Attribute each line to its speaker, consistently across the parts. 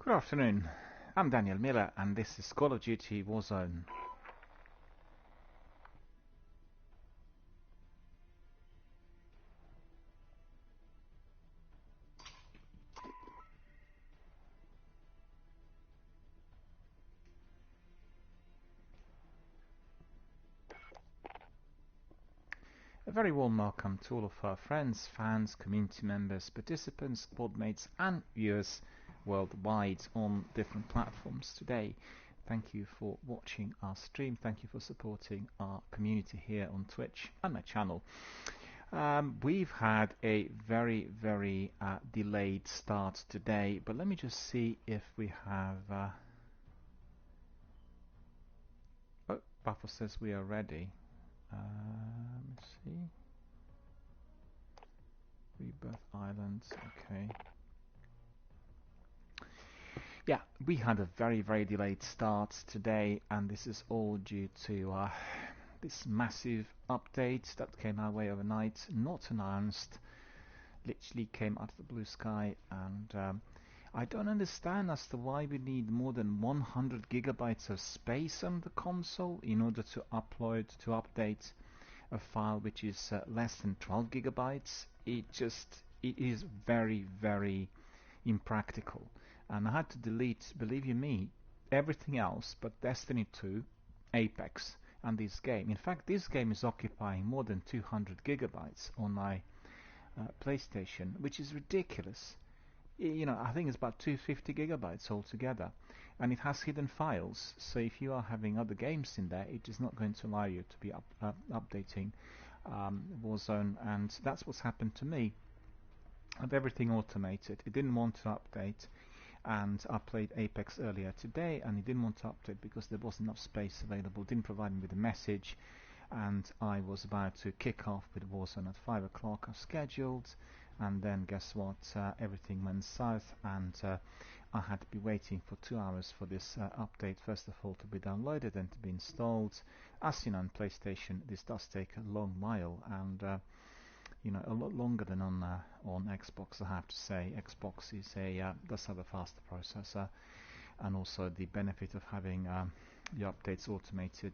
Speaker 1: Good afternoon, I'm Daniel Miller and this is Call of Duty Warzone. A very warm welcome to all of our friends, fans, community members, participants, squad mates and viewers worldwide on different platforms today. Thank you for watching our stream, thank you for supporting our community here on Twitch and my channel. We've had a very delayed start today, but let me just see if we have... Oh, Buffer says we are ready. Let's see. Rebirth Islands, okay. Yeah, we had a very delayed start today, and this is all due to this massive update that came our way overnight, not announced, literally came out of the blue sky, and I don't understand as to why we need more than 100 gigabytes of space on the console in order to update a file which is less than 12 gigabytes. It is very impractical, and I had to delete, believe you me, everything else but Destiny 2, Apex and this game. In fact, this game is occupying more than 200 gigabytes on my PlayStation, which is ridiculous. You know, I think it's about 250 gigabytes altogether, and it has hidden files, so if you are having other games in there, it is not going to allow you to be updating Warzone, and that's what's happened to me. I have everything automated. It didn't want to update, and I played Apex earlier today, and it didn't want to update because there wasn't enough space available. It didn't provide me with a message, and I was about to kick off with Warzone at 5 o'clock as scheduled, and then guess what, everything went south, and I had to be waiting for 2 hours for this update first of all to be downloaded and to be installed. As you know, on PlayStation this does take a long while, and you know, a lot longer than on Xbox, I have to say. Xbox is does have a faster processor, and also the benefit of having the updates automated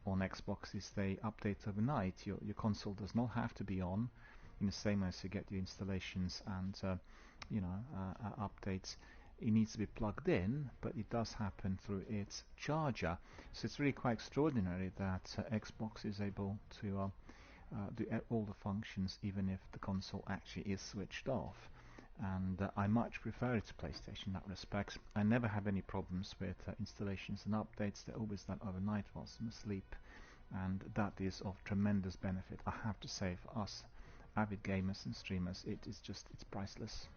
Speaker 1: on Xbox is they update overnight. Your console does not have to be on, in the same way as you get your installations and you know, updates. It needs to be plugged in, but it does happen through its charger. So it's really quite extraordinary that Xbox is able to do all the functions even if the console actually is switched off. And I much prefer it to PlayStation in that respect. I never have any problems with installations and updates. They're always done overnight whilst I'm asleep, and that is of tremendous benefit. I have to say, for us avid gamers and streamers, it's priceless.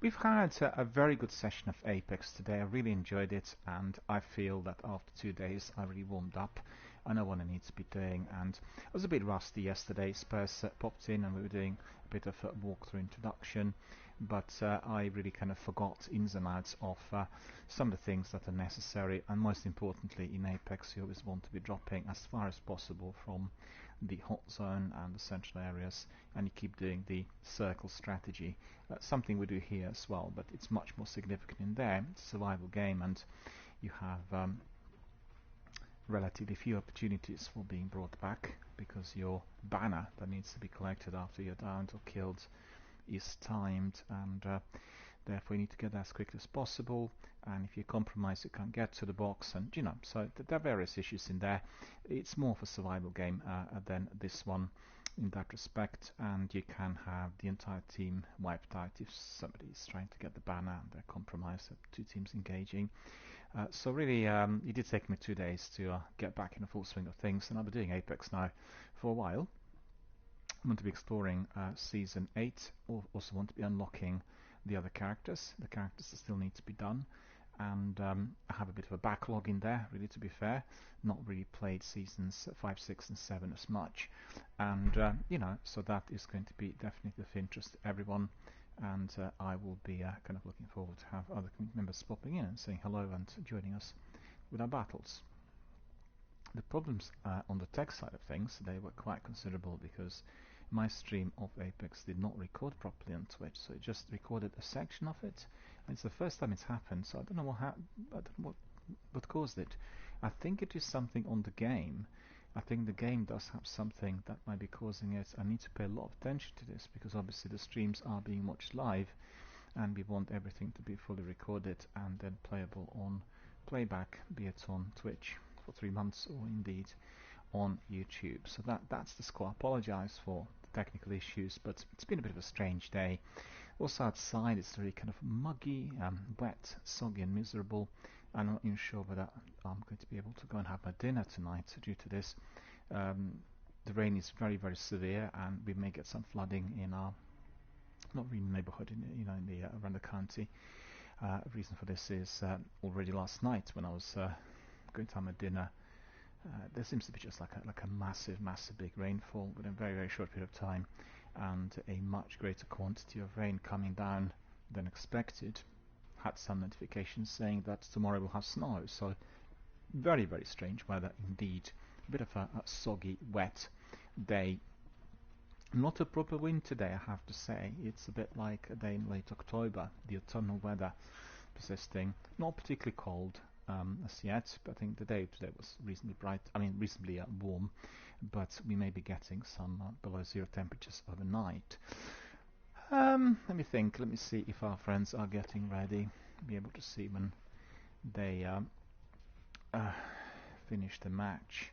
Speaker 1: We've had a very good session of Apex today. I really enjoyed it, and I feel that after 2 days I really warmed up. I know what I need to be doing, and I was a bit rusty yesterday. Spurs popped in and we were doing a bit of a walkthrough introduction, but I really kind of forgot ins and outs of some of the things that are necessary, and most importantly in Apex you always want to be dropping as far as possible from the hot zone and the central areas, and you keep doing the circle strategy. Something we do here as well, but it's much more significant in there. It's a survival game, and you have relatively few opportunities for being brought back, because your banner that needs to be collected after you're downed or killed is timed, and therefore you need to get there as quickly as possible, and if you compromise you can't get to the box, and you know, so there are various issues in there. It's more of a survival game than this one in that respect, and you can have the entire team wiped out if somebody is trying to get the banner and they're compromised, two teams engaging. So really, it did take me 2 days to get back in the full swing of things, and I'll be doing Apex now for a while. I'm going to be exploring Season 8, also want to be unlocking the other characters, the characters that still need to be done, and I have a bit of a backlog in there, really, to be fair. Not really played Seasons 5, 6 and 7 as much, and you know, so that is going to be definitely of interest to everyone, and I will be kind of looking forward to have other community members popping in and saying hello and joining us with our battles. The problems on the tech side of things, they were quite considerable, because my stream of Apex did not record properly on Twitch, so it just recorded a section of it, And it's the first time it's happened, so I don't know I don't know what caused it. I think it is something on the game. I think the game does have something that might be causing it. I need to pay a lot of attention to this because obviously the streams are being watched live and we want everything to be fully recorded and then playable on playback, be it on Twitch for 3 months or indeed on YouTube. So that's the score. I apologize for the technical issues, but it's been a bit of a strange day. Also outside it's very kind of muggy, wet, soggy and miserable. I'm not even sure whether I'm going to be able to go and have my dinner tonight due to this. The rain is very, very severe and we may get some flooding in our, not really neighborhood, in the around the county. Reason for this is already last night when I was going to have my dinner, there seems to be just like a massive big rainfall within a very, very short period of time, and a much greater quantity of rain coming down than expected. Had some notifications saying that tomorrow we'll have snow, so very, very strange weather indeed. A bit of a soggy, wet day. Not a proper winter day, I have to say. It's a bit like a day in late October, the autumnal weather persisting. Not particularly cold as yet, but I think the day today was reasonably bright, reasonably warm, but we may be getting some below zero temperatures overnight. Let me think, let me see if our friends are getting ready. Be able to see when they finish the match.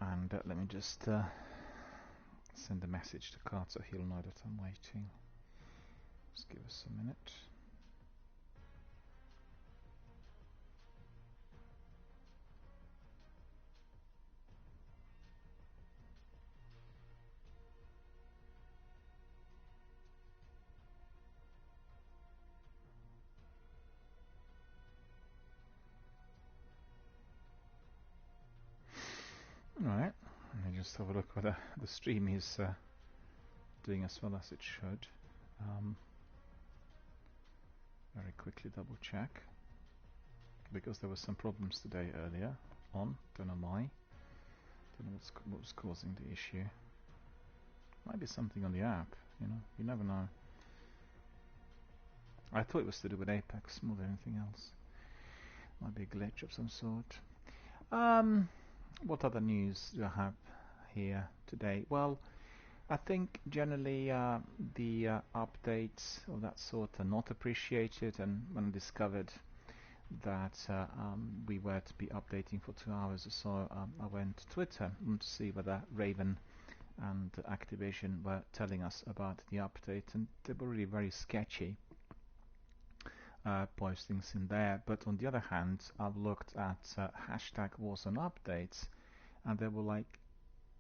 Speaker 1: And let me just send a message to Card so he'll know that I'm waiting. Just give us a minute. Alright, let me just have a look whether the stream is doing as well as it should. Very quickly double check, because there were some problems today earlier on, don't know why, don't know what was causing the issue. Might be something on the app, you never know. I thought it was to do with Apex more than anything else. Might be a glitch of some sort. What other news do I have here today? Well, I think generally the updates of that sort are not appreciated, and when I discovered that we were to be updating for 2 hours or so, I went to Twitter to see whether Raven and Activision were telling us about the update, and they were really very sketchy postings in there. But on the other hand, I've looked at hashtag Warzone updates, and there were like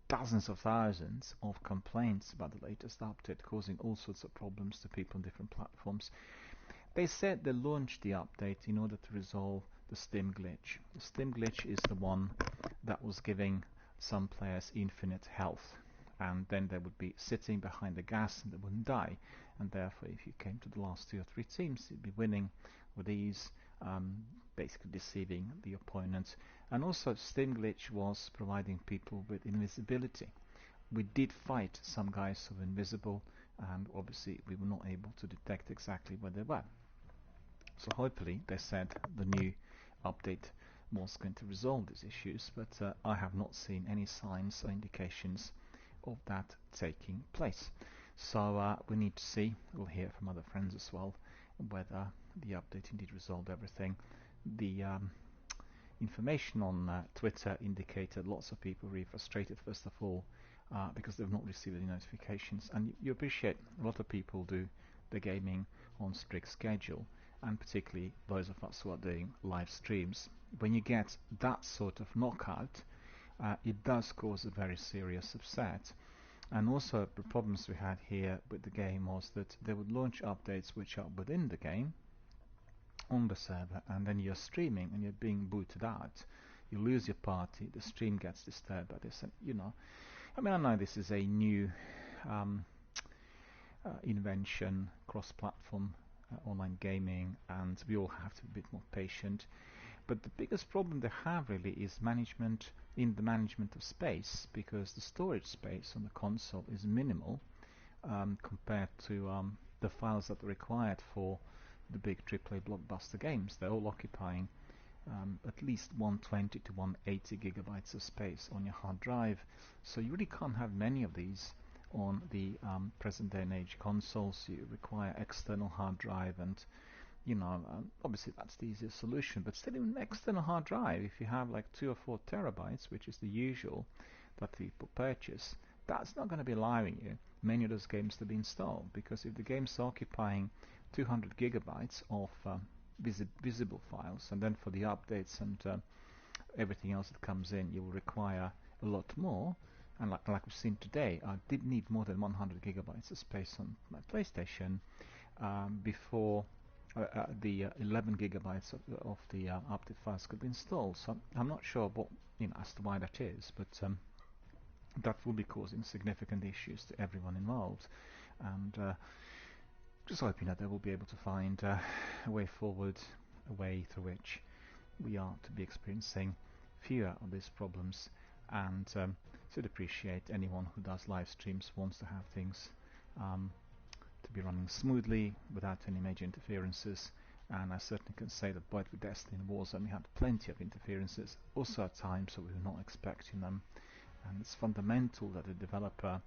Speaker 1: dozens of thousands of complaints about the latest update, causing all sorts of problems to people on different platforms. They said they launched the update in order to resolve the Stim glitch. The Stim glitch is the one that was giving some players infinite health, and then they would be sitting behind the gas and they wouldn't die, and therefore if you came to the last 2 or 3 teams you'd be winning with ease, basically deceiving the opponent. And also Stim glitch was providing people with invisibility. We did fight some guys who were invisible, and obviously we were not able to detect exactly where they were. So hopefully, they said, the new update was going to resolve these issues, but I have not seen any signs or indications of that taking place. So we need to see, we'll hear from other friends as well, whether the update indeed resolved everything. The information on Twitter indicated lots of people really frustrated, first of all, because they've not received any notifications. And you appreciate a lot of people do the gaming on strict schedule, and particularly those of us who are doing live streams. When you get that sort of knockout, it does cause a very serious upset. And also the problems we had here with the game was that they would launch updates which are within the game on the server, and then you're streaming and you're being booted out. You lose your party, the stream gets disturbed by this, and I know this is a new invention, cross-platform online gaming, and we all have to be a bit more patient. But the biggest problem they have really is management in the management of space, because the storage space on the console is minimal. compared to the files that are required for the big AAA blockbuster games. They're all occupying at least 120 to 180 gigabytes of space on your hard drive, so you really can't have many of these on the present day and age consoles. You require external hard drive, and obviously that's the easiest solution, but still, even external hard drive, if you have like 2 or 4 terabytes, which is the usual that people purchase, that's not going to be allowing you many of those games to be installed, because if the game's occupying 200 gigabytes of visible files, and then for the updates and everything else that comes in, you will require a lot more. And like we've seen today, I did need more than 100 gigabytes of space on my PlayStation before the 11 gigabytes of the update files could be installed. So I'm not sure what, as to why that is, but that will be causing significant issues to everyone involved. And just hoping that they will be able to find a way forward, a way through which we are to be experiencing fewer of these problems. And should appreciate anyone who does live streams, wants to have things to be running smoothly without any major interferences. And I certainly can say that both with Destiny and Warzone we had plenty of interferences, also at times, so we were not expecting them. And it's fundamental that the developer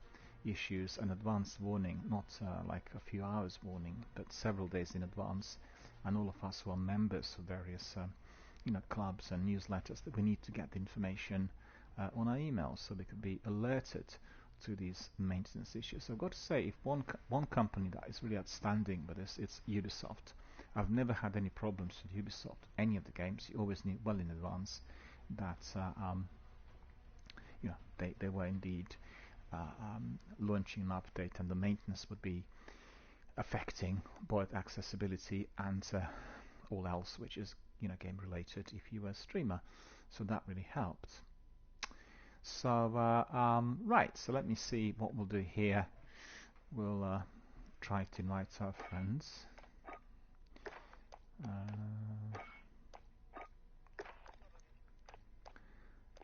Speaker 1: issues an advanced warning, not like a few hours warning, but several days in advance. And all of us who are members of various clubs and newsletters, that we need to get the information on our emails so they could be alerted to these maintenance issues. So I've got to say, if one company that is really outstanding with this, it's Ubisoft. I've never had any problems with Ubisoft. Any of the games, you always knew well in advance that they were indeed launching an update, and the maintenance would be affecting both accessibility and all else which is game related if you were a streamer. So that really helped. So right, so let me see what we'll do here. We'll try to invite our friends.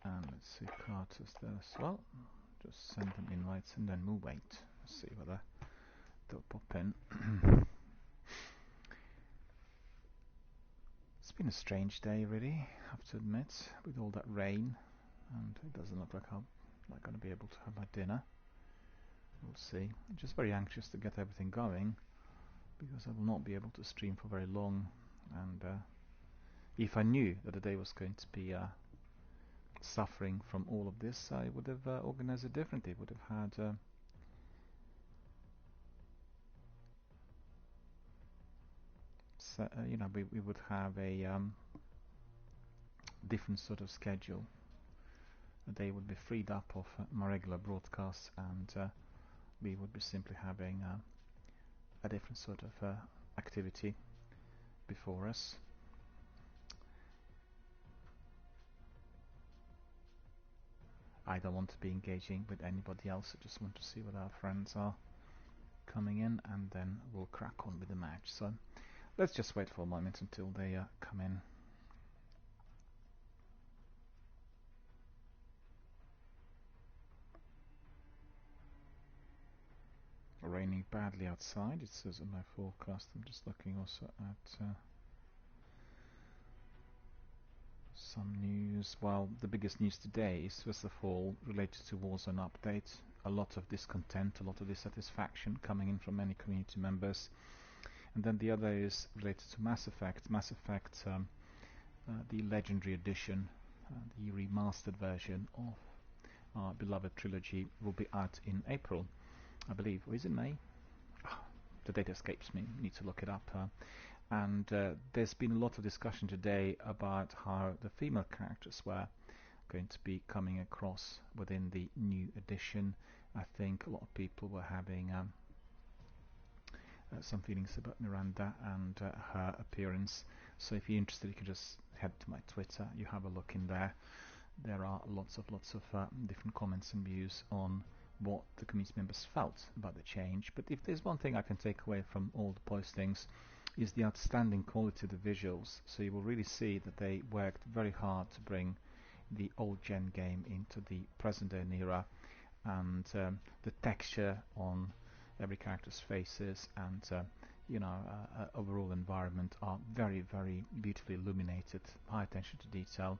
Speaker 1: And let's see, Carter's there as well. Just send them invites and then we'll wait. Let's see whether they'll pop in. It's been a strange day, really, I have to admit, with all that rain, and it doesn't look like I'm not going to be able to have my dinner. We'll see. I'm just very anxious to get everything going, because I will not be able to stream for very long, and if I knew that the day was going to be suffering from all of this, I would have organized it differently. Would have had we would have a different sort of schedule. A day would be freed up of my regular broadcasts, and we would be simply having a different sort of activity before us. I don't want to be engaging with anybody else. I just want to see what our friends are coming in, and then we'll crack on with the match. So let's just wait for a moment until they come in. Raining badly outside, it says in my forecast. I'm just looking also at some news. Well, the biggest news today is first of all related to Warzone update. A lot of discontent, a lot of dissatisfaction coming in from many community members. And then the other is related to Mass Effect. Mass Effect, the Legendary Edition, the remastered version of our beloved trilogy, will be out in April, I believe. Or is it May? Oh, the date escapes me. Need to look it up. And there's been a lot of discussion today about how the female characters were going to be coming across within the new edition. I think a lot of people were having some feelings about Miranda and her appearance. So if you're interested, you can just head to my Twitter. You have a look in there. There are lots of different comments and views on what the community members felt about the change. But if there's one thing I can take away from all the postings, is the outstanding quality of the visuals. So you will really see that they worked very hard to bring the old gen game into the present day era, and the texture on every character's faces and overall environment are very, very beautifully illuminated, high attention to detail,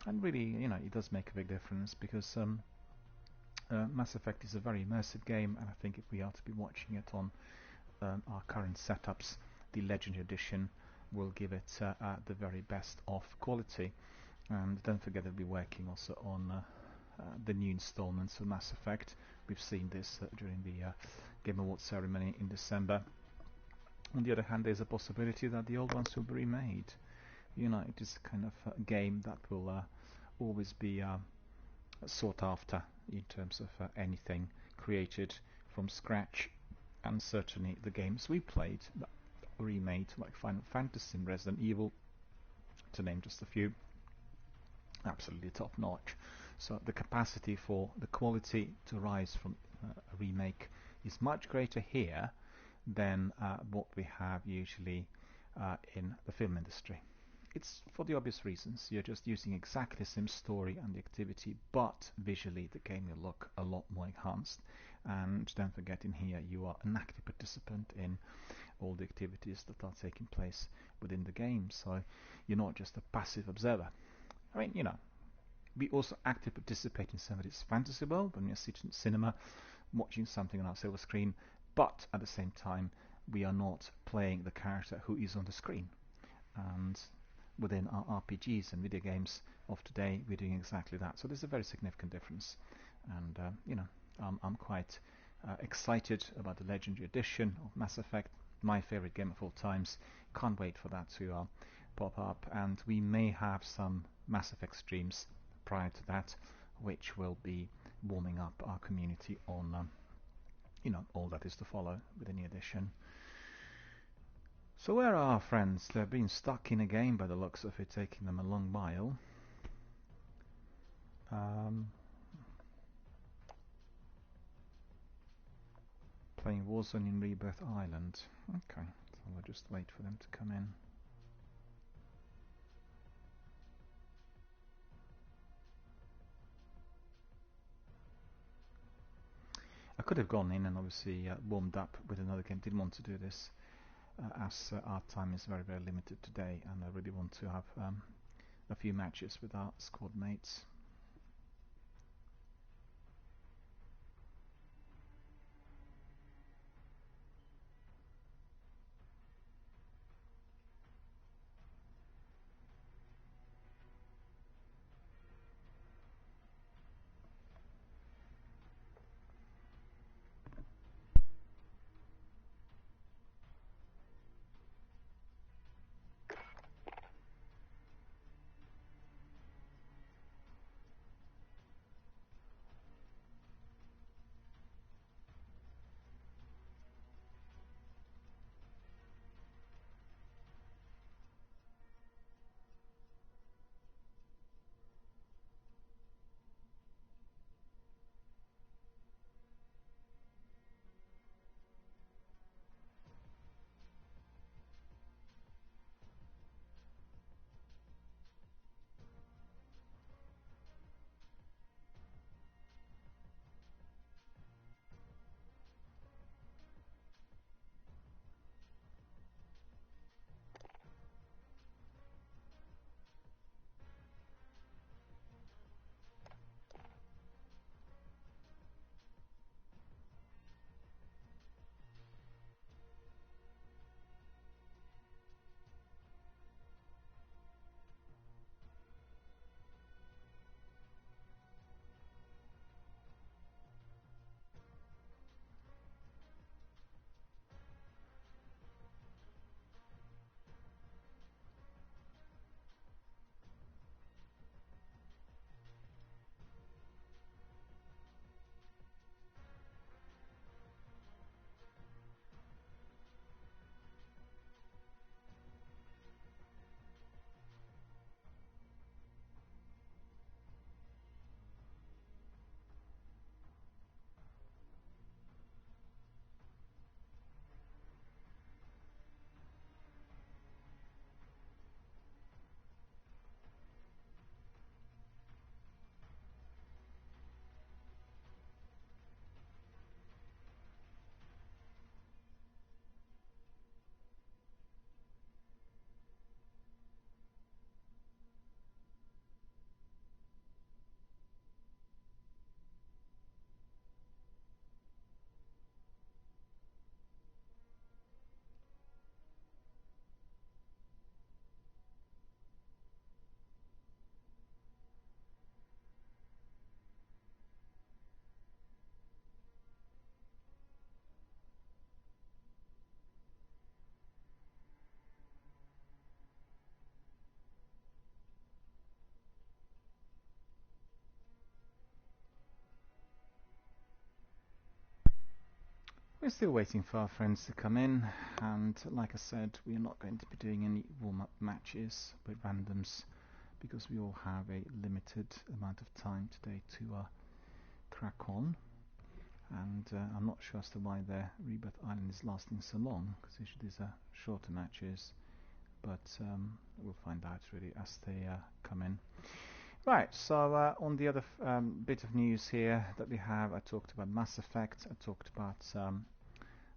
Speaker 1: and really, it does make a big difference because Mass Effect is a very immersive game, and I think if we are to be watching it on our current setups, the Legendary Edition will give it the very best of quality. And don't forget that we're working also on the new installments of Mass Effect. We've seen this during the Game Awards ceremony in December. On the other hand, there's a possibility that the old ones will be remade. It is a kind of a game that will always be sought after in terms of anything created from scratch, and certainly the games we played that were remade, like Final Fantasy and Resident Evil, to name just a few, absolutely top notch. So the capacity for the quality to rise from a remake is much greater here than what we have usually in the film industry. It's for the obvious reasons. You're just using exactly the same story and the activity, but visually the game will look a lot more enhanced. And don't forget, in here you are an active participant in all the activities that are taking place within the game. So you're not just a passive observer. I mean, we also actively participate in somebody's fantasy world when we are sitting in cinema watching something on our silver screen, but at the same time we are not playing the character who is on the screen. And within our RPGs and video games of today, we're doing exactly that. So there's a very significant difference, and I'm quite excited about the Legendary Edition of Mass Effect, my favorite game of all times. Can't wait for that to pop up, and we may have some Mass Effect streams prior to that, which will be warming up our community on all that is to follow with the new edition. So where are our friends? They've been stuck in a game by the looks of it, taking them a long while. Playing Warzone in Rebirth Island. Okay, so we'll just wait for them to come in. I could have gone in and obviously warmed up with another game. Didn't want to do this as our time is very, very limited today, and I really want to have a few matches with our squad mates. We're still waiting for our friends to come in, and like I said, we are not going to be doing any warm-up matches with randoms because we all have a limited amount of time today to crack on. And I'm not sure as to why the Rebirth Island is lasting so long, because usually these are shorter matches, but we'll find out really as they come in. Right, so on the other bit of news here that we have, I talked about Mass Effect, I talked about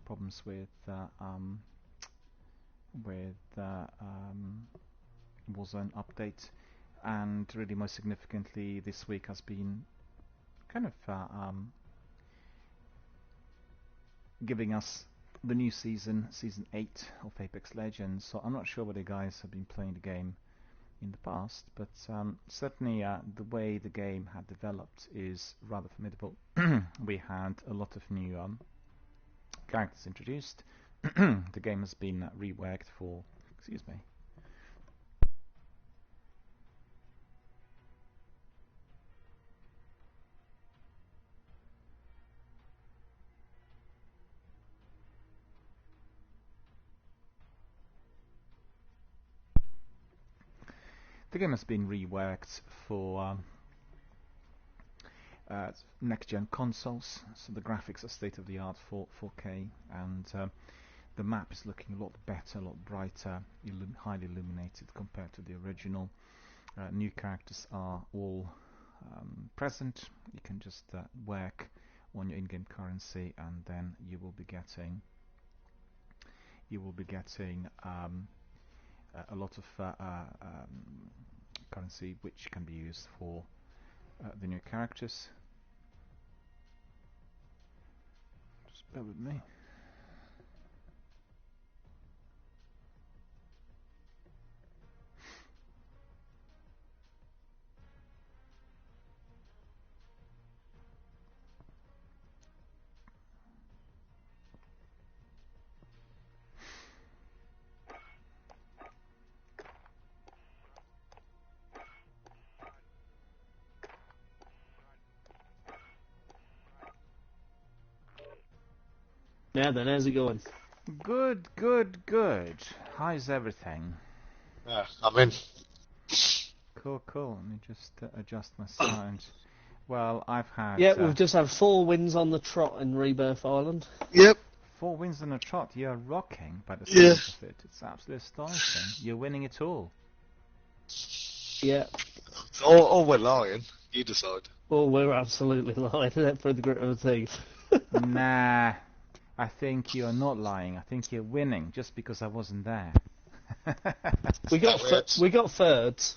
Speaker 1: problems with Warzone update, and really most significantly this week has been kind of giving us the new season 8 of Apex Legends. So I'm not sure whether you guys have been playing the game in the past, but certainly the way the game had developed is rather formidable. We had a lot of new characters introduced. The game has been reworked for, excuse me. The game has been reworked for next-gen consoles, so the graphics are state-of-the-art for 4K, and the map is looking a lot better, a lot brighter, highly illuminated compared to the original. New characters are all present. You can just work on your in-game currency, and then you will be getting a lot of currency which can be used for the new characters. Just bear with me.
Speaker 2: Yeah, then how's it going?
Speaker 1: Good, good, good. How's everything?
Speaker 3: Yeah, I'm in.
Speaker 1: Cool, cool. Let me just adjust my sound. Well, I've had...
Speaker 2: Yeah, we've just had 4 wins on the trot in Rebirth Island.
Speaker 3: Yep.
Speaker 1: 4 wins on a trot. You're rocking by the
Speaker 3: Yeah.
Speaker 1: sounds of it. It's absolutely astonishing. You're winning it all.
Speaker 2: Yeah.
Speaker 3: Or we're lying. You decide.
Speaker 2: Well, we're absolutely lying for the grit of the teeth.
Speaker 1: Nah, I think you're not lying. I think you're winning just because I wasn't there.
Speaker 2: We got thirds.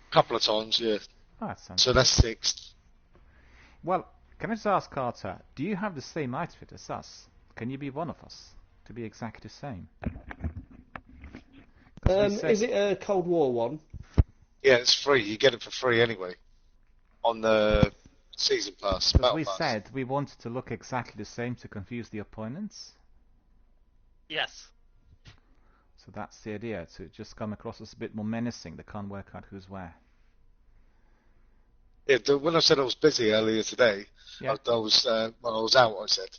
Speaker 3: A couple of times, yeah.
Speaker 1: Oh, that sounds
Speaker 3: So that's 6th.
Speaker 1: Well, can I just ask, Carter, do you have the same outfit as us? Can you be one of us? To be exactly the same?
Speaker 2: Is it a Cold War one?
Speaker 3: Yeah, it's free. You get it for free anyway. On the season pass.
Speaker 1: Because
Speaker 3: Battle
Speaker 1: we
Speaker 3: pass.
Speaker 1: said we wanted to look exactly the same to confuse the opponents.
Speaker 4: Yes.
Speaker 1: So that's the idea, to just come across as a bit more menacing. They can't work out who's where.
Speaker 3: Yeah, when I said I was busy earlier today,
Speaker 1: Yeah.
Speaker 3: I was when I was out, I said,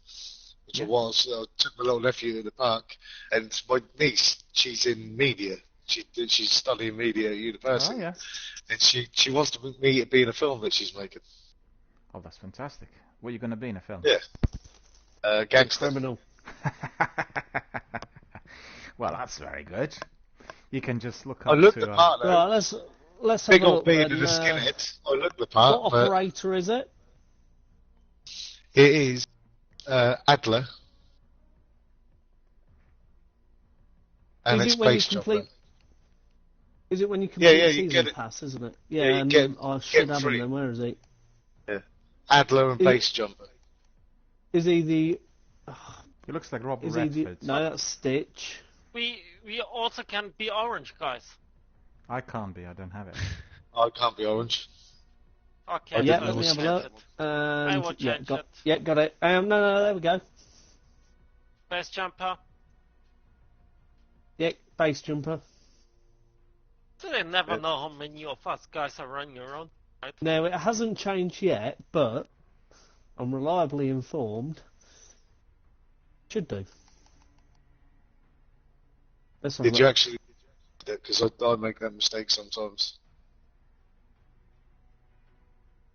Speaker 3: which
Speaker 1: Yeah.
Speaker 3: I was. I took my little nephew to the park, and my niece, she's in media. She's studying media at university.
Speaker 1: Oh, yeah.
Speaker 3: And she wants to me to be in a film that she's making.
Speaker 1: Oh, that's fantastic. What are you going to be in a film?
Speaker 3: Yeah. Gangster.
Speaker 2: Criminal.
Speaker 1: Well, that's very good. You can just look
Speaker 3: I
Speaker 1: up
Speaker 3: looked
Speaker 1: to...
Speaker 3: the part though.
Speaker 2: Right, let's have
Speaker 3: Big
Speaker 2: a
Speaker 3: old
Speaker 2: look
Speaker 3: beard
Speaker 2: then.
Speaker 3: and a skinhead. I looked the part.
Speaker 2: What
Speaker 3: But
Speaker 2: operator is it?
Speaker 3: it is Adler. And
Speaker 2: Is
Speaker 3: it's
Speaker 2: it when you
Speaker 3: Space Chopper.
Speaker 2: complete? Is it when you complete
Speaker 3: you
Speaker 2: season
Speaker 3: get it.
Speaker 2: pass, isn't it?
Speaker 3: Yeah,
Speaker 2: Yeah,
Speaker 3: you
Speaker 2: and
Speaker 3: get-
Speaker 2: I
Speaker 3: get
Speaker 2: should have him
Speaker 3: free.
Speaker 2: then. Where is he?
Speaker 3: Adler and
Speaker 2: Is-
Speaker 3: Base Jumper.
Speaker 2: Is he the?
Speaker 1: He looks like Robert
Speaker 2: Is he the?
Speaker 1: Redford.
Speaker 2: No, that's Stitch.
Speaker 4: We also can be orange, guys.
Speaker 1: I can't be, I don't have it.
Speaker 3: I can't be orange.
Speaker 4: Okay.
Speaker 3: I
Speaker 2: Yeah,
Speaker 3: didn't
Speaker 2: let
Speaker 3: know
Speaker 2: me
Speaker 3: it
Speaker 2: have
Speaker 3: was
Speaker 2: a look.
Speaker 4: it.
Speaker 2: And
Speaker 4: will
Speaker 2: yeah,
Speaker 4: change
Speaker 2: got
Speaker 4: it.
Speaker 2: yeah, got it. No, there we go.
Speaker 4: Base jumper.
Speaker 2: Yeah, base jumper.
Speaker 4: So they never
Speaker 3: Yeah.
Speaker 4: know how many of us guys are running around, right?
Speaker 2: Now it hasn't changed yet, but I'm reliably informed Should do. Let's have a
Speaker 3: Did
Speaker 2: look.
Speaker 3: you actually? Because I make that mistake sometimes.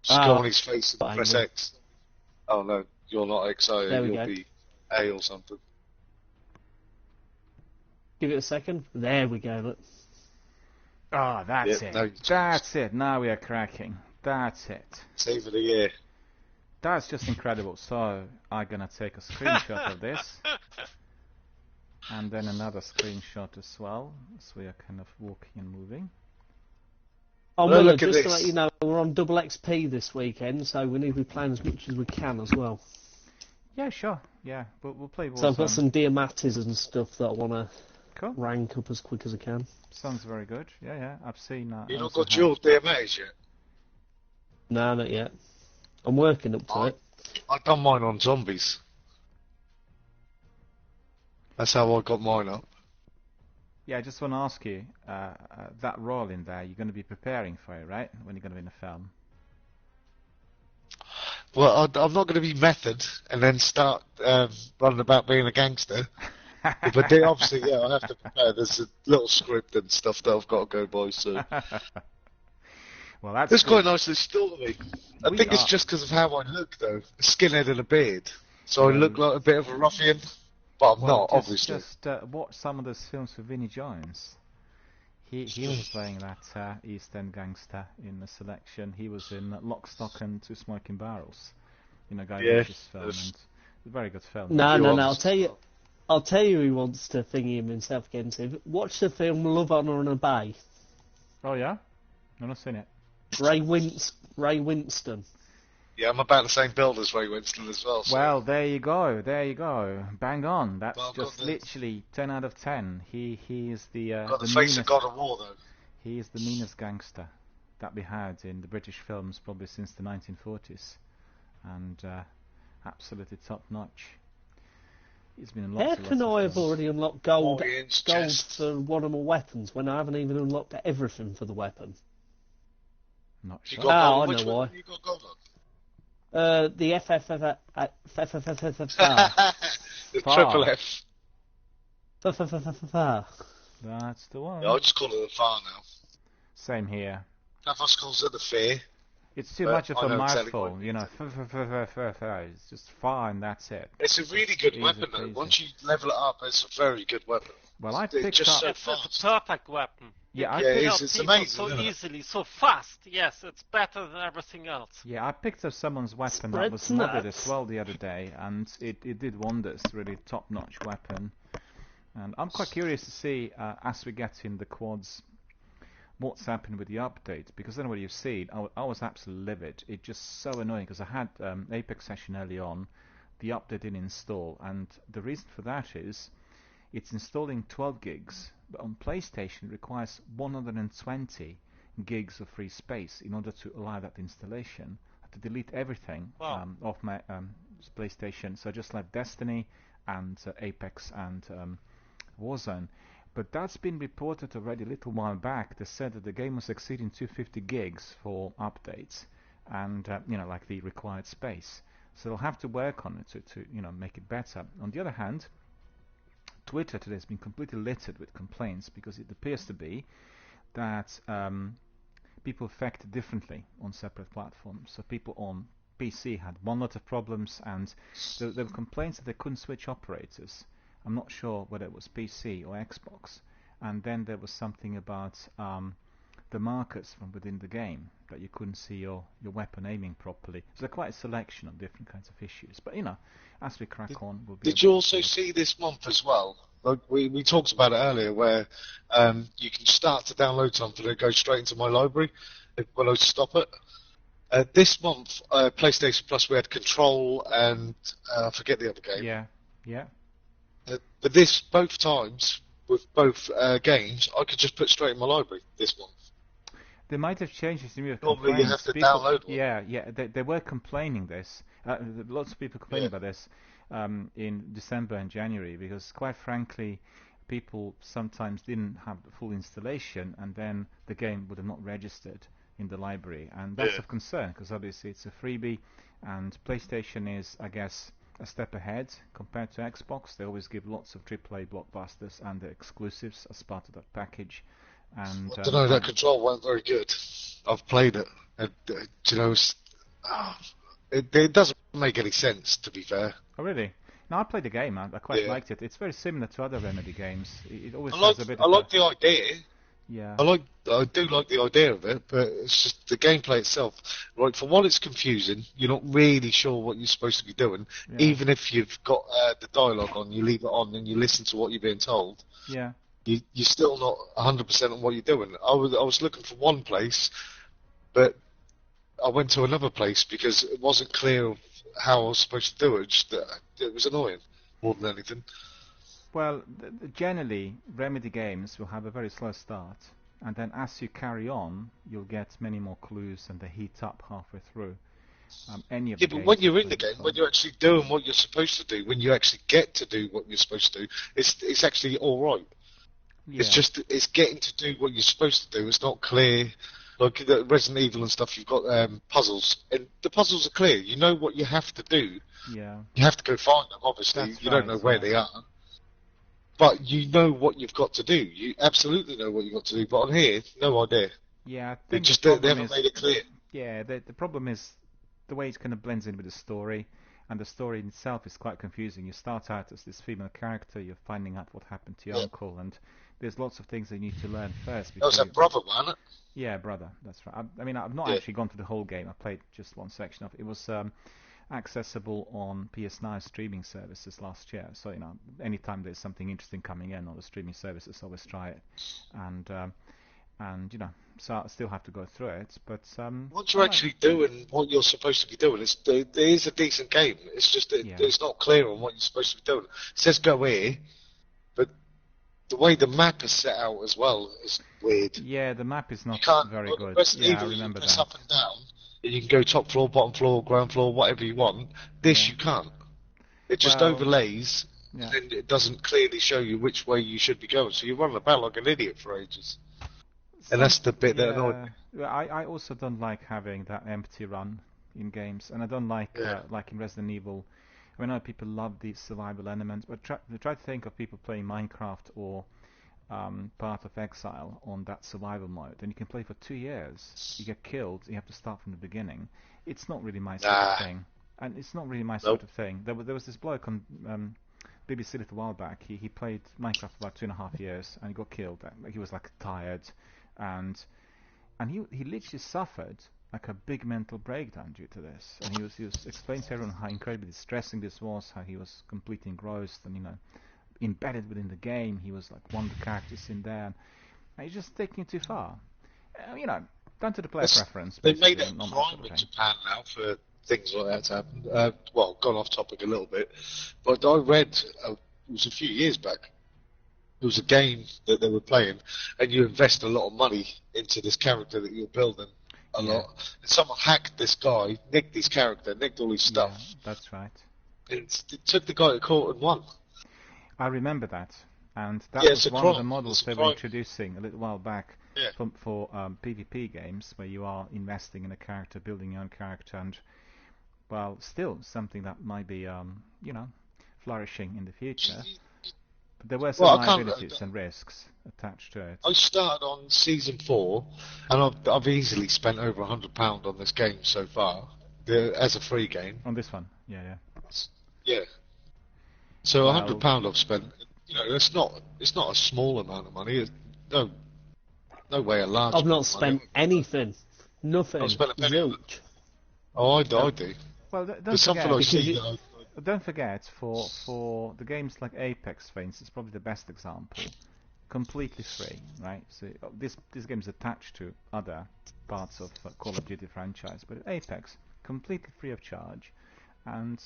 Speaker 3: Just go on his face and
Speaker 2: bang
Speaker 3: press
Speaker 2: on.
Speaker 3: X. Oh no, you're not XO.
Speaker 2: There we
Speaker 3: You'll
Speaker 2: go.
Speaker 3: be A or something.
Speaker 2: Give it a second. There we go. Look.
Speaker 1: Oh, that's
Speaker 3: Yeah,
Speaker 1: it.
Speaker 3: no,
Speaker 1: That's it. Now we are cracking. That's it.
Speaker 3: Save of the year.
Speaker 1: That's just incredible. So I'm gonna take a screenshot of this, and then another screenshot as well, as we are kind of walking and moving.
Speaker 2: Oh,
Speaker 3: Well,
Speaker 2: Miller,
Speaker 3: look at
Speaker 2: just to
Speaker 3: this.
Speaker 2: let you know, we're on double XP this weekend, so we need to be playing as much as we can as well.
Speaker 1: Yeah, sure. Yeah, we'll play Warzone.
Speaker 2: So I've got some diamantes and stuff that I want to
Speaker 1: Cool.
Speaker 2: rank up as quick as I can.
Speaker 1: Sounds very good. Yeah, yeah. I've seen that.
Speaker 3: You not got your DMAs yet?
Speaker 2: No, not yet. I'm working up to it.
Speaker 3: I've done mine on zombies. That's how I got mine up.
Speaker 1: Yeah, I just want to ask you, that role in there, you're going to be preparing for it, right? When you're going to be in the film.
Speaker 3: Well, I'm not going to be method and then start running about being a gangster. But they obviously, yeah, I have to prepare. There's a little script and stuff that I've got to go by, so...
Speaker 1: Well, that's
Speaker 3: It's
Speaker 1: good.
Speaker 3: quite nice to still me. I
Speaker 1: We
Speaker 3: think it's
Speaker 1: are-
Speaker 3: just because of how I look, though. A skinhead and a beard. So I
Speaker 1: Well,
Speaker 3: look like a bit of a ruffian, but I'm not, obviously.
Speaker 1: Just watch some of those films with Vinnie Jones. He was playing that East End gangster in the selection. He was in Lock, Stock and Two Smoking Barrels, Guy
Speaker 3: Yeah,
Speaker 1: Ritchie's film,
Speaker 3: yes.
Speaker 1: and a very good film.
Speaker 2: No,
Speaker 3: You
Speaker 2: no,
Speaker 3: are-
Speaker 2: no. I'll tell you who wants to thingy him himself against him. Watch the film Love, Honour and Obey.
Speaker 1: Oh yeah, I've not seen it.
Speaker 2: Ray Winston.
Speaker 3: Yeah, I'm about the same build as Ray Winston as well. So.
Speaker 1: Well, there you go, bang on. That's
Speaker 3: Well, I've got
Speaker 1: just
Speaker 3: the-
Speaker 1: literally 10 out of 10. He is the
Speaker 3: got the face
Speaker 1: meanest.
Speaker 3: of God of War, though.
Speaker 1: He is the meanest gangster that we had in the British films probably since the 1940s, and absolutely top notch. He's been in lots
Speaker 2: How
Speaker 1: and lots
Speaker 2: can
Speaker 1: of
Speaker 2: I have
Speaker 1: films.
Speaker 2: already unlocked gold
Speaker 3: 40-inch
Speaker 2: gold
Speaker 3: chest.
Speaker 2: for one of my weapons when I haven't even unlocked everything for the weapon?
Speaker 1: Not
Speaker 3: You
Speaker 1: sure.
Speaker 3: got
Speaker 2: Ah,
Speaker 3: gold.
Speaker 2: I
Speaker 3: Which
Speaker 2: know
Speaker 3: one
Speaker 2: why.
Speaker 3: you got gold on?
Speaker 2: The FFFR.
Speaker 3: The
Speaker 1: Far.
Speaker 3: triple F.
Speaker 1: That's the one.
Speaker 3: Yeah, I just call it the far now.
Speaker 1: Same here.
Speaker 3: Nafas calls it the fear.
Speaker 1: It's too
Speaker 3: But
Speaker 1: much of
Speaker 3: I
Speaker 1: a
Speaker 3: know exactly
Speaker 1: mouthful,
Speaker 3: what you mean.
Speaker 1: It's just far and that's it.
Speaker 3: It's a really good
Speaker 1: Easy
Speaker 3: weapon, though.
Speaker 1: peasy.
Speaker 3: Once you level it up, it's a very good weapon.
Speaker 1: Well, I
Speaker 3: It's
Speaker 1: picked
Speaker 3: just
Speaker 1: up.
Speaker 3: so
Speaker 4: It's a
Speaker 3: fast.
Speaker 4: perfect weapon.
Speaker 1: Yeah, I
Speaker 3: Yeah,
Speaker 1: picked
Speaker 3: it's
Speaker 4: Kill people
Speaker 3: amazing,
Speaker 4: so
Speaker 3: isn't it?
Speaker 4: easily, so fast. Yes, it's better than everything else.
Speaker 1: Yeah, I picked up someone's weapon that
Speaker 2: Spread
Speaker 1: was modded
Speaker 2: nuts.
Speaker 1: as well the other day, and it did wonders. Really top-notch weapon. And I'm quite curious to see, as we get in the quads, what's happened with the update. Because I don't know what you've seen. I was absolutely livid. It's just so annoying, because I had Apex session early on. The update didn't install, and the reason for that is it's installing 12 gigs, but on PlayStation it requires 120 gigs of free space in order to allow that installation. I have to delete everything
Speaker 4: Wow.
Speaker 1: off my PlayStation, so I just left Destiny and Apex and Warzone. But that's been reported already a little while back. They said that the game was exceeding 250 gigs for updates, and like the required space. So they'll have to work on it to make it better. On the other hand, Twitter today has been completely littered with complaints because it appears to be that people affect differently on separate platforms. So people on PC had one lot of problems, and there were complaints that they couldn't switch operators. I'm not sure whether it was PC or Xbox. And then there was something about the markers from within the game, that you couldn't see your weapon aiming properly. So quite a selection of different kinds of issues. But as we crack on, we'll be
Speaker 3: Did
Speaker 1: able
Speaker 3: you
Speaker 1: to
Speaker 3: also see this month as well? Like we talked about it earlier, where you can start to download something and it goes straight into my library when I stop it. This month, PlayStation Plus, we had Control and I forget the other game.
Speaker 1: Yeah.
Speaker 3: But this, both times, with both games, I could just put straight in my library this month.
Speaker 1: They might have changed this new
Speaker 3: Normally you have to download one.
Speaker 1: Yeah. They were complaining this. Lots of people complaining about this in December and January, because quite frankly, people sometimes didn't have the full installation, and then the game would have not registered in the library, and that's
Speaker 3: Yeah.
Speaker 1: of concern because obviously it's a freebie, and PlayStation is, I guess, a step ahead compared to Xbox. They always give lots of AAA blockbusters and the exclusives as part of that package. And
Speaker 3: I don't know, that control wasn't very good. I've played it, and you know, it doesn't make any sense, to be fair.
Speaker 1: Oh really? No, I played the game. I quite liked it. It's very similar to other Remedy games. It always has a bit.
Speaker 3: I like the idea.
Speaker 1: Yeah.
Speaker 3: I do like the idea of it, but it's just the gameplay itself. Like, for one, it's confusing. You're not really sure what you're supposed to be doing, even if you've got the dialogue on. You leave it on and you listen to what you're being told.
Speaker 1: Yeah.
Speaker 3: You're still not 100% on what you're doing. I was looking for one place, but I went to another place because it wasn't clear of how I was supposed to do it. Just it was annoying more than anything.
Speaker 1: Well, generally, Remedy games will have a very slow start, and then as you carry on, you'll get many more clues, and they heat up halfway through.
Speaker 3: But when you're in the game, when you're actually doing what you're supposed to do, when you actually get to do what you're supposed to do, it's actually all right. Yeah. It's getting to do what you're supposed to do. It's not clear. Like the Resident Evil and stuff, you've got puzzles, and the puzzles are clear. You know what you have to do.
Speaker 1: Yeah.
Speaker 3: You have to go find them. Obviously, you don't know where they are, but you know what you've got to do. You absolutely know what you've got to do. But on here, no idea.
Speaker 1: Yeah, I
Speaker 3: think they haven't made it clear.
Speaker 1: Yeah, the problem is the way it kind of blends in with the story, and the story itself is quite confusing. You start out as this female character, you're finding out what happened to your uncle, and there's lots of things that you need to learn first.
Speaker 3: That was a brother, wasn't it?
Speaker 1: Yeah, brother, that's right. I mean, I've not actually gone through the whole game. I played just one section of it. It was accessible on PS9 streaming services last year. So, you know, anytime there's something interesting coming in on the streaming services, I always try it. And you know, so I still have to go through it. But
Speaker 3: once you're actually doing what you're supposed to be doing, it is a decent game. It's just it's not clear on what you're supposed to be doing. It says go here, but the way the map is set out as well is weird.
Speaker 1: Yeah, the map is not very good.
Speaker 3: Yeah, I remember that. Up and down, and you can go top floor, bottom floor, ground floor, whatever you want. This you can't. It just overlays, and it doesn't clearly show you which way you should be going. So you're running about like an idiot for ages. And that's the bit that annoyed me.
Speaker 1: I also don't like having that empty run in games, and I don't like in Resident Evil. I know people love the survival elements, but try to think of people playing Minecraft or Path of Exile on that survival mode, and you can play for 2 years. You get killed, you have to start from the beginning. It's not really my sort of thing, and it's not really my sort of thing. There was this bloke on BBC a little while back. He played Minecraft for about 2.5 years, and he got killed. He was like tired. And he literally suffered like a big mental breakdown due to this. And he was explaining to everyone how incredibly distressing this was, how he was completely engrossed and, you know, embedded within the game. He was like one of the characters in there, and he's just taking it too far. You know, down to the player preference.
Speaker 3: They made it a crime in Japan now for things like that to happen. Well, gone off topic a little bit, but I read it was a few years back. It was a game that they were playing, and you invest a lot of money into this character that you're building a lot. And someone hacked this guy, nicked his character, nicked all his stuff.
Speaker 1: Yeah, that's right.
Speaker 3: It took the guy to court and won.
Speaker 1: I remember that, and that was one of the models they were introducing a little while back for PvP games, where you are investing in a character, building your own character, and well, still something that might be you know, flourishing in the future. But there were some liabilities and risks attached to it.
Speaker 3: I started on Season 4, and I've easily spent over £100 on this game so far, as a free game.
Speaker 1: On this one, yeah.
Speaker 3: So £100 I've spent. You know, it's not a small amount of money. It's no way a large.
Speaker 2: I've not spent anything, nothing.
Speaker 3: I've spent a penny.
Speaker 2: Zilch.
Speaker 3: Oh, I do.
Speaker 1: Well, don't forget, for the games like Apex, for instance, probably the best example, completely free, right? So this game is attached to other parts of Call of Duty franchise, but Apex, completely free of charge, and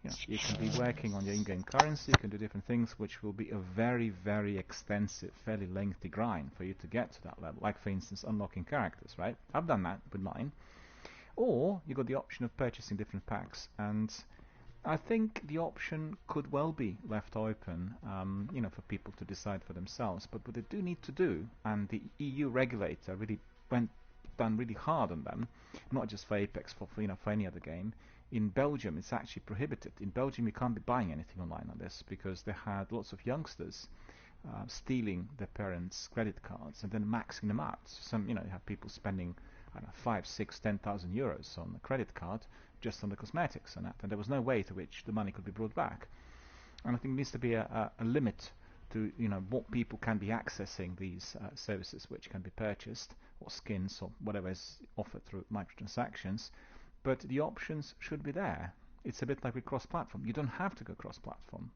Speaker 1: you know, you can be working on your in-game currency, you can do different things, which will be a very, very extensive, fairly lengthy grind for you to get to that level. Like, for instance, unlocking characters, right? I've done that with mine. Or you got the option of purchasing different packs, and I think the option could well be left open, you know, for people to decide for themselves. But what they do need to do, and the EU regulator really done really hard on them, not just for Apex, for any other game, In Belgium, it's actually prohibited. In Belgium, you can't be buying anything online on this because they had lots of youngsters stealing their parents' credit cards and then maxing them out. Some, you have people spending, I don't know, 5, 6, 10,000 euros on a credit card just on the cosmetics and that, and there was no way to which the money could be brought back. And I think there needs to be a limit to what people can be accessing these services which can be purchased, or skins, or whatever is offered through microtransactions. But the options should be there. It's a bit like with cross-platform. You don't have to go cross-platform.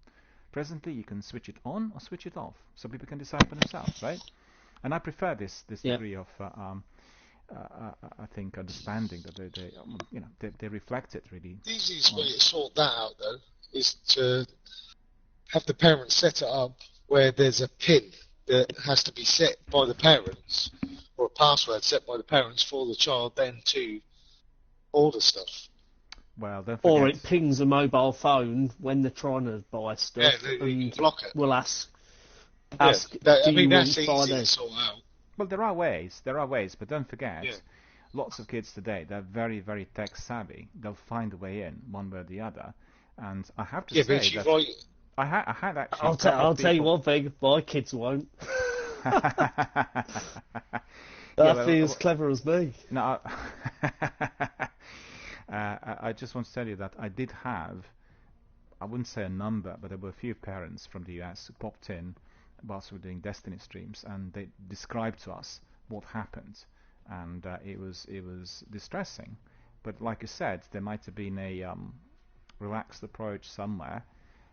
Speaker 1: Presently, you can switch it on or switch it off, so people can decide for themselves, right? And I prefer this degree of, I think, understanding that they reflect it really.
Speaker 3: The easiest way to sort that out, though, is to have the parents set it up where there's a PIN that has to be set by the parents, or a password set by the parents for the child then to order stuff.
Speaker 1: Well, don't forget.
Speaker 2: Or it pings a mobile phone when they're trying to buy stuff,
Speaker 3: and block it.
Speaker 2: Will ask.
Speaker 3: That's easy to sort out.
Speaker 1: Well, there are ways, but don't forget, lots of kids today, they're very, very tech savvy. They'll find a way in, one way or the other. And I have to say that I had actually.
Speaker 2: I'll tell you one thing: my kids won't. That'd be as clever as me.
Speaker 1: No. I just want to tell you that I did have, I wouldn't say a number, but there were a few parents from the US who popped in whilst we were doing Destiny streams, and they described to us what happened, and it was distressing. But like you said, there might have been a relaxed approach somewhere.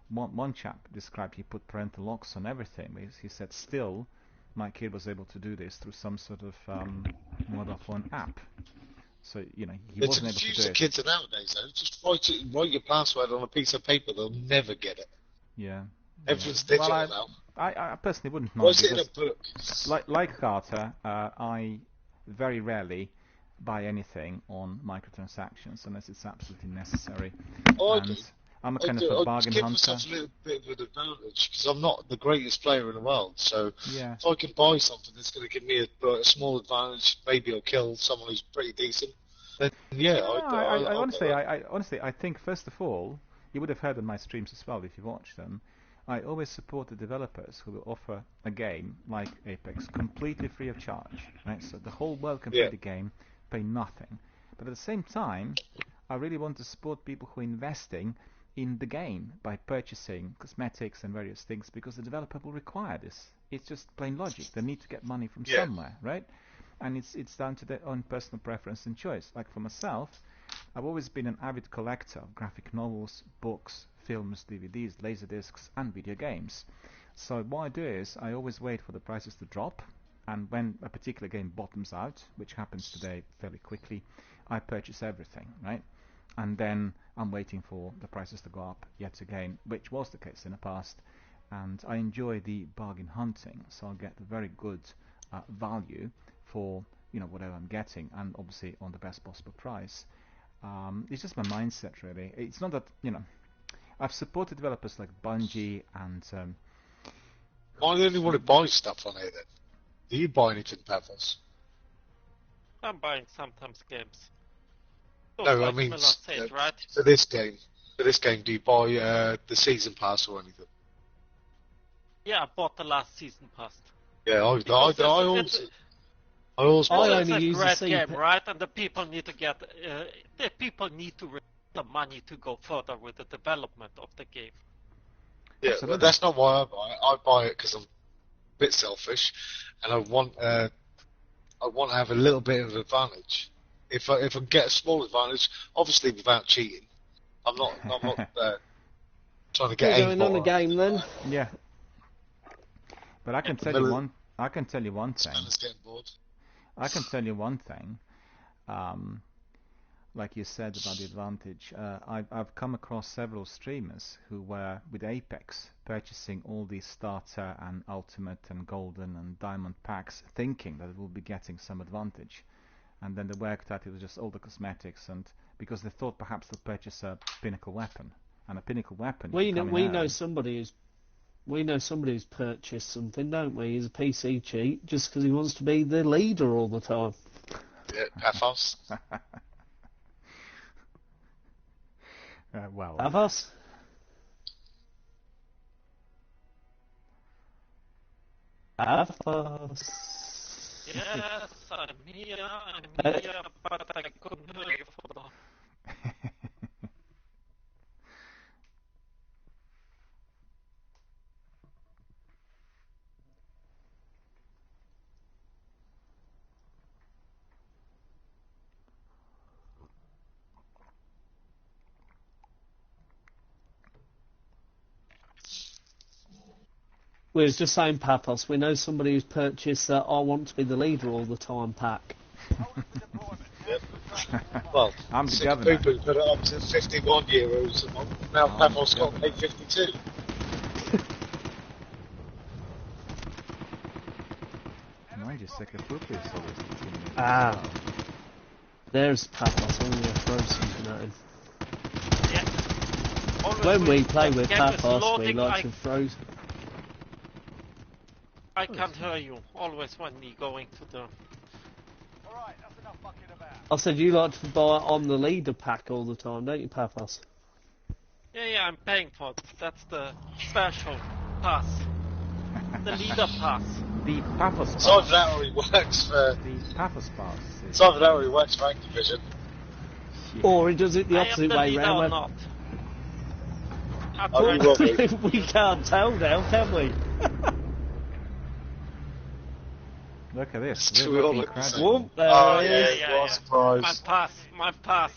Speaker 1: One chap described he put parental locks on everything. He said, still, my kid was able to do this through some sort of mobile phone app. So, he wasn't able to do it. It's
Speaker 3: confused the kids nowadays, though. Just write your password on a piece of paper, they'll never get it.
Speaker 1: Yeah.
Speaker 3: Everything's digital now.
Speaker 1: I personally wouldn't mind.
Speaker 3: Why is it in a book?
Speaker 1: Like Carter, I very rarely buy anything on microtransactions unless it's absolutely necessary. I'm a kind of a bargain hunter.
Speaker 3: Give myself a little bit of an advantage because I'm not the greatest player in the world. So
Speaker 1: yeah.
Speaker 3: If I can buy something that's going to give me a small advantage, maybe I'll kill someone who's pretty decent. Then
Speaker 1: honestly, I think first of all, you would have heard on my streams as well if you watched them. I always support the developers who will offer a game like Apex completely free of charge. Right? So the whole world can play the game, pay nothing. But at the same time, I really want to support people who are investing in the game by purchasing cosmetics and various things because the developer will require this. It's just plain logic. They need to get money from somewhere, right? And it's down to their own personal preference and choice. Like for myself, I've always been an avid collector of graphic novels, books, films, DVDs, laserdiscs, and video games. So what I do is I always wait for the prices to drop, and when a particular game bottoms out, which happens today fairly quickly, I purchase everything, right? And then I'm waiting for the prices to go up yet again, which was the case in the past. And I enjoy the bargain hunting, so I'll get a very good value for whatever I'm getting, and obviously on the best possible price. It's just my mindset, really. It's not that I've supported developers like Bungie and.
Speaker 3: I'm the only one who buys stuff on here. Then, do you buy anything, Pathos?
Speaker 4: I'm buying sometimes games.
Speaker 3: No,
Speaker 4: like
Speaker 3: I mean,
Speaker 4: said, right?
Speaker 3: for this game, do you buy the season pass or anything?
Speaker 4: Yeah, I bought the last season pass.
Speaker 3: Yeah, I always
Speaker 4: it's
Speaker 2: only
Speaker 4: a
Speaker 2: use
Speaker 4: great
Speaker 2: the
Speaker 4: game, right? And the people need to get the money to go further with the development of the game.
Speaker 3: Yeah, but that's not why I buy it. I buy it because I'm a bit selfish, and I want to have a little bit of advantage. If I get a small advantage, obviously without cheating, I'm not trying to get
Speaker 2: going on a game then.
Speaker 1: Yeah. But I can tell you one thing. I can tell you one thing. Like you said about the advantage, I've come across several streamers who were with Apex purchasing all these starter and ultimate and golden and diamond packs, thinking that they will be getting some advantage, and then they worked out it was just all the cosmetics, and because they thought perhaps they'll purchase a pinnacle weapon, and a pinnacle weapon.
Speaker 2: We know somebody who's purchased something, don't we? He's a PC cheat just because he wants to be the leader all the time.
Speaker 3: Yeah, Pathos.
Speaker 1: Well,
Speaker 2: Paphos? Paphos.
Speaker 4: Yes, I'm here, but I couldn't hear you for the...
Speaker 2: We was just saying, Paphos, we know somebody who's purchased that I want to be the leader all the time pack.
Speaker 3: Yep. Well,
Speaker 1: I'm the
Speaker 3: sick
Speaker 1: governor.
Speaker 3: people put it up to 51 euros a month. Now
Speaker 1: I'm
Speaker 3: Paphos
Speaker 1: the
Speaker 3: got to pay
Speaker 1: governor.
Speaker 3: 52.
Speaker 1: Mind you, Sekafuku is always between me.
Speaker 2: Ah. There's Paphos. I'm going to throw something at him.
Speaker 4: Yeah. Always
Speaker 2: When we play
Speaker 4: the
Speaker 2: with
Speaker 4: game is
Speaker 2: Paphos, we
Speaker 4: loading,
Speaker 2: like to throw...
Speaker 4: I can't hear you. Always when we going to the...
Speaker 2: I said you like to buy on the leader pack all the time, don't you, Paphos?
Speaker 4: Yeah, I'm paying for it. That's the special pass. The leader pass.
Speaker 1: The Paphos
Speaker 3: It's either
Speaker 1: pass.
Speaker 3: that or he works for.
Speaker 1: The Paphos pass.
Speaker 3: It's either that or he works for Activision.
Speaker 2: Or he does it the
Speaker 4: I am
Speaker 2: opposite
Speaker 4: the
Speaker 2: way
Speaker 4: leader
Speaker 2: round.
Speaker 4: or
Speaker 2: where-
Speaker 4: not? I'm
Speaker 3: Oh,
Speaker 4: trying
Speaker 3: you will
Speaker 4: to...
Speaker 3: be.
Speaker 2: We can't tell now, can we?
Speaker 1: Look at this.
Speaker 3: It's
Speaker 1: We're
Speaker 3: too
Speaker 1: looking
Speaker 3: early to say.
Speaker 1: incredible.
Speaker 2: Whoop, there
Speaker 3: Oh,
Speaker 2: it
Speaker 3: yeah,
Speaker 2: is.
Speaker 3: what a surprise.
Speaker 4: My pass.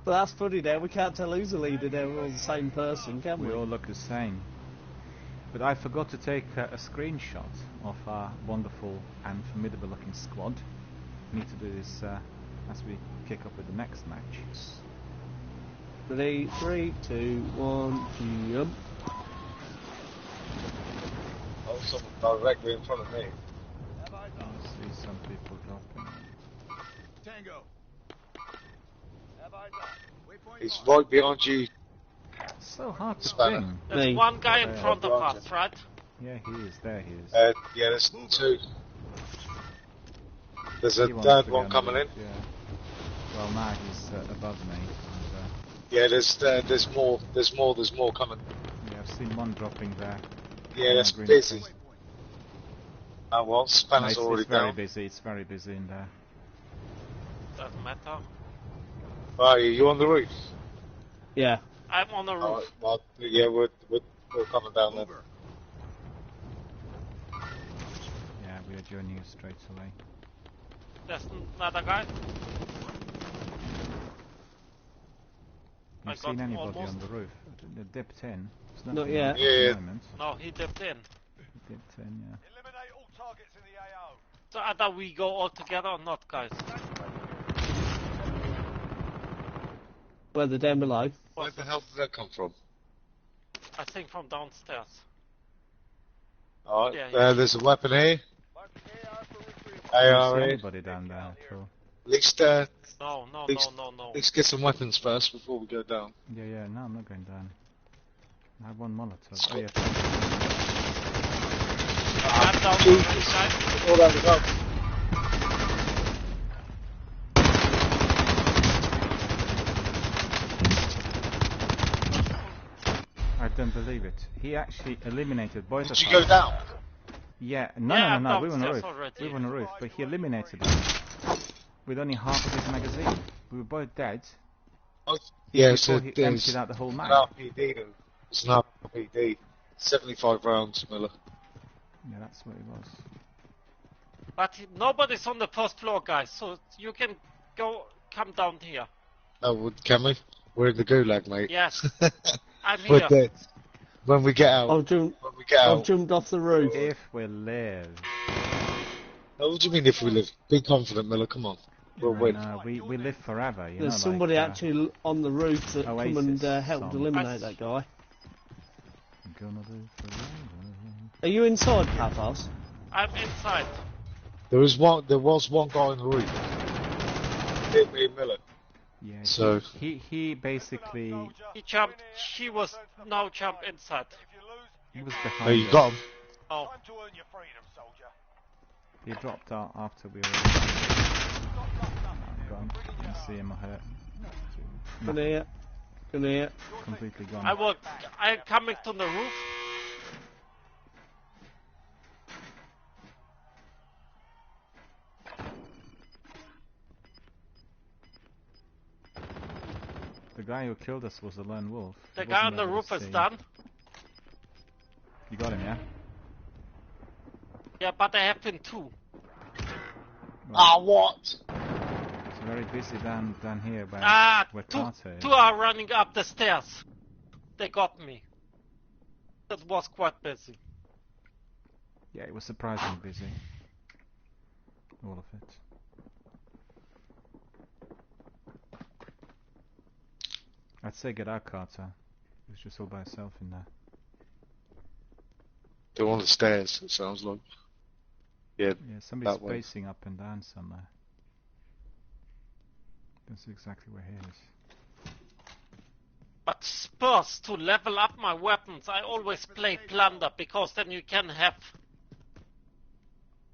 Speaker 2: But that's funny now, we can't tell who's the leader now, we're all the same person, can we?
Speaker 1: We all look the same. But I forgot to take a screenshot of our wonderful and formidable looking squad. We need to do this as we kick off with the next match.
Speaker 2: Ready? 3, 2, 1, jump.
Speaker 3: Oh, someone directly in front of me.
Speaker 1: I see some people dropping.
Speaker 5: Tango.
Speaker 3: He's right behind you.
Speaker 1: So hard to
Speaker 3: Spanner.
Speaker 1: ping.
Speaker 4: There's
Speaker 2: Me.
Speaker 4: one guy in
Speaker 1: Yeah.
Speaker 4: front of us, right?
Speaker 1: Yeah, he is. There he is.
Speaker 3: Yeah, there's two. There's a
Speaker 1: He wants
Speaker 3: third
Speaker 1: to
Speaker 3: one
Speaker 1: go
Speaker 3: coming in.
Speaker 1: underneath, Yeah. Well, now he's above me. And,
Speaker 3: Yeah, there's more. There's more coming.
Speaker 1: yeah, I've seen one dropping there.
Speaker 3: Yeah,
Speaker 1: on
Speaker 3: that's
Speaker 1: green
Speaker 3: busy.
Speaker 1: tree.
Speaker 3: Oh well,
Speaker 1: No,
Speaker 3: Spanner's
Speaker 1: it's
Speaker 3: already
Speaker 1: very
Speaker 3: down.
Speaker 1: busy. It's very busy in there.
Speaker 4: Doesn't matter.
Speaker 3: Are you on the roof?
Speaker 2: Yeah.
Speaker 4: I'm on the roof.
Speaker 3: Oh, well, yeah, we're coming down there.
Speaker 1: Yeah, we are joining you straight away.
Speaker 4: There's another guy. I
Speaker 1: You've seen
Speaker 4: got
Speaker 1: anybody
Speaker 4: almost.
Speaker 1: on the roof? They dipped in. There's
Speaker 2: Not
Speaker 1: nothing
Speaker 2: yet.
Speaker 1: at the
Speaker 3: Yeah.
Speaker 1: moment.
Speaker 4: No, he dipped in.
Speaker 1: They dipped in, yeah.
Speaker 5: Eliminate all targets in the AO.
Speaker 4: So either we go all together or not, guys.
Speaker 2: Where they're down below.
Speaker 3: Where the hell did that come from?
Speaker 4: I think from downstairs.
Speaker 3: Alright,
Speaker 4: Yeah,
Speaker 3: there's a weapon here.
Speaker 1: I don't
Speaker 3: AR
Speaker 1: see
Speaker 3: here.
Speaker 1: anybody down there at all.
Speaker 3: At least,
Speaker 4: No.
Speaker 3: let's get some weapons first before we go down.
Speaker 1: Yeah, no, I'm not going down. I have one Molotov.
Speaker 3: Stop.
Speaker 1: Oh, yeah.
Speaker 4: I'm down
Speaker 3: Jesus.
Speaker 4: guys.
Speaker 3: All that was up.
Speaker 1: I don't believe it. He actually eliminated both of
Speaker 3: Did
Speaker 1: us.
Speaker 3: you go down?
Speaker 1: Yeah,
Speaker 4: Yeah,
Speaker 1: no,
Speaker 4: I'm
Speaker 1: we were on the
Speaker 4: downstairs
Speaker 1: roof.
Speaker 4: already.
Speaker 1: We were on the roof, but he eliminated us with only half of his magazine. We were both dead
Speaker 3: Oh, yeah, it's
Speaker 1: before
Speaker 3: a,
Speaker 1: he
Speaker 3: it's
Speaker 1: emptied out the whole
Speaker 3: an
Speaker 1: mag.
Speaker 3: RPD though. It's an RPD. 75 rounds, Miller.
Speaker 1: Yeah, that's what it was.
Speaker 4: But nobody's on the first floor, guys. So you can come down here.
Speaker 3: Oh, can we? We're in the gulag, mate.
Speaker 4: Yes. I'm
Speaker 3: We're
Speaker 4: here.
Speaker 3: dead. When we get out,
Speaker 2: I've
Speaker 3: when we get
Speaker 2: jumped off the roof.
Speaker 1: If we live.
Speaker 3: Oh, what do you mean if we live? Be confident, Miller. Come on, we'll win.
Speaker 1: No, we live forever, you
Speaker 2: There's
Speaker 1: know.
Speaker 2: somebody
Speaker 1: like,
Speaker 2: actually on the roof that come and
Speaker 1: Oasis
Speaker 2: helped
Speaker 1: song.
Speaker 2: eliminate that guy.
Speaker 1: Gonna live forever.
Speaker 2: Are you inside, Paphos?
Speaker 4: I'm inside.
Speaker 3: There was one guy on the roof. Hit me, Miller.
Speaker 1: Yeah,
Speaker 3: So
Speaker 1: he basically
Speaker 4: He jumped. She was now jump inside.
Speaker 1: he was
Speaker 3: oh,
Speaker 1: behind
Speaker 3: you
Speaker 1: us.
Speaker 3: got him.
Speaker 4: Oh,
Speaker 5: Time to earn your freedom, soldier.
Speaker 1: He dropped out after we were. I'm gone. Didn't see him or her.
Speaker 2: Come here. Can hear.
Speaker 1: Completely gone.
Speaker 4: I'm coming to the roof.
Speaker 1: The guy who killed us was a lone wolf.
Speaker 4: The
Speaker 1: He
Speaker 4: guy
Speaker 1: wasn't
Speaker 4: on the
Speaker 1: able
Speaker 4: roof
Speaker 1: to
Speaker 4: is
Speaker 1: see.
Speaker 4: done.
Speaker 1: You got him, yeah?
Speaker 4: Yeah, but I have been two.
Speaker 3: Ah, what?
Speaker 1: It's very busy down here where
Speaker 4: Two
Speaker 1: Carter is.
Speaker 4: are running up the stairs. They got me. That was quite busy.
Speaker 1: Yeah, it was surprisingly busy. All of it. I'd say get out, Carter. He was just all by himself in there.
Speaker 3: They're on the stairs, it sounds like. Yeah,
Speaker 1: Yeah, somebody's
Speaker 3: that way.
Speaker 1: pacing up and down somewhere. That's exactly where he is.
Speaker 4: But Spurs, to level up my weapons, I always play plunder, because then you can have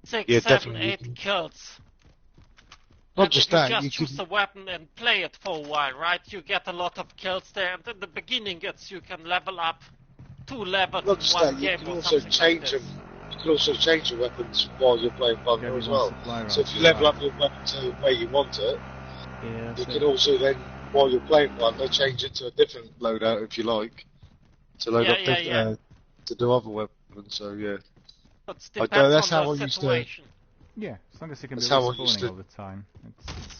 Speaker 4: 6,
Speaker 3: Yeah,
Speaker 4: 7,
Speaker 3: definitely.
Speaker 4: 8 kills.
Speaker 3: Not
Speaker 4: And
Speaker 3: just
Speaker 4: if
Speaker 3: that,
Speaker 4: you
Speaker 3: you
Speaker 4: just choose
Speaker 3: can.
Speaker 4: the weapon and play it for a while, right? You get a lot of kills there, and in the beginning you can level up 2 levels
Speaker 3: Not
Speaker 4: in
Speaker 3: just
Speaker 4: one
Speaker 3: that, you
Speaker 4: game
Speaker 3: can
Speaker 4: or
Speaker 3: also
Speaker 4: something
Speaker 3: change
Speaker 4: like
Speaker 3: them.
Speaker 4: this.
Speaker 3: You can also change your weapons while you're playing Thunder
Speaker 1: Gary
Speaker 3: as
Speaker 1: wants
Speaker 3: well.
Speaker 1: supply
Speaker 3: So if
Speaker 1: rounds
Speaker 3: you
Speaker 1: as
Speaker 3: level
Speaker 1: well.
Speaker 3: up your weapon to where you want it,
Speaker 2: Yeah,
Speaker 3: you
Speaker 2: that's
Speaker 3: can
Speaker 2: it.
Speaker 3: also then, while you're playing Thunder, change it to a different loadout if you like, to load up to do other weapons. So yeah,
Speaker 4: It
Speaker 3: I
Speaker 4: depends
Speaker 3: know, that's
Speaker 4: on
Speaker 3: how
Speaker 4: the
Speaker 3: I used to.
Speaker 4: situation.
Speaker 1: Yeah, as long as you can
Speaker 3: That's
Speaker 1: be
Speaker 3: how I used
Speaker 1: respawning
Speaker 3: to-
Speaker 1: all the time,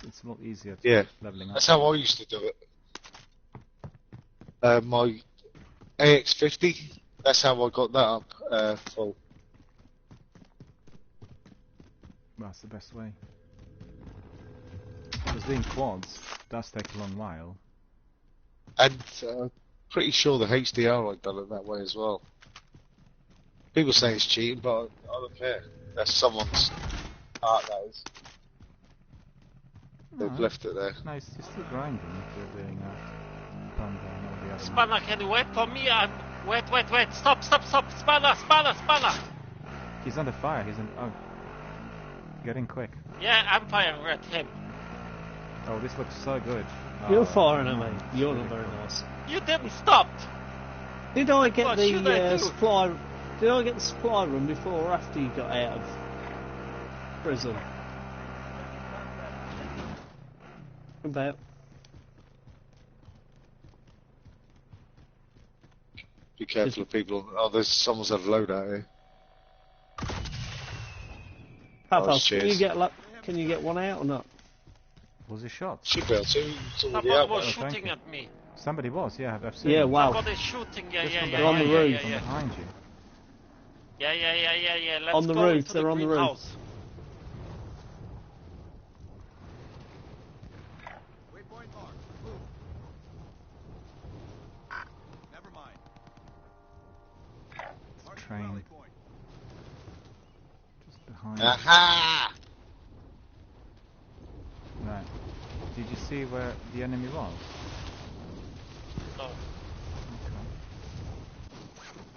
Speaker 1: it's a lot easier to
Speaker 3: Yeah,
Speaker 1: leveling up.
Speaker 3: that's how I used to do it. My AX50, that's how I got that up full.
Speaker 1: Well, that's the best way. Because doing quads does take a long while.
Speaker 3: And pretty sure the HDR I've done it that way as well. People say it's cheating, but I don't care. That's someone's art, that is. They've
Speaker 1: No,
Speaker 3: left it there.
Speaker 1: no, it's still grinding if you're doing Thunder and all the other
Speaker 4: Spanner, can you wait for me? Wait, stop, Spanner!
Speaker 1: He's under fire, oh. Get in quick.
Speaker 4: Yeah, I'm firing at him.
Speaker 1: Oh, this looks so good.
Speaker 2: You're
Speaker 1: Oh,
Speaker 2: firing at
Speaker 1: no,
Speaker 2: me.
Speaker 1: it's
Speaker 2: You're
Speaker 1: really
Speaker 2: not very
Speaker 1: cool.
Speaker 2: nice.
Speaker 4: You didn't stop!
Speaker 2: Did I get
Speaker 4: What should I
Speaker 2: the
Speaker 4: do?
Speaker 2: supply? Did I get the supply room before or after you got out of prison? About.
Speaker 3: Be careful of people. Oh, there's someone's had a loadout here.
Speaker 2: Papas,
Speaker 3: cheers.
Speaker 2: can you get one out or not?
Speaker 1: Was he shot?
Speaker 3: Should be able to. It's already
Speaker 4: Someone
Speaker 3: out
Speaker 4: was
Speaker 3: there.
Speaker 1: thank
Speaker 4: shooting
Speaker 1: you.
Speaker 4: at me.
Speaker 1: Somebody was, yeah, I've seen
Speaker 2: Yeah,
Speaker 1: him.
Speaker 2: wow.
Speaker 4: Somebody's shooting, yeah.
Speaker 2: They're on the roof.
Speaker 1: From behind you.
Speaker 4: Yeah. Let's
Speaker 2: On the
Speaker 4: go
Speaker 2: roof,
Speaker 4: into
Speaker 2: they're on the roof.
Speaker 4: greenhouse.
Speaker 5: Waypoint marked. Move. Never mind. Marking
Speaker 1: train.
Speaker 5: rally point.
Speaker 1: Just behind.
Speaker 3: Aha!
Speaker 1: Right. Did you see where the enemy was?
Speaker 4: No.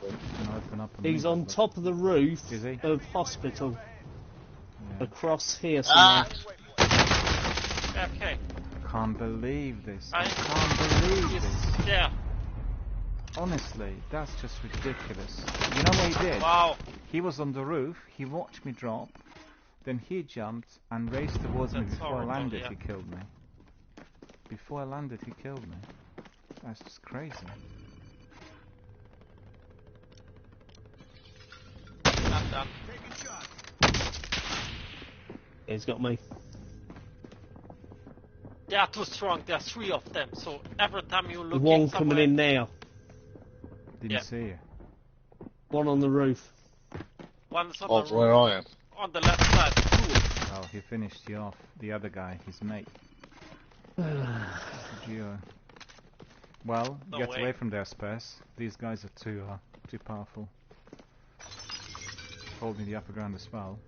Speaker 1: Okay. Can I open up and
Speaker 2: He's
Speaker 1: leave
Speaker 2: on
Speaker 1: it?
Speaker 2: top of the roof
Speaker 1: Is he?
Speaker 2: of hospital
Speaker 1: Yeah.
Speaker 2: across here somewhere.
Speaker 4: Okay.
Speaker 1: Can't believe this.
Speaker 4: I-
Speaker 1: I can't believe this.
Speaker 4: Yeah.
Speaker 1: Honestly, that's just ridiculous. You know what he did?
Speaker 4: Wow.
Speaker 1: He was on the roof, he watched me drop, then he jumped and raced towards me
Speaker 4: That's
Speaker 1: before
Speaker 4: horrible,
Speaker 1: I landed,
Speaker 4: yeah.
Speaker 1: he killed me. Before I landed, he killed me. That's just crazy.
Speaker 4: I'm done.
Speaker 5: Taking shots.
Speaker 2: He's got me.
Speaker 4: They are too strong. There are 3 of them. So every time you
Speaker 2: There's
Speaker 4: look
Speaker 2: one coming in now.
Speaker 1: Didn't
Speaker 4: Yeah.
Speaker 1: see you.
Speaker 2: One on the roof.
Speaker 4: one's on
Speaker 3: Of
Speaker 4: the
Speaker 3: where
Speaker 4: roof,
Speaker 3: I am.
Speaker 4: on the left side. 2.
Speaker 1: Oh, he finished you off. The other guy, his mate. Gio. Well,
Speaker 4: No
Speaker 1: get
Speaker 4: way.
Speaker 1: away from there, Spurs. These guys are too powerful. Holding the upper ground as well.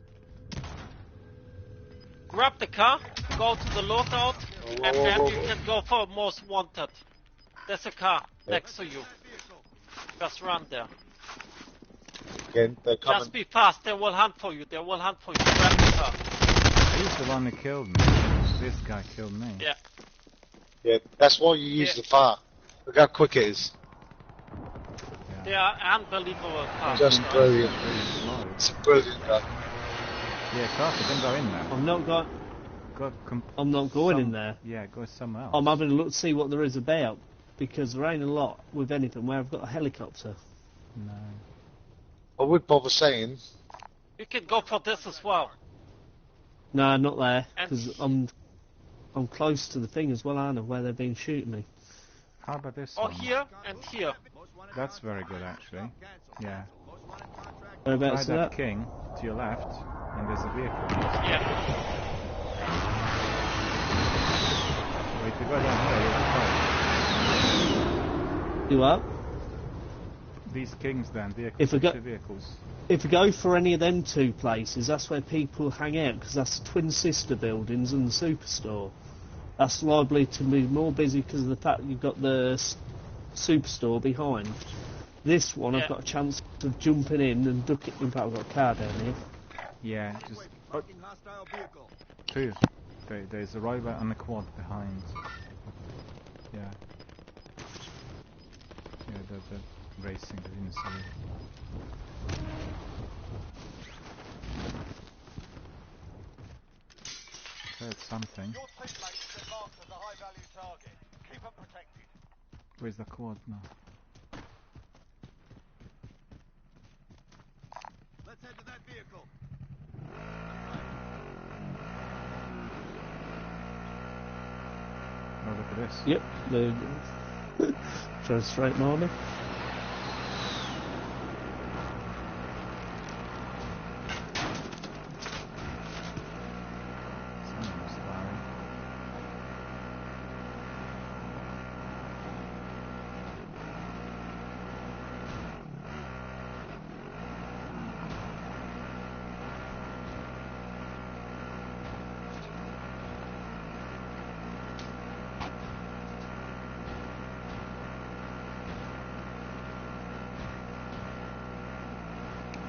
Speaker 4: Grab the car, go to the loadout, and then you can go for most wanted. There's a car next to you. Just run there.
Speaker 3: Again, they're coming.
Speaker 4: Just be fast. They will hunt for you. Grab the car.
Speaker 1: He's the one who killed me. This guy killed me.
Speaker 4: Yeah.
Speaker 3: Yeah, that's why you use
Speaker 4: Yeah.
Speaker 3: the fire. Look how quick it is.
Speaker 4: They are unbelievable cars.
Speaker 3: Just
Speaker 4: right?
Speaker 3: brilliant.
Speaker 1: Really slow.
Speaker 3: It's a brilliant gun.
Speaker 1: Yeah, Carter, don't go in there.
Speaker 2: I'm not I'm not going in there.
Speaker 1: Yeah, go somewhere else.
Speaker 2: I'm having a look to see what there is about, because there ain't a lot with anything where I've got a helicopter.
Speaker 1: No.
Speaker 3: I would bother saying,
Speaker 4: You can go for this as well.
Speaker 2: No, not there,
Speaker 4: And-
Speaker 2: because I'm close to the thing as well, aren't I, where they've been shooting me.
Speaker 1: How about this
Speaker 4: Or
Speaker 1: one?
Speaker 4: here and here.
Speaker 5: Most wanted
Speaker 1: That's
Speaker 5: contract.
Speaker 1: very good, actually.
Speaker 5: Cancel.
Speaker 1: Yeah.
Speaker 5: Most wanted contract.
Speaker 1: Try
Speaker 2: Whereabouts is
Speaker 1: that
Speaker 2: that?
Speaker 1: king to your left, and there's a vehicle.
Speaker 4: Yeah.
Speaker 1: Wait, if you go down here,
Speaker 2: You up?
Speaker 1: these kings then, vehicles,
Speaker 2: If we go-
Speaker 1: two vehicles.
Speaker 2: If we go for any of them two places, that's where people hang out, because that's the twin sister buildings and the superstore. That's likely to be more busy because of the fact you've got the superstore behind. This one,
Speaker 4: Yeah.
Speaker 2: I've got a chance of jumping in and ducking. In fact, I've got a car down here.
Speaker 1: Yeah, just
Speaker 5: Marking hostile vehicle.
Speaker 1: two. There's a rover and a quad behind. Yeah. Yeah, they're racing, I didn't see it. Heard something.
Speaker 5: Your teammates have been marked as a high-value target. Keep them protected.
Speaker 1: Where's the quad now?
Speaker 5: Let's head to that vehicle.
Speaker 1: Oh, look at this.
Speaker 2: Yep, the trying to straighten on me.
Speaker 1: Someone's firing.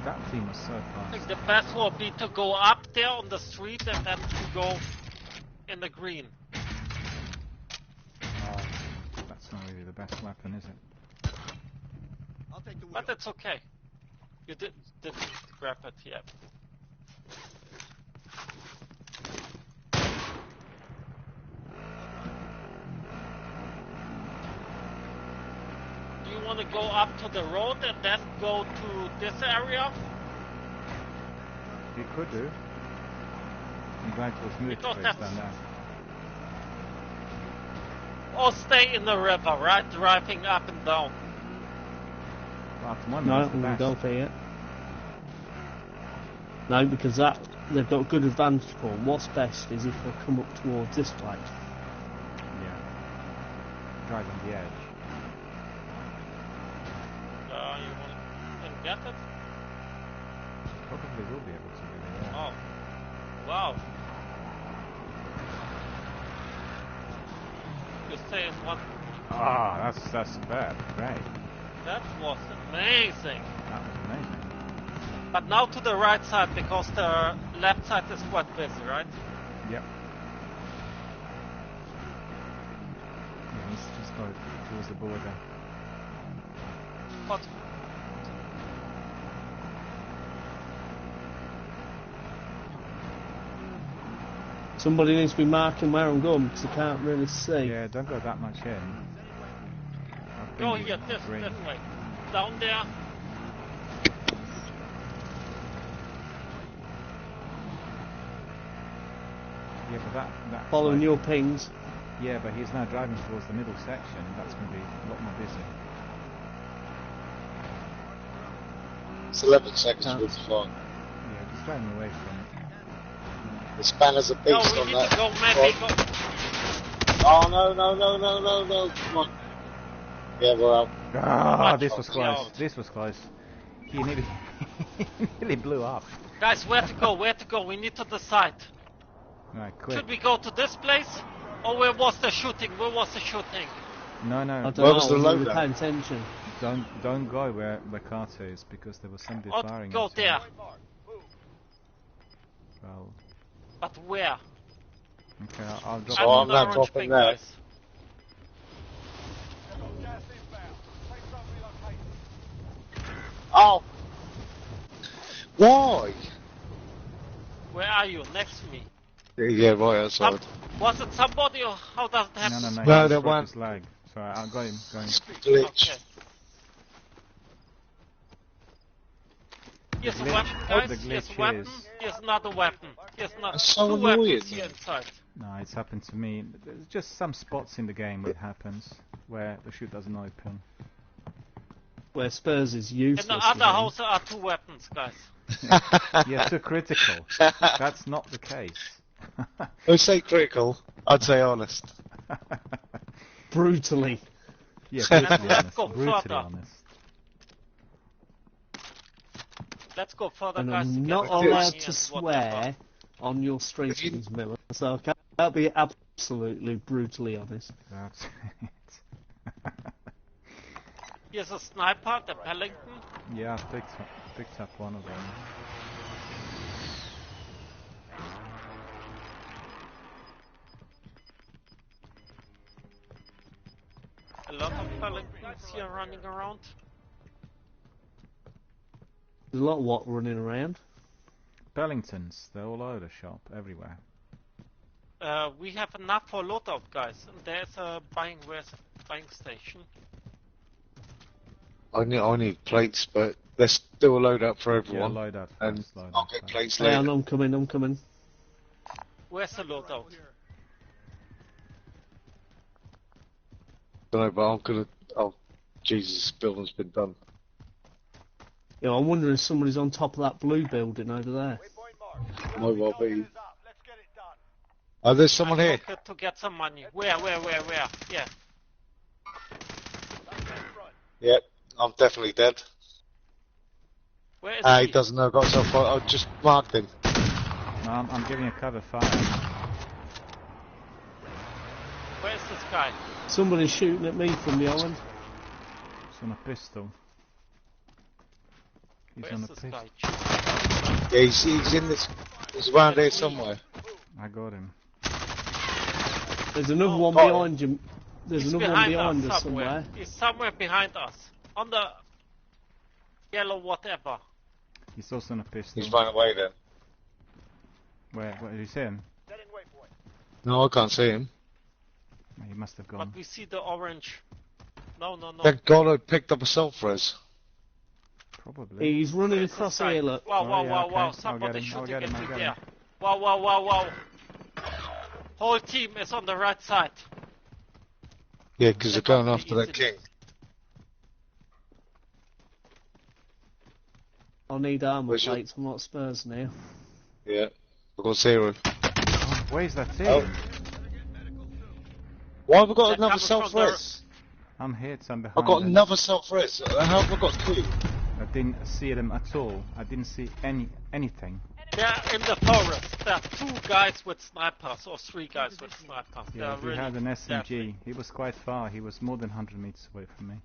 Speaker 1: That team was so
Speaker 4: I
Speaker 1: fast.
Speaker 4: think the best will be to go up there on the street and then to go in the green.
Speaker 1: That's not really the best weapon, is it?
Speaker 5: I'll take the wheel.
Speaker 4: But it's okay. You didn't grab it yet. Do you want to go up to the road and then go to this area?
Speaker 1: You could do. I'm glad it was military
Speaker 4: Because
Speaker 1: base
Speaker 4: that's-
Speaker 1: down there.
Speaker 4: Or stay in the river, right? Driving up and down.
Speaker 1: Well, at the moment,
Speaker 2: No,
Speaker 1: it's the
Speaker 2: I'm going to
Speaker 1: best.
Speaker 2: go for it. No, because they've got good advantage for them. What's best is if they come up towards this way.
Speaker 1: Yeah. Drive on the edge.
Speaker 4: You want to get it?
Speaker 1: Probably will be able to do it, yeah.
Speaker 4: Oh. Wow. You say in one.
Speaker 1: Ah, that's bad. Great.
Speaker 4: That was amazing.
Speaker 1: That was amazing.
Speaker 4: But now to the right side because the left side is quite busy, right?
Speaker 1: Yep. Yeah, let's just go towards the border.
Speaker 4: But
Speaker 2: Somebody needs to be marking where I'm going because I can't really see.
Speaker 1: Yeah, don't go that much in. I
Speaker 4: go
Speaker 1: think
Speaker 4: here,
Speaker 1: it's
Speaker 4: this
Speaker 1: green.
Speaker 4: way. Down there.
Speaker 1: Yeah, but that
Speaker 2: Following
Speaker 1: like-
Speaker 2: your pings.
Speaker 1: Yeah, but he's now driving towards the middle section. That's going to be a lot more busy.
Speaker 3: it's 11 seconds
Speaker 2: Can't-
Speaker 3: with the flying.
Speaker 1: Yeah, just driving away from it.
Speaker 3: The spanner's a
Speaker 4: No,
Speaker 3: beast
Speaker 4: we
Speaker 3: on
Speaker 4: need
Speaker 3: that.
Speaker 4: to go maybe
Speaker 3: Right.
Speaker 4: go.
Speaker 3: Oh, no, come on. Yeah, we're out.
Speaker 1: Ah,
Speaker 4: Watch
Speaker 1: this
Speaker 4: out.
Speaker 1: was close.
Speaker 4: Yeah.
Speaker 1: This was close. He nearly, he nearly blew up.
Speaker 4: Guys, where to go? Where to go? We need to decide.
Speaker 1: Right, quick.
Speaker 4: Should we go to this place? Or where was the shooting? Where was the shooting?
Speaker 1: No,
Speaker 2: I
Speaker 1: no,
Speaker 2: don't
Speaker 3: Where
Speaker 2: know.
Speaker 3: was the
Speaker 2: I wasn't
Speaker 3: loadout?
Speaker 2: paying attention.
Speaker 1: don't go where Carter is because there was somebody
Speaker 4: Or
Speaker 1: firing
Speaker 4: go
Speaker 1: at
Speaker 4: there.
Speaker 1: him. Well,
Speaker 4: But where?
Speaker 1: okay, I'll drop.
Speaker 3: So
Speaker 4: I'm
Speaker 3: I'm
Speaker 4: on the
Speaker 3: not
Speaker 4: orange
Speaker 3: dropping
Speaker 4: ping,
Speaker 3: there.
Speaker 4: guys.
Speaker 3: Oh! Why?
Speaker 4: Where are you? Next to me.
Speaker 3: Yeah, right outside.
Speaker 4: Was it somebody or how does it happen?
Speaker 1: No,
Speaker 3: No,
Speaker 1: he
Speaker 3: that
Speaker 1: just broke
Speaker 3: one.
Speaker 1: his leg. So I got him going.
Speaker 3: Glitch.
Speaker 4: Okay. Here's a
Speaker 1: glitch-
Speaker 4: weapon,
Speaker 1: the
Speaker 4: guys.
Speaker 1: glitch
Speaker 4: Here's a weapon.
Speaker 1: is-
Speaker 4: Here's another weapon. Here's another.
Speaker 3: That's so
Speaker 4: Two
Speaker 3: annoying,
Speaker 4: weapons here
Speaker 3: man.
Speaker 4: inside.
Speaker 1: No, it's happened to me. There's just some spots in the game where it happens, where the chute doesn't open.
Speaker 2: Where Spurs is
Speaker 4: In
Speaker 2: useless.
Speaker 4: the other
Speaker 2: again.
Speaker 4: house there are two weapons, guys.
Speaker 1: You're too critical. That's not the case.
Speaker 3: Don't say critical, I'd say honest.
Speaker 2: Brutally.
Speaker 1: Yeah, brutally
Speaker 4: Let's
Speaker 1: honest.
Speaker 4: go
Speaker 1: Brutally
Speaker 4: further.
Speaker 1: honest.
Speaker 4: Let's go further,
Speaker 2: And
Speaker 4: guys.
Speaker 2: I'm
Speaker 4: to
Speaker 2: not
Speaker 4: get the money
Speaker 2: allowed
Speaker 4: and
Speaker 2: to
Speaker 4: whatever.
Speaker 2: swear on your streams, Miller. So I'll be absolutely brutally honest.
Speaker 1: That's it.
Speaker 4: Here's a sniper, the Pellington.
Speaker 1: Yeah, I picked up one of them.
Speaker 4: A lot of Pellingtons here running around.
Speaker 2: There's a lot of what running around.
Speaker 1: Bellingtons, they're all over the shop, everywhere.
Speaker 4: We have enough for loadout, guys. And there's a buying station.
Speaker 3: I need plates, but there's still a loadout for
Speaker 1: Yeah,
Speaker 3: everyone.
Speaker 1: load out
Speaker 3: and
Speaker 1: first, load
Speaker 3: I'll
Speaker 1: out
Speaker 3: get
Speaker 1: first.
Speaker 3: plates
Speaker 2: Hey,
Speaker 3: later.
Speaker 2: I'm coming.
Speaker 4: Where's the loadout?
Speaker 3: Don't know, but I'm gonna. Oh, Jesus, this building's been done.
Speaker 2: Yeah, I'm wondering if somebody's on top of that blue building over there.
Speaker 5: Waypoint marked.
Speaker 3: Might well be.
Speaker 5: Is up. Let's get it done.
Speaker 3: Oh, there's someone
Speaker 4: I'm
Speaker 3: here.
Speaker 4: looking to get some money. Where? Yeah.
Speaker 5: That's in front.
Speaker 3: Yep, I'm definitely dead.
Speaker 4: Where is
Speaker 3: He doesn't know. Got himself. I just marked him.
Speaker 1: No, I'm giving you cover fire.
Speaker 4: Where is this guy?
Speaker 2: Somebody's shooting at me from behind.
Speaker 1: He's on a pistol. He's
Speaker 4: Where
Speaker 1: on
Speaker 4: is
Speaker 1: a
Speaker 4: this
Speaker 1: pistol.
Speaker 4: guy?
Speaker 3: Yeah, he's in this. He's around here somewhere.
Speaker 1: I got him.
Speaker 2: There's another
Speaker 4: Oh,
Speaker 2: one
Speaker 3: God.
Speaker 2: behind you. There's
Speaker 4: He's
Speaker 2: another one
Speaker 4: behind
Speaker 2: behind us
Speaker 4: somewhere.
Speaker 2: somewhere.
Speaker 4: He's somewhere behind us. On the yellow whatever.
Speaker 1: He's also on a pistol.
Speaker 3: He's running away then.
Speaker 1: Where did you see him?
Speaker 5: Setting waypoint.
Speaker 3: No, I can't see him.
Speaker 1: He must have
Speaker 4: But
Speaker 1: gone.
Speaker 4: we see the orange. No.
Speaker 3: Thank God I picked up a self-res.
Speaker 1: Probably.
Speaker 2: He's running
Speaker 4: Where is
Speaker 2: across
Speaker 4: this guy?
Speaker 2: here, look.
Speaker 4: Wow,
Speaker 1: Oh,
Speaker 4: wow,
Speaker 1: yeah,
Speaker 4: wow,
Speaker 1: okay.
Speaker 4: wow.
Speaker 1: I'll
Speaker 4: Somebody
Speaker 1: get him, I'll
Speaker 4: shooting
Speaker 1: get him,
Speaker 4: at
Speaker 1: I'll
Speaker 4: me
Speaker 1: get
Speaker 4: there.
Speaker 1: him.
Speaker 4: Wow. Whole team is on the right side.
Speaker 3: Yeah, because they're
Speaker 4: That
Speaker 3: going
Speaker 4: must be
Speaker 3: after that
Speaker 4: easy.
Speaker 3: king.
Speaker 2: I need armor
Speaker 3: Where's your-
Speaker 2: plates. I'm not Spurs now.
Speaker 3: Yeah, I've got 0.
Speaker 1: Oh, where's that team?
Speaker 3: Oh. Why have I got
Speaker 4: That
Speaker 3: another
Speaker 4: comes from
Speaker 3: self-res?
Speaker 1: I'm hit, I'm behind
Speaker 3: I've got
Speaker 1: them.
Speaker 3: another self-res. How have I got 2?
Speaker 1: I didn't see them at all. I didn't see anything.
Speaker 4: They're in the forest. There are 2 guys with snipers, or 3 guys with snipers. They
Speaker 1: Yeah,
Speaker 4: are
Speaker 1: he
Speaker 4: really
Speaker 1: had an SMG.
Speaker 4: deadly.
Speaker 1: He was quite far. He was more than 100 meters away from me.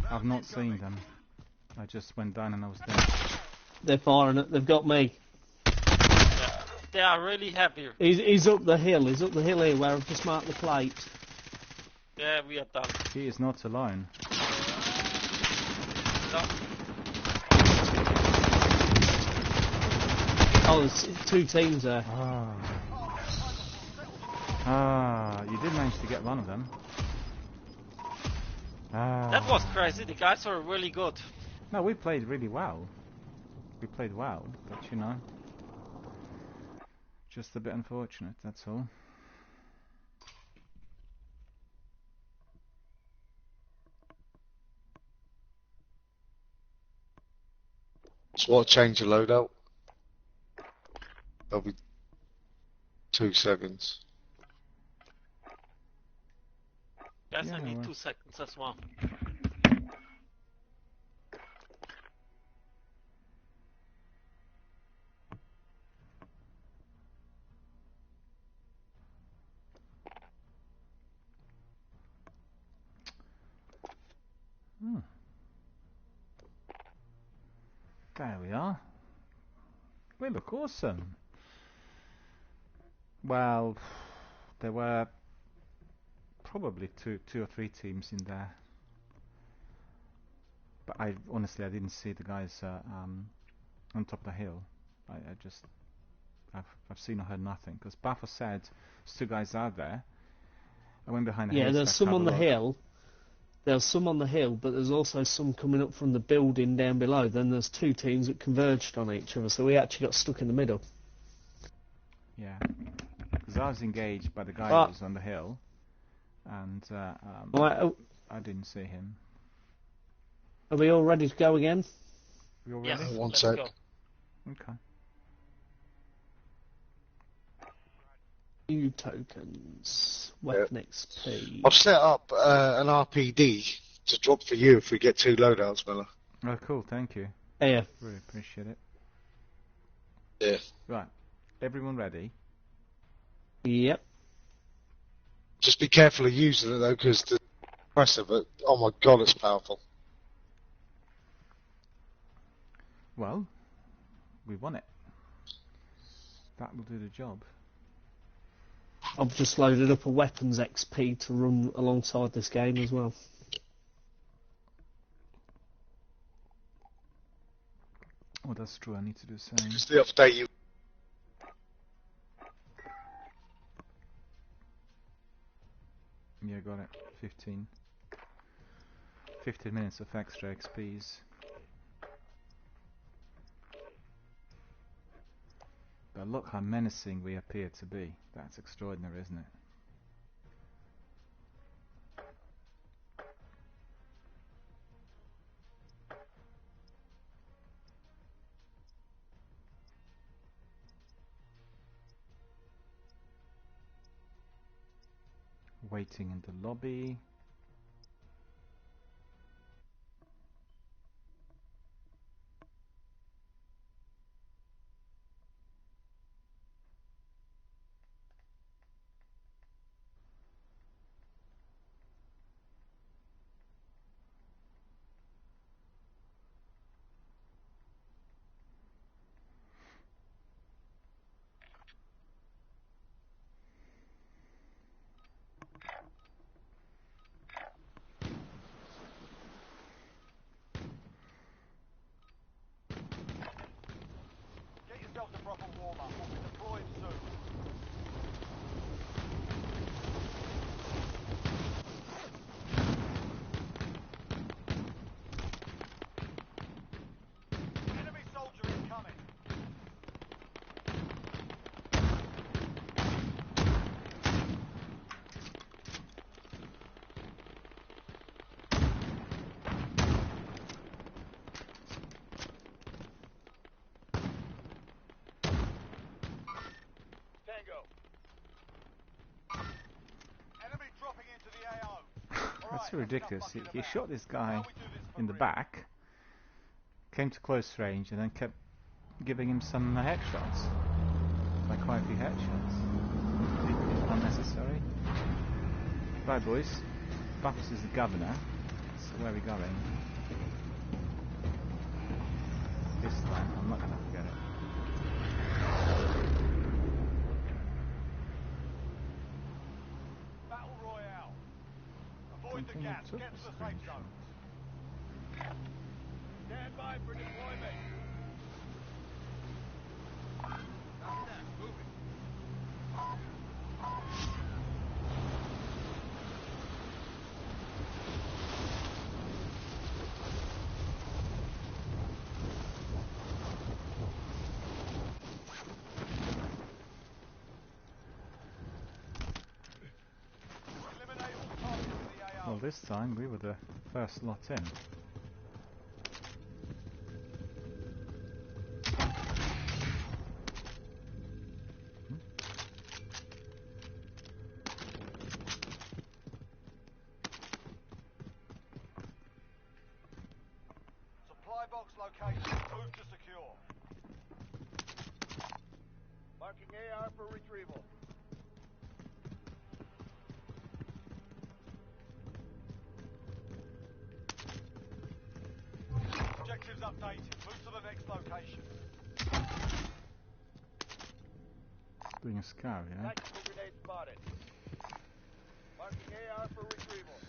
Speaker 1: I've not seen them. I just went down and I was dead.
Speaker 2: They're firing it. They've got me.
Speaker 4: Yeah. They are really heavy.
Speaker 2: He's up the hill. He's up the hill here where I've just marked the plate.
Speaker 4: Yeah, we are done.
Speaker 1: He is not alone.
Speaker 4: No.
Speaker 2: Oh, there's 2 teams there.
Speaker 1: You did manage to get one of them.
Speaker 4: That was crazy. The guys were really good.
Speaker 1: No, we played really well. We played well, but you know, just a bit unfortunate, that's all.
Speaker 3: So what, change the loadout? That'll be 2 seconds.
Speaker 4: Guys,
Speaker 1: Yeah,
Speaker 4: I
Speaker 1: no
Speaker 4: need
Speaker 1: worries.
Speaker 4: 2 seconds as well.
Speaker 1: There we are. We look awesome. Well, there were probably two or three teams in there. But honestly I didn't see the guys on top of the hill. I've seen or heard nothing because Buffer said there's two guys out there. I went behind the
Speaker 2: Yeah,
Speaker 1: haystack
Speaker 2: there's some
Speaker 1: to have
Speaker 2: on
Speaker 1: a
Speaker 2: the
Speaker 1: look.
Speaker 2: hill. There's some on the hill, but there's also some coming up from the building down below. Then there's two teams that converged on each other, so we actually got stuck in the middle.
Speaker 1: Yeah, because I was engaged by the guy
Speaker 2: Ah.
Speaker 1: who was on the hill, and
Speaker 2: Right,
Speaker 1: I didn't see him.
Speaker 2: are we all ready to go again?
Speaker 1: We all
Speaker 4: Yes,
Speaker 1: ready?
Speaker 3: One
Speaker 4: let's
Speaker 3: sec.
Speaker 4: go.
Speaker 1: Okay.
Speaker 2: New tokens, weapon XP.
Speaker 3: I've set up an RPD to drop for you if we get two loadouts, Miller.
Speaker 1: Oh, cool. Thank you.
Speaker 2: Here.
Speaker 1: Really appreciate it.
Speaker 3: Yeah.
Speaker 1: Right. Everyone ready?
Speaker 2: Yep.
Speaker 3: Just be careful of using it though, because the impressive. Oh my god, it's powerful.
Speaker 1: Well, we won it. That will do the job.
Speaker 2: I've just loaded up a weapons XP to run alongside this game as well.
Speaker 1: Oh, that's true. I need to do the same.
Speaker 3: It's the update you.
Speaker 1: Yeah, got it. 15 minutes of extra XPs. But look how menacing we appear to be. That's extraordinary, isn't it? Waiting in the lobby.
Speaker 5: Get yourself a proper warm-up. We'll be deployed soon. Enemy soldier incoming. Tango. Enemy dropping into the AO.
Speaker 1: That's so ridiculous. He shot this guy in the back, came to close range, and then kept giving him some headshots. Like quite a few headshots. Completely unnecessary. Right, boys. Buffs is the governor. So where are we going? This time, I'm not gonna forget it.
Speaker 5: Battle Royale. Avoid the
Speaker 1: Something
Speaker 5: gas.
Speaker 1: took
Speaker 5: Get
Speaker 1: a
Speaker 5: to the safe
Speaker 1: screenshot.
Speaker 5: zone. Stand by for deployment. Copy that. Moving. Eliminate all targets in the AO.
Speaker 1: Well, this time we were the first lot in.
Speaker 5: Supply box location. Move to secure. Marking AR for retrieval. Objectives updated. Move to the next location.
Speaker 1: Doing a scout, yeah?
Speaker 5: Tactical grenade spotted. Marking AR for retrieval.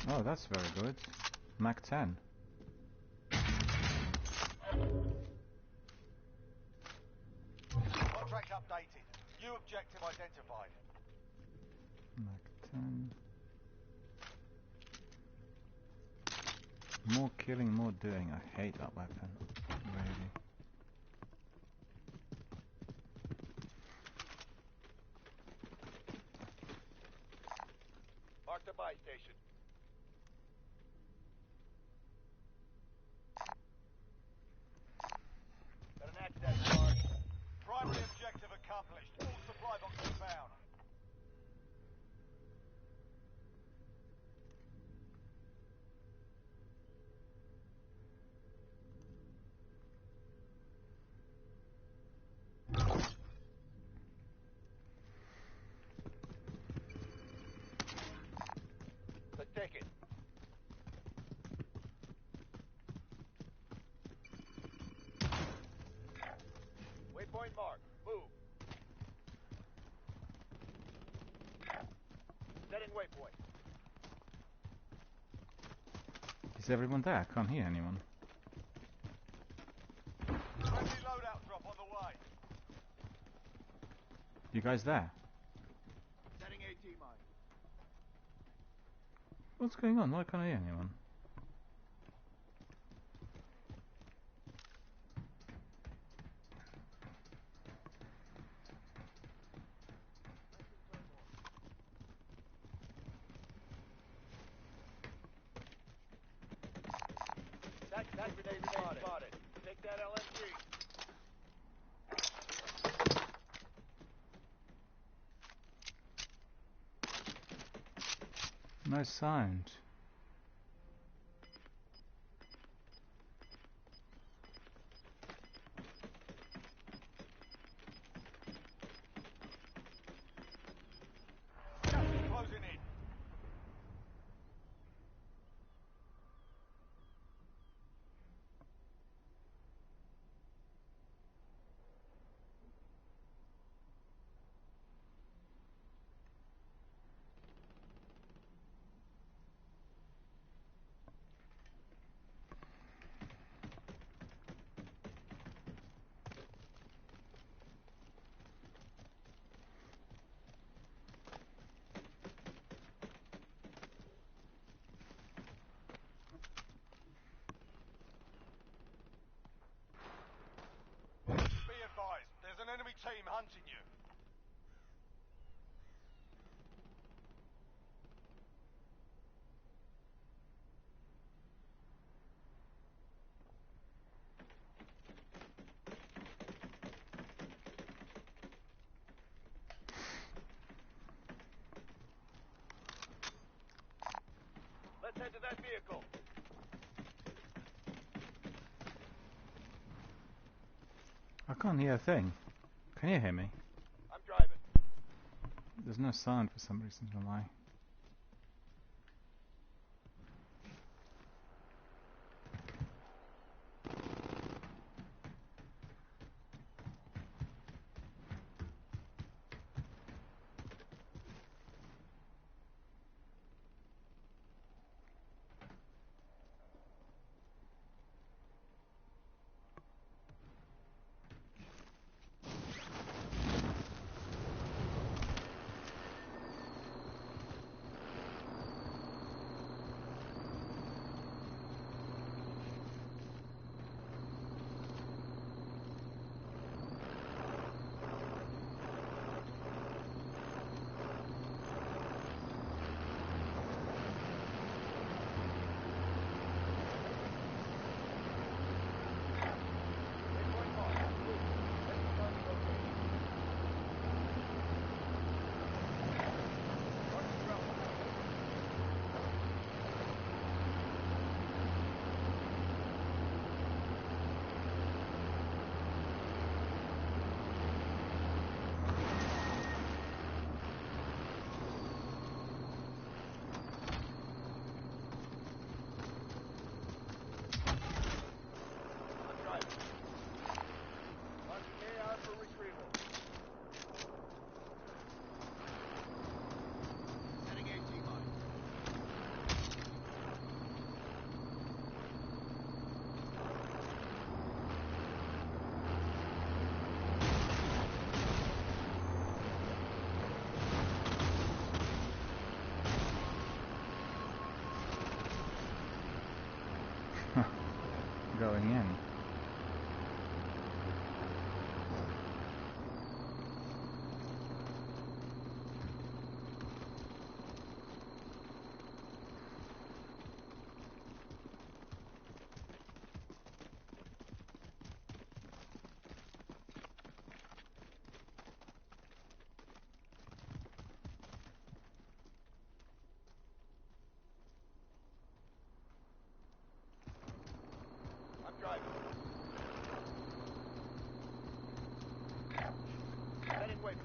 Speaker 1: Oh, that's very good. Mac 10.
Speaker 5: Contract updated. New objective identified.
Speaker 1: Mac 10. More killing, more doing. I hate that weapon. Really.
Speaker 5: Mark the buy station. Got an access card. Primary objective accomplished. All supply boxes found. Let's take it. Waypoint mark. Move. Setting waypoint.
Speaker 1: Is everyone there? I can't hear anyone.
Speaker 5: Friendly loadout drop on the way.
Speaker 1: You guys there?
Speaker 5: Setting AT mine.
Speaker 1: What's going on? Why can't I hear anyone?
Speaker 5: That grenade spotted. Take that LMG.
Speaker 1: No sound.
Speaker 5: Gas is closing in. Be advised, there's an enemy team hunting you. Let's head to that vehicle.
Speaker 1: I can't hear a thing. Can you hear me?
Speaker 5: I'm driving.
Speaker 1: There's no sound for some reason. Don't know why.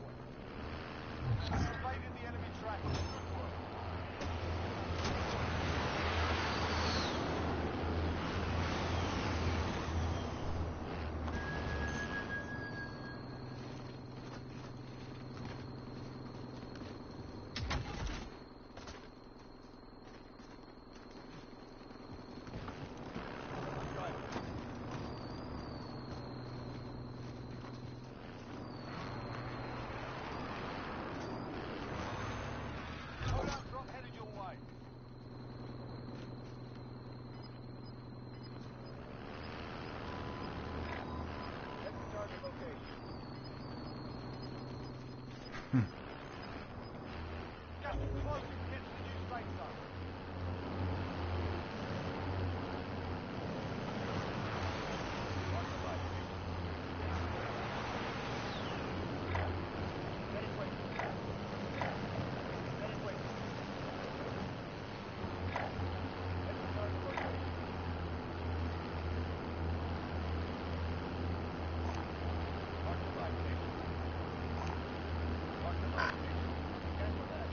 Speaker 5: waypoint. Evading the enemy track. Good work. Loadout drop headed your way. Head to target location. Gas is closing. Get to the new safe zone. On the right. Headed waypoint. Headed waypoint. Head to target location. Mark the right station. Mark the right station. Cancel that.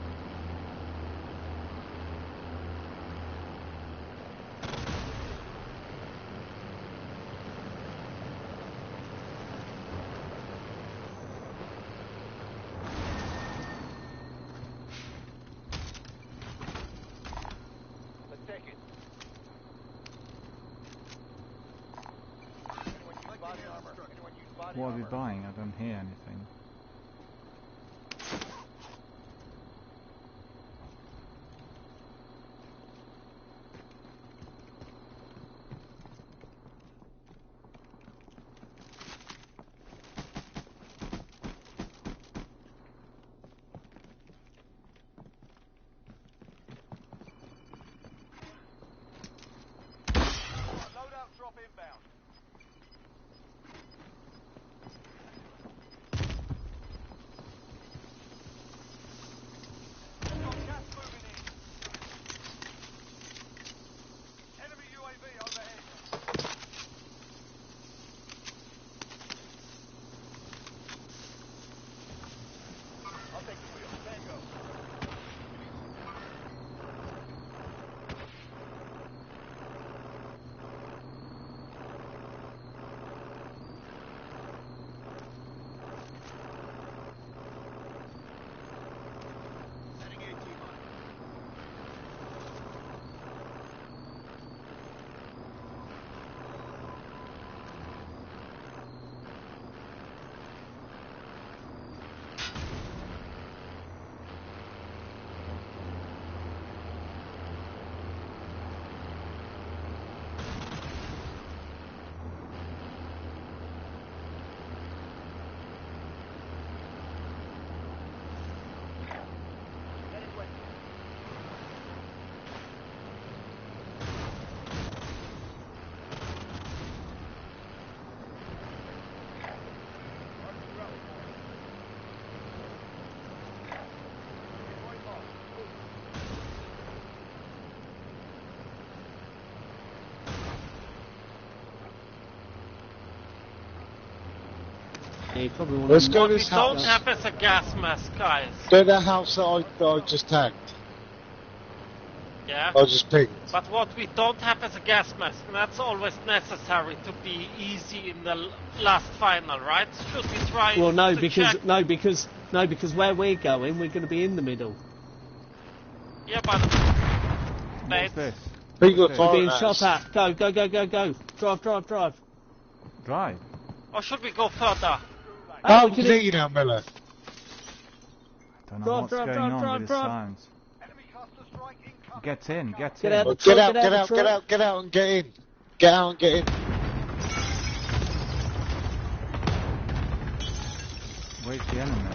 Speaker 5: Let's take it. Anyone use body armor? Anyone use body
Speaker 1: What are we
Speaker 2: armor.
Speaker 1: buying? I don't hear anything.
Speaker 5: Loadout drop inbound. We've got gas moving in. Enemy UAV overhead. I'll take the wheel. Tango. Setting AT mine. Headed west. Mark the rally point. Convoy lost. Move.
Speaker 2: Yeah, you probably want
Speaker 3: Let's
Speaker 2: to
Speaker 3: go
Speaker 4: What
Speaker 3: to
Speaker 4: we
Speaker 3: this
Speaker 4: don't
Speaker 3: house.
Speaker 4: have is a gas mask, guys.
Speaker 3: Go to the house that I just tagged.
Speaker 4: Yeah?
Speaker 3: I just pinged.
Speaker 4: But what we don't have is a gas mask, and that's always necessary to be easy in the last final, right? Should we try
Speaker 2: Well, no,
Speaker 4: to
Speaker 2: because
Speaker 4: check?
Speaker 2: because where we're going, we're going to be in the middle.
Speaker 4: Yeah, but...
Speaker 1: What's
Speaker 4: Mate,
Speaker 1: this?
Speaker 3: People
Speaker 1: What's
Speaker 3: are
Speaker 1: this?
Speaker 2: Being
Speaker 3: firing
Speaker 2: shot
Speaker 3: at us.
Speaker 2: at. Go, go, go, go, go. Drive, drive, drive.
Speaker 1: Drive.
Speaker 4: or should we go further?
Speaker 2: Oh,
Speaker 3: Oh,
Speaker 2: we
Speaker 3: we
Speaker 2: can
Speaker 3: can hear you now, Miller.
Speaker 1: Don't know
Speaker 2: Drive,
Speaker 1: what's
Speaker 2: drive,
Speaker 1: going
Speaker 2: drive,
Speaker 1: on
Speaker 2: drive,
Speaker 1: with this
Speaker 2: drive.
Speaker 1: sounds.
Speaker 5: Enemy cluster strike incoming.
Speaker 1: Get in, get
Speaker 2: Get
Speaker 1: in.
Speaker 2: out.
Speaker 3: Well,
Speaker 2: Truck,
Speaker 3: get out,
Speaker 2: get
Speaker 3: get
Speaker 2: out
Speaker 3: out,
Speaker 2: the
Speaker 3: get
Speaker 2: truck.
Speaker 3: out, get out and get in. Get out and get in.
Speaker 1: Where's the enemy?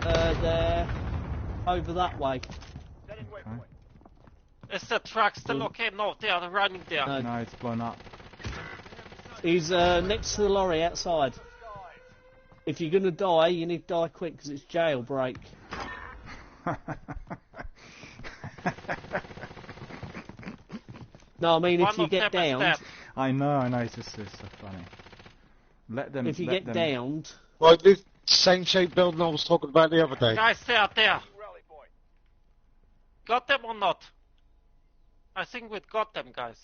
Speaker 2: They're over that way.
Speaker 5: Setting
Speaker 1: Okay.
Speaker 5: waypoint.
Speaker 4: Is the truck still okay? No, they are running there.
Speaker 2: No.
Speaker 1: No, it's blown up.
Speaker 2: He's next to the lorry outside.
Speaker 5: Skies.
Speaker 2: If you're going to die, you need to die quick because it's jailbreak. No, I mean, if
Speaker 4: One
Speaker 2: you
Speaker 4: of
Speaker 2: get
Speaker 4: them is
Speaker 2: down,
Speaker 4: dead.
Speaker 1: I know, it's just it's so funny. Let them.
Speaker 2: If you
Speaker 1: let
Speaker 2: get
Speaker 1: them.
Speaker 2: downed,
Speaker 3: Right, this same shape building I was talking about the other day.
Speaker 4: Guys, they are there.
Speaker 5: Rally point.
Speaker 4: Got them or not? I think we got them, guys.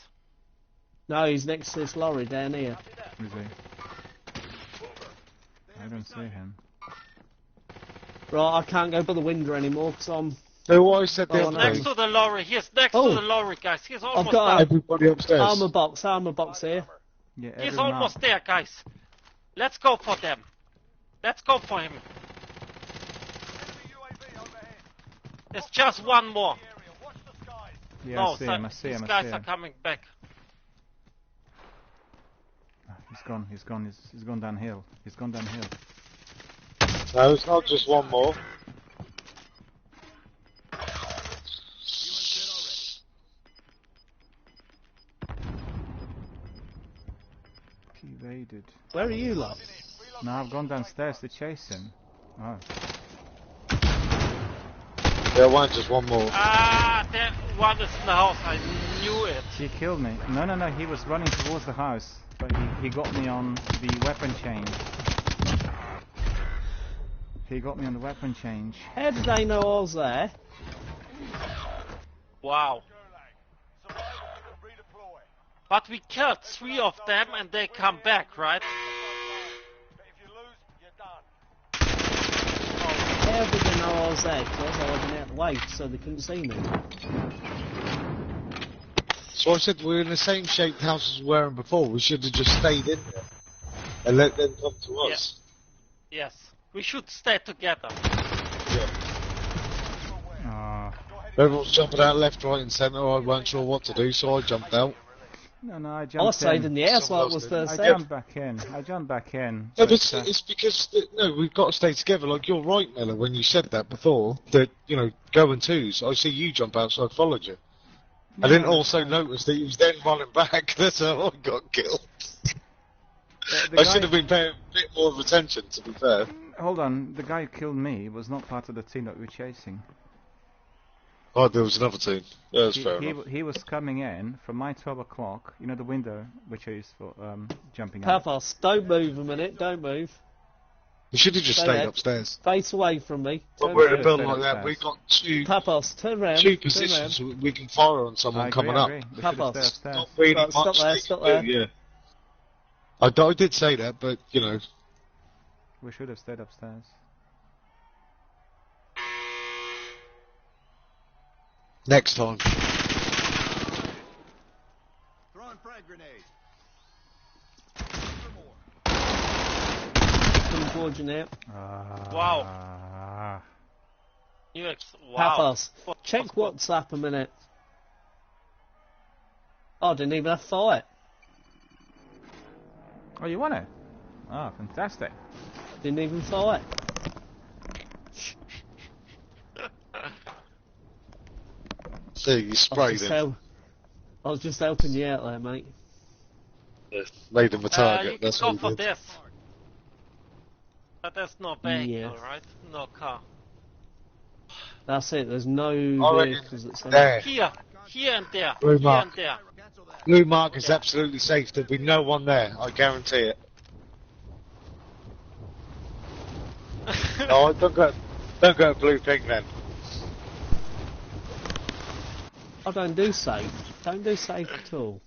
Speaker 2: no, he's next to this lorry down here.
Speaker 1: Who's he? I don't see him.
Speaker 2: Right, I can't go by the window anymore because I'm.
Speaker 3: So what I said the
Speaker 2: Oh,
Speaker 3: other
Speaker 2: no.
Speaker 3: day,
Speaker 4: Next to the lorry. He's next
Speaker 2: Oh.
Speaker 4: to the lorry, guys. He's almost
Speaker 2: got
Speaker 4: done.
Speaker 3: everybody upstairs.
Speaker 2: Armor box here.
Speaker 1: Yeah,
Speaker 4: He's
Speaker 1: everyone
Speaker 4: almost
Speaker 1: up.
Speaker 4: there, guys. Let's go for them. Let's go for him.
Speaker 5: Enemy UAV overhead.
Speaker 4: There's just one more.
Speaker 5: The area. Watch the skies.
Speaker 1: Yeah,
Speaker 4: No,
Speaker 1: I see him. I see
Speaker 4: these
Speaker 1: him. I
Speaker 4: guys
Speaker 1: see
Speaker 4: are
Speaker 1: him.
Speaker 4: coming back.
Speaker 1: Ah, he's gone. He's gone. He's gone downhill. He's gone downhill.
Speaker 3: No, it's not just one more.
Speaker 1: Evaded.
Speaker 2: Where are you, lot?
Speaker 1: No, I've gone downstairs to chase him. Oh.
Speaker 3: There weren't just one more.
Speaker 4: Ah, there one is in the house. I knew it.
Speaker 1: He killed me. No, no, no. He was running towards the house, but he got me on the weapon change. He got me on the weapon change.
Speaker 2: How did they know I was there?
Speaker 4: Wow.
Speaker 5: Gulag. Survive and we can redeploy.
Speaker 4: But we killed 3 of them and they come back, right?
Speaker 5: But if you lose, you're done.
Speaker 2: How did they know I was there? Because I was hiding out the way so they couldn't see me.
Speaker 3: So I said we're in the same shaped house as we were in before. We should have just stayed in there and let them come to us.
Speaker 4: Yes. We should stay together.
Speaker 1: Ah.
Speaker 3: Everyone's jumping out left, right, and centre. I weren't sure what to do, so I jumped out.
Speaker 1: No, no. I
Speaker 2: I
Speaker 1: jumped
Speaker 2: stayed in the house
Speaker 3: Someone
Speaker 2: like
Speaker 3: else
Speaker 2: was
Speaker 3: did.
Speaker 2: first
Speaker 1: I
Speaker 2: out.
Speaker 1: jumped back in. I jumped back in.
Speaker 3: No,
Speaker 1: but,
Speaker 3: but it's because no, we've got to stay together. Like you're right, Miller, when you said that before. That go in twos. I see you jump out, so I followed you. I didn't also notice that he was then running back. That's how I got killed.
Speaker 1: the
Speaker 3: I
Speaker 1: guy-
Speaker 3: should have been paying a bit more of attention, to be fair.
Speaker 1: Hold on. The guy who killed me was not part of the team that we were chasing.
Speaker 3: Oh, there was another team. Yeah, that's fair enough.
Speaker 1: He was coming in from my 12 o'clock. You know the window which I use for jumping out.
Speaker 2: Paphos, don't move a minute, don't move.
Speaker 3: We should have just
Speaker 2: Stay
Speaker 3: stayed
Speaker 2: there.
Speaker 3: upstairs.
Speaker 2: Face away from me.
Speaker 3: When
Speaker 2: Turn
Speaker 3: we're in a
Speaker 2: round.
Speaker 3: building
Speaker 1: Stay
Speaker 3: like that,
Speaker 1: upstairs.
Speaker 3: we've got two
Speaker 2: Paphos, turn round.
Speaker 3: two
Speaker 2: turn
Speaker 3: positions
Speaker 2: round.
Speaker 3: we can fire on
Speaker 1: I
Speaker 3: someone
Speaker 1: agree,
Speaker 3: coming
Speaker 1: I
Speaker 3: up.
Speaker 1: agree. We should have
Speaker 2: Paphos.
Speaker 1: stayed upstairs.
Speaker 3: Not really
Speaker 2: Right, stop
Speaker 3: much
Speaker 2: there,
Speaker 3: they
Speaker 2: stop
Speaker 3: can do,
Speaker 2: there.
Speaker 3: yeah. I did say that, but
Speaker 1: We should have stayed upstairs.
Speaker 3: next time.
Speaker 5: Throwing frag grenade.
Speaker 2: Coming towards you now.
Speaker 1: Wow.
Speaker 4: Wow.
Speaker 2: Paphos,
Speaker 4: What-
Speaker 2: check WhatsApp a minute. Oh, I didn't even have to fight.
Speaker 1: Oh, you won it? Oh, fantastic.
Speaker 2: Didn't even fight.
Speaker 3: See, you sprayed him.
Speaker 2: I was just helping you out there, mate.
Speaker 3: Yeah, made him a
Speaker 4: You
Speaker 3: target.
Speaker 4: can
Speaker 3: That's
Speaker 4: go
Speaker 3: what
Speaker 4: for
Speaker 3: he did.
Speaker 4: this. But there's no vehicle,
Speaker 2: Yeah.
Speaker 4: right? No car.
Speaker 2: That's it, there's no
Speaker 3: I reckon
Speaker 2: vehicles that say
Speaker 3: there.
Speaker 4: Here and there.
Speaker 3: Blue
Speaker 4: Here
Speaker 3: mark.
Speaker 4: and there.
Speaker 3: Blue mark is
Speaker 4: Yeah.
Speaker 3: absolutely safe. There'll be no one there. I guarantee it. No, don't go blue pink then.
Speaker 2: I don't do safe. Don't do safe at all.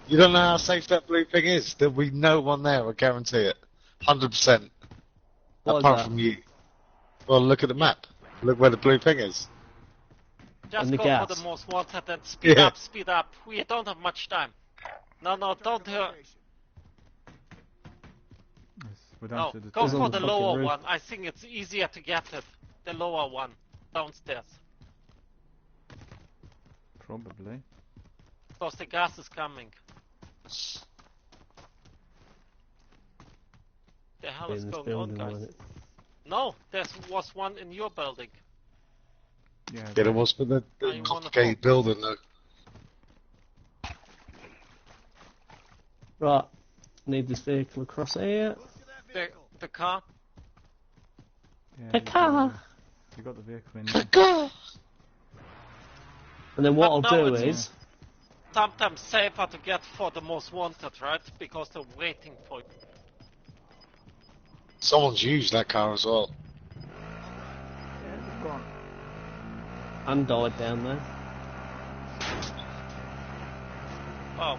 Speaker 3: You don't know how safe that blue ping is. There'll be no one there. I guarantee it. 100%.
Speaker 2: Why is
Speaker 3: Apart
Speaker 2: that?
Speaker 3: from you. Well, look at the map. Look where the blue ping is.
Speaker 4: Just
Speaker 2: And the
Speaker 4: go
Speaker 2: gas.
Speaker 4: for the most wanted and speed
Speaker 3: Yeah.
Speaker 4: up, speed up. We don't have much time. No, don't hurt.
Speaker 1: Yes, we're down
Speaker 4: No,
Speaker 1: to the
Speaker 4: go
Speaker 2: There's
Speaker 4: for
Speaker 2: on
Speaker 4: the
Speaker 2: the fucking
Speaker 4: lower
Speaker 2: roof.
Speaker 4: one. I think it's easier to get it. The lower one. Downstairs.
Speaker 1: Probably.
Speaker 4: Because the gas is coming. The hell is
Speaker 2: In this
Speaker 4: going on,
Speaker 2: building,
Speaker 4: guys?
Speaker 2: wasn't it?
Speaker 4: No, there was one in your building.
Speaker 1: Yeah.
Speaker 3: Yeah, there was, but
Speaker 4: I
Speaker 3: the
Speaker 4: wanna
Speaker 3: complicated
Speaker 4: talk.
Speaker 3: building though.
Speaker 2: Right, need this vehicle across here.
Speaker 4: The car.
Speaker 1: Yeah,
Speaker 2: The
Speaker 1: you got
Speaker 2: car.
Speaker 1: You got the vehicle in there.
Speaker 2: And then what
Speaker 4: But
Speaker 2: I'll
Speaker 4: now
Speaker 2: do
Speaker 4: it's-
Speaker 2: is,
Speaker 4: Sometimes safer to get for the most wanted, right? Because they're waiting for you.
Speaker 3: Someone's used that car as well.
Speaker 1: Yeah, it's gone.
Speaker 2: And died down there.
Speaker 4: Oh.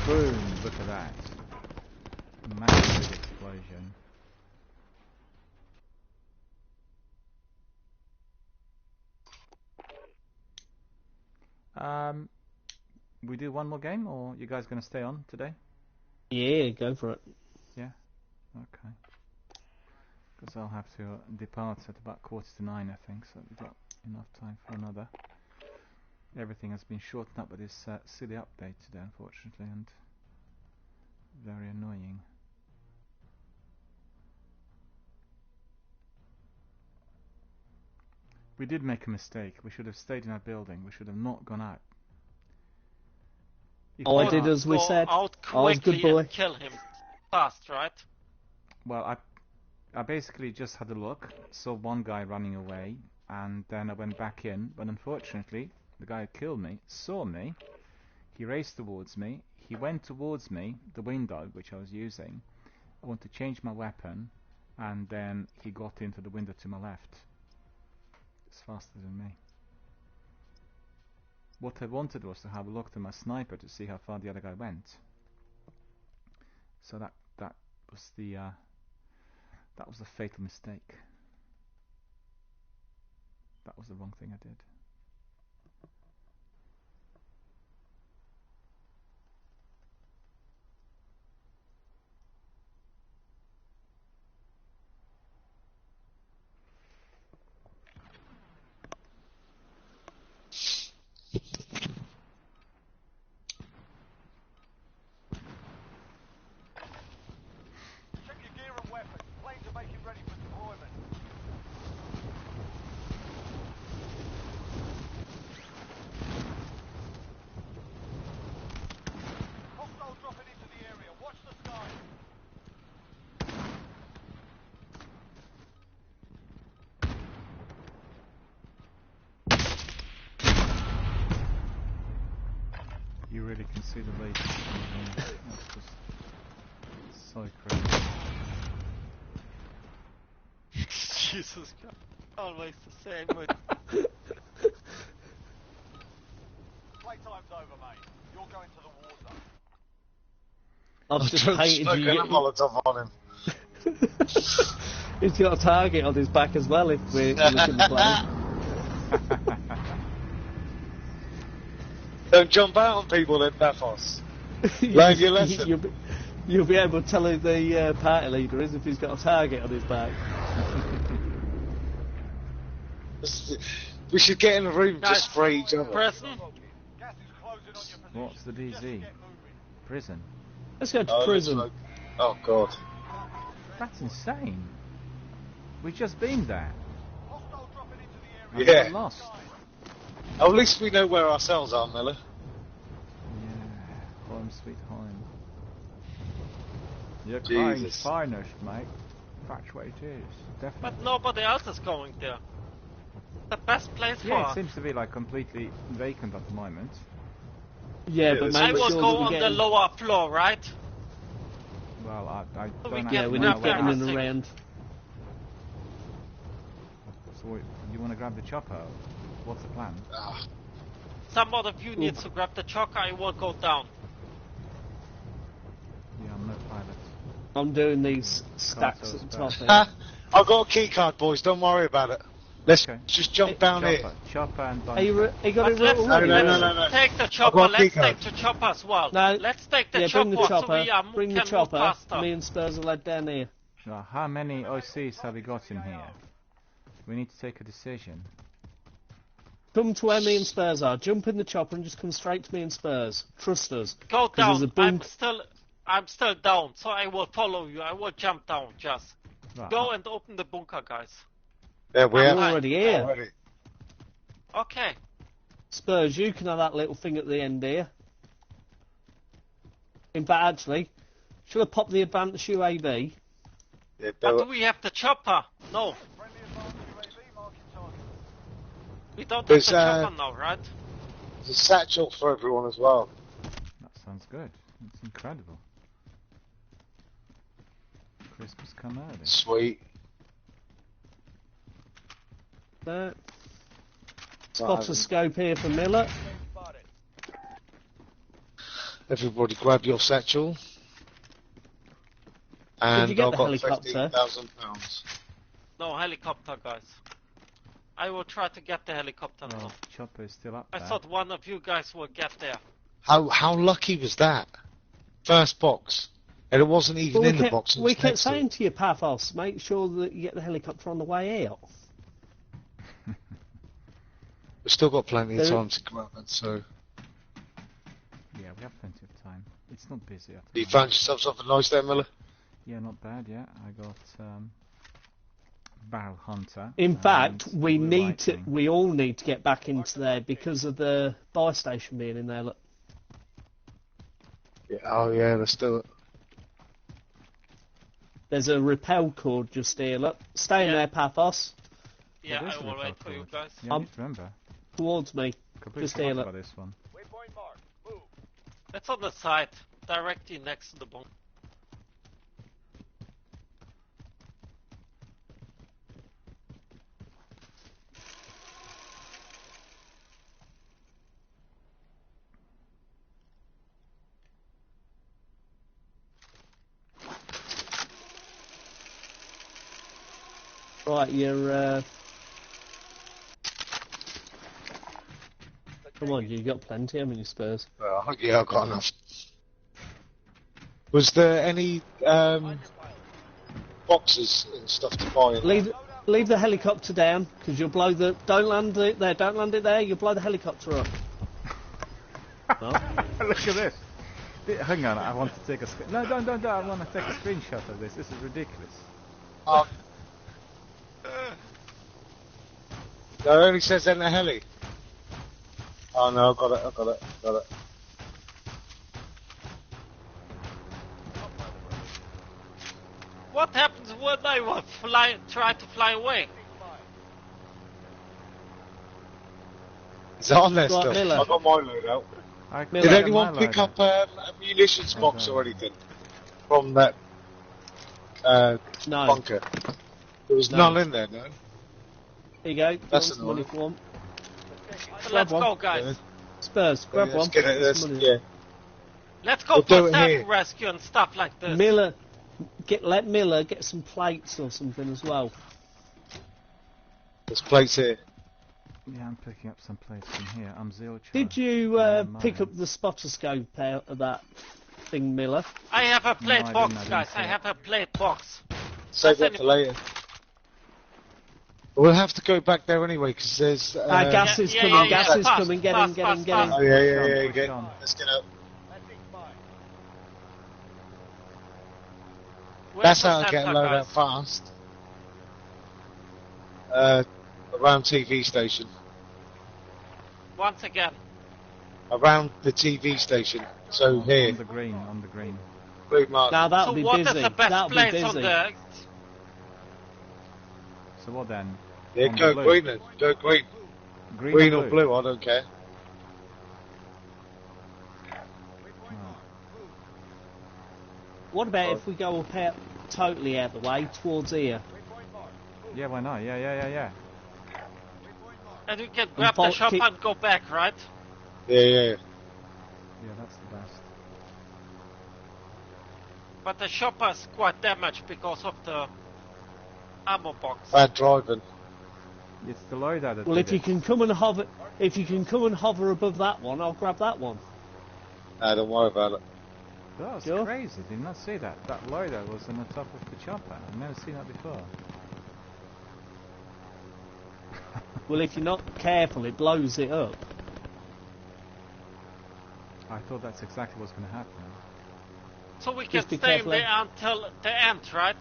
Speaker 1: Boom, look at that. Massive explosion. We do one more game, or you guys gonna stay on today?
Speaker 2: Yeah, go for it.
Speaker 1: Yeah? Okay. Because I'll have to depart at about 8:45, I think, so we've got enough time for another. Everything has been shortened up with this silly update today, unfortunately, and very annoying. We did make a mistake. We should have stayed in our building. We should have not gone out.
Speaker 2: Oh, I did as we
Speaker 4: Go
Speaker 2: said.
Speaker 4: out
Speaker 2: I was a good
Speaker 4: quickly
Speaker 2: boy.
Speaker 4: and kill him fast, right?
Speaker 1: Well, I basically just had a look, saw one guy running away, and then I went back in, but unfortunately, the guy who killed me saw me. He raced towards me. He went towards me, the window, which I was using. I want to change my weapon, and then he got into the window to my left. It's faster than me. What I wanted was to have a look at my sniper to see how far the other guy went. So that was the that was a fatal mistake. That was the wrong thing I did.
Speaker 5: Check your gear and weapons. Planes are making ready for deployment. Hostile dropping into the area. Watch the sky.
Speaker 1: You really can see the latest. That's just so crazy.
Speaker 4: Jesus Christ. Always the same with
Speaker 5: Playtime's over, mate. You're going to the war zone.
Speaker 2: I've just
Speaker 3: Don't
Speaker 2: painted
Speaker 3: smoke
Speaker 2: you.
Speaker 3: a Molotov on him.
Speaker 2: He's got a target on his back as well if we're looking to play.
Speaker 3: Don't jump out on people then, Bathos. Learn your lesson.
Speaker 2: You'll be able to tell who the party leader is if he's got a target on his back.
Speaker 3: We should get in a room and just spray each other.
Speaker 4: prison.
Speaker 5: Gas is closing on your position.
Speaker 1: What's the
Speaker 5: Just
Speaker 1: DZ?
Speaker 5: get moving.
Speaker 1: Prison?
Speaker 2: Let's go to
Speaker 3: Oh,
Speaker 2: prison.
Speaker 3: let's look. Oh god.
Speaker 1: That's insane. We've just been there.
Speaker 5: Hostile dropping into the
Speaker 1: And
Speaker 5: area.
Speaker 3: Yeah.
Speaker 1: we're lost.
Speaker 3: At least we know where our cells are, Miller.
Speaker 1: Yeah, home sweet home. Your kind's
Speaker 3: Jesus.
Speaker 1: finest, mate. That's what it is. Definitely.
Speaker 4: But nobody else is going there. The best place
Speaker 1: Yeah, it
Speaker 4: for.
Speaker 1: seems to be like completely vacant at the moment.
Speaker 2: Yeah,
Speaker 3: Yeah,
Speaker 2: but
Speaker 3: there's
Speaker 4: I
Speaker 2: make
Speaker 4: will
Speaker 2: sure
Speaker 4: go
Speaker 2: that we
Speaker 4: on
Speaker 2: get
Speaker 4: the
Speaker 2: in.
Speaker 4: lower floor, right?
Speaker 1: Well, I
Speaker 4: We
Speaker 1: don't
Speaker 4: get-
Speaker 1: have
Speaker 2: Yeah,
Speaker 1: to
Speaker 2: we're
Speaker 1: know
Speaker 2: not
Speaker 1: where
Speaker 2: getting
Speaker 1: I-
Speaker 2: in
Speaker 4: Everything.
Speaker 2: around.
Speaker 1: So you want to grab the chopper? What's the plan?
Speaker 3: Ah,
Speaker 4: Some of you needs to grab the choker. I will go down.
Speaker 1: Yeah, I'm no pilot.
Speaker 2: I'm doing these stacks
Speaker 1: so
Speaker 2: at the top
Speaker 1: bad.
Speaker 2: here.
Speaker 3: ha! I've got a key card, boys. Don't worry about it. Let's
Speaker 1: Okay.
Speaker 3: just jump down here.
Speaker 1: Chopper and
Speaker 2: Hey, you got
Speaker 4: But
Speaker 2: it
Speaker 4: let's,
Speaker 2: already?
Speaker 3: No,
Speaker 4: let's
Speaker 3: no, no.
Speaker 4: take the
Speaker 3: I've
Speaker 4: chopper.
Speaker 3: got a
Speaker 4: Let's
Speaker 3: key card.
Speaker 4: take the chopper as well.
Speaker 2: No.
Speaker 4: Let's take the
Speaker 2: Yeah,
Speaker 4: chopper
Speaker 2: bring the chopper.
Speaker 4: so we
Speaker 2: Bring the
Speaker 4: can move
Speaker 2: chopper.
Speaker 4: faster.
Speaker 2: Me and Spurs are led down here.
Speaker 1: Now, how many OCs have we got in here? We need to take a decision.
Speaker 2: Come to where me and Spurs are. Jump in the chopper and just come straight to me and Spurs. Trust us.
Speaker 4: Go
Speaker 2: 'Cause there's
Speaker 4: down.
Speaker 2: a
Speaker 4: I'm still down, so I will follow you. I will jump down. Just
Speaker 1: Right,
Speaker 4: go and open the bunker, guys.
Speaker 3: Yeah, we
Speaker 2: We're
Speaker 3: have
Speaker 2: already here.
Speaker 3: already.
Speaker 4: Okay.
Speaker 2: Spurs, you can have that little thing at the end here. In fact, actually, should I pop the advanced UAV?
Speaker 3: Yeah,
Speaker 4: But do we have the chopper? No,
Speaker 5: Friendly advanced UAV marking target.
Speaker 4: we don't have
Speaker 3: There's,
Speaker 4: the chopper now, right?
Speaker 3: there's a satchel for everyone as well.
Speaker 1: That sounds good. It's incredible. Christmas come early.
Speaker 3: Sweet.
Speaker 2: Spotter scope here for Miller.
Speaker 5: Spotted.
Speaker 3: Everybody grab your satchel.
Speaker 2: Did you
Speaker 3: And
Speaker 2: get
Speaker 3: I've
Speaker 2: the
Speaker 3: got
Speaker 2: helicopter?
Speaker 3: £15,000.
Speaker 4: No helicopter, guys. I will try to get the helicopter now.
Speaker 1: Well, chopper is still up
Speaker 4: I
Speaker 1: there.
Speaker 4: thought one of you guys would get there.
Speaker 3: How lucky was that? First box. And it wasn't even
Speaker 2: Well,
Speaker 3: in the box. It
Speaker 2: we
Speaker 3: was
Speaker 2: kept
Speaker 3: next to
Speaker 2: saying
Speaker 3: it.
Speaker 2: to you, Pathos, make sure that you get the helicopter on the way out.
Speaker 3: We've still got plenty of
Speaker 2: There-
Speaker 3: time to grab it, so...
Speaker 1: Yeah, we have plenty of time. It's not busy at the
Speaker 3: You
Speaker 1: moment.
Speaker 3: found yourself something nice there, Miller?
Speaker 1: Yeah, not bad. Yeah, I got barrel hunter.
Speaker 2: In
Speaker 1: and
Speaker 2: fact, we
Speaker 1: blue
Speaker 2: need to.
Speaker 1: lightning.
Speaker 2: We all need to get back into there because of the buy station being in there. Look,
Speaker 3: Yeah. Oh, yeah, let's do it.
Speaker 2: there's a repel cord just here. Look, stay in
Speaker 4: Yeah.
Speaker 2: there, Pathos.
Speaker 4: Yeah,
Speaker 1: What is
Speaker 4: I
Speaker 1: the
Speaker 4: will
Speaker 1: repel
Speaker 4: wait for you
Speaker 1: cord?
Speaker 4: guys.
Speaker 1: Yeah, I need to remember.
Speaker 2: Towards me.
Speaker 1: Completely
Speaker 2: Just here,
Speaker 1: forgot
Speaker 2: look.
Speaker 1: about this one.
Speaker 5: Waypoint marked. Move.
Speaker 4: It's on the side, directly next to the bomb.
Speaker 2: Right, you're. Come on, you got plenty, haven't you, Spurs?
Speaker 3: Yeah, I've got enough. Was there any boxes and stuff to buy? In there?
Speaker 2: Leave the helicopter down because you'll blow the. Don't land it there. Don't land it there. You'll blow the helicopter up. No?
Speaker 1: Look at this. Hang on, I want to take a screen. No, don't. I want to take a screenshot of this. This is ridiculous.
Speaker 3: No, it only says in the heli. Oh no, I've got it.
Speaker 4: What happens when I will try to fly away?
Speaker 3: Is it on there
Speaker 2: Right,
Speaker 3: still?
Speaker 2: Miller.
Speaker 3: I've got my load out.
Speaker 1: I
Speaker 2: Miller.
Speaker 3: Did
Speaker 1: got
Speaker 3: anyone
Speaker 1: my
Speaker 3: pick
Speaker 1: loader.
Speaker 3: up a munitions box or anything from that
Speaker 2: No.
Speaker 3: bunker? There was
Speaker 2: No.
Speaker 3: none in there, no?
Speaker 2: Here you go.
Speaker 3: That's
Speaker 2: That's money
Speaker 3: annoying.
Speaker 2: for one.
Speaker 4: So
Speaker 2: Grab
Speaker 4: let's
Speaker 2: one.
Speaker 4: go, guys.
Speaker 2: Spurs, grab
Speaker 3: Let's
Speaker 2: one.
Speaker 3: get it.
Speaker 2: That's
Speaker 3: Let's,
Speaker 2: money.
Speaker 3: yeah.
Speaker 4: Let's go
Speaker 3: We'll do
Speaker 4: for
Speaker 3: it
Speaker 4: search
Speaker 3: here.
Speaker 4: and rescue and stuff like this.
Speaker 2: Miller, let Miller get some plates or something as well.
Speaker 3: There's plates here.
Speaker 1: Yeah, I'm picking up some plates from here. I'm zero.
Speaker 2: Did you pick up
Speaker 1: mine.
Speaker 2: the spotter scope out of that thing, Miller?
Speaker 4: I have a plate
Speaker 1: I
Speaker 4: box,
Speaker 1: didn't
Speaker 4: guys.
Speaker 1: see
Speaker 4: I
Speaker 1: it.
Speaker 4: have a plate box.
Speaker 3: Save
Speaker 4: That's
Speaker 3: that for later. We'll have to go back there anyway because there's.
Speaker 2: Gas
Speaker 4: Yeah,
Speaker 2: is
Speaker 4: yeah,
Speaker 2: coming,
Speaker 4: yeah,
Speaker 2: gas
Speaker 4: yeah.
Speaker 2: is
Speaker 4: Fast,
Speaker 2: coming, get
Speaker 4: fast,
Speaker 2: in, get
Speaker 4: fast,
Speaker 2: in, get in.
Speaker 3: Oh yeah,
Speaker 1: Push on,
Speaker 3: get.
Speaker 1: push on.
Speaker 3: Let's get up.
Speaker 5: That's expired.
Speaker 4: Where's
Speaker 3: That's
Speaker 4: the
Speaker 3: how I get a
Speaker 4: sensor,
Speaker 3: load
Speaker 4: guys?
Speaker 3: out fast. Around TV station.
Speaker 4: Once again.
Speaker 3: Around the TV station. So here,
Speaker 1: On the green.
Speaker 3: blue mark.
Speaker 2: Now that'll
Speaker 4: So
Speaker 2: be
Speaker 4: what
Speaker 2: busy.
Speaker 4: is the best
Speaker 2: That'll be
Speaker 4: place on
Speaker 2: busy.
Speaker 4: the...
Speaker 1: So what then?
Speaker 3: Yeah,
Speaker 1: on
Speaker 3: go
Speaker 1: the blue.
Speaker 3: green then. Go green. Green or blue, I don't care.
Speaker 1: Oh.
Speaker 2: What about if we go up out, totally out the way towards here?
Speaker 5: Waypoint marked.
Speaker 1: Yeah, why not? Yeah.
Speaker 5: Waypoint marked.
Speaker 4: And we can grab
Speaker 2: fol-
Speaker 4: the shop
Speaker 2: keep-
Speaker 4: and go back, right?
Speaker 3: Yeah.
Speaker 1: Yeah, that's the best.
Speaker 4: But the shopper is quite damaged because of the ammo box.
Speaker 3: Bad driving.
Speaker 1: It's the loader that
Speaker 2: Well,
Speaker 1: did
Speaker 2: if you
Speaker 1: it.
Speaker 2: can come and hover, above that one, I'll grab that one.
Speaker 3: Nah, don't worry about it.
Speaker 1: That was
Speaker 2: Sure.
Speaker 1: crazy. Did not see that. That loader was on the top of the chopper. I've never seen that before.
Speaker 2: Well, if you're not careful, it blows it up.
Speaker 1: I thought that's exactly what's going to happen.
Speaker 4: So we can
Speaker 2: Just be
Speaker 4: stay
Speaker 2: careful,
Speaker 4: there until the end, right?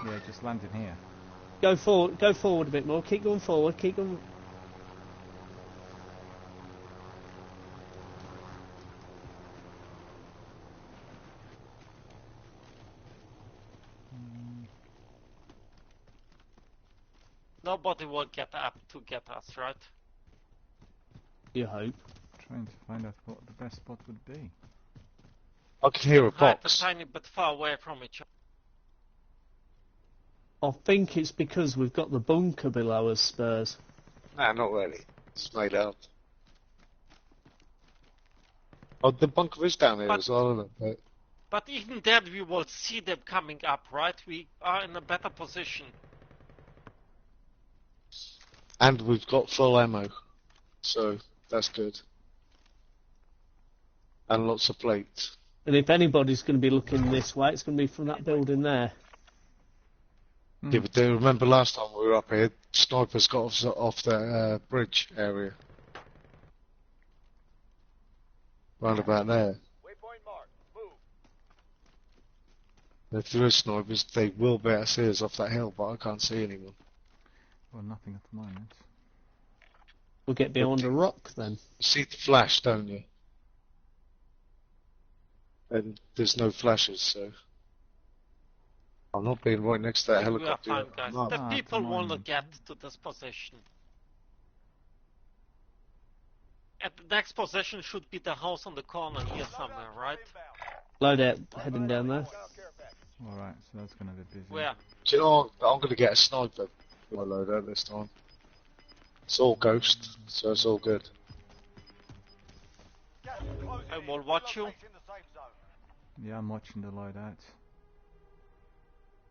Speaker 1: Yeah, just land in here.
Speaker 2: Go forward a bit more. Keep going forward. Keep going.
Speaker 4: Nobody will get up to get us, right?
Speaker 2: You hope.
Speaker 1: Trying to find out what the best spot would be.
Speaker 3: I can hear a
Speaker 4: Hide a
Speaker 3: box.
Speaker 4: tiny bit far away from each other.
Speaker 2: I think it's because we've got the bunker below us, Spurs.
Speaker 3: Nah, not really. It's made up. Oh, the bunker is down here
Speaker 4: But-
Speaker 3: as well, isn't it?
Speaker 4: But even then we will see them coming up, right? We are in a better position.
Speaker 3: And we've got full ammo, so that's good. And lots of plates.
Speaker 2: And if anybody's going to be looking this way, it's going to be from that building there.
Speaker 3: Yeah, but do you remember last time we were up here, snipers got us off the bridge area. Round about there.
Speaker 5: Waypoint marked. Move.
Speaker 3: If there is snipers, they will be able to see us off that hill, but I can't see anyone.
Speaker 1: Well, nothing at the moment.
Speaker 2: We'll get behind a rock then.
Speaker 3: You see the flash, don't you? And there's no flashes, so... I'm not being right next to that
Speaker 4: We are
Speaker 3: helicopter.
Speaker 4: fine, guys.
Speaker 3: No.
Speaker 4: The
Speaker 1: Ah,
Speaker 4: people
Speaker 1: come
Speaker 4: want to
Speaker 1: on.
Speaker 4: get to this position. And the next position should be the house on the corner here somewhere, right?
Speaker 2: Loadout heading down there.
Speaker 1: Alright, so that's gonna be busy.
Speaker 4: Where?
Speaker 3: Do you know, I'm going to get a sniper for my loadout this time. It's all ghost, so it's all good.
Speaker 4: I will watch you.
Speaker 1: Yeah, I'm watching the loadout.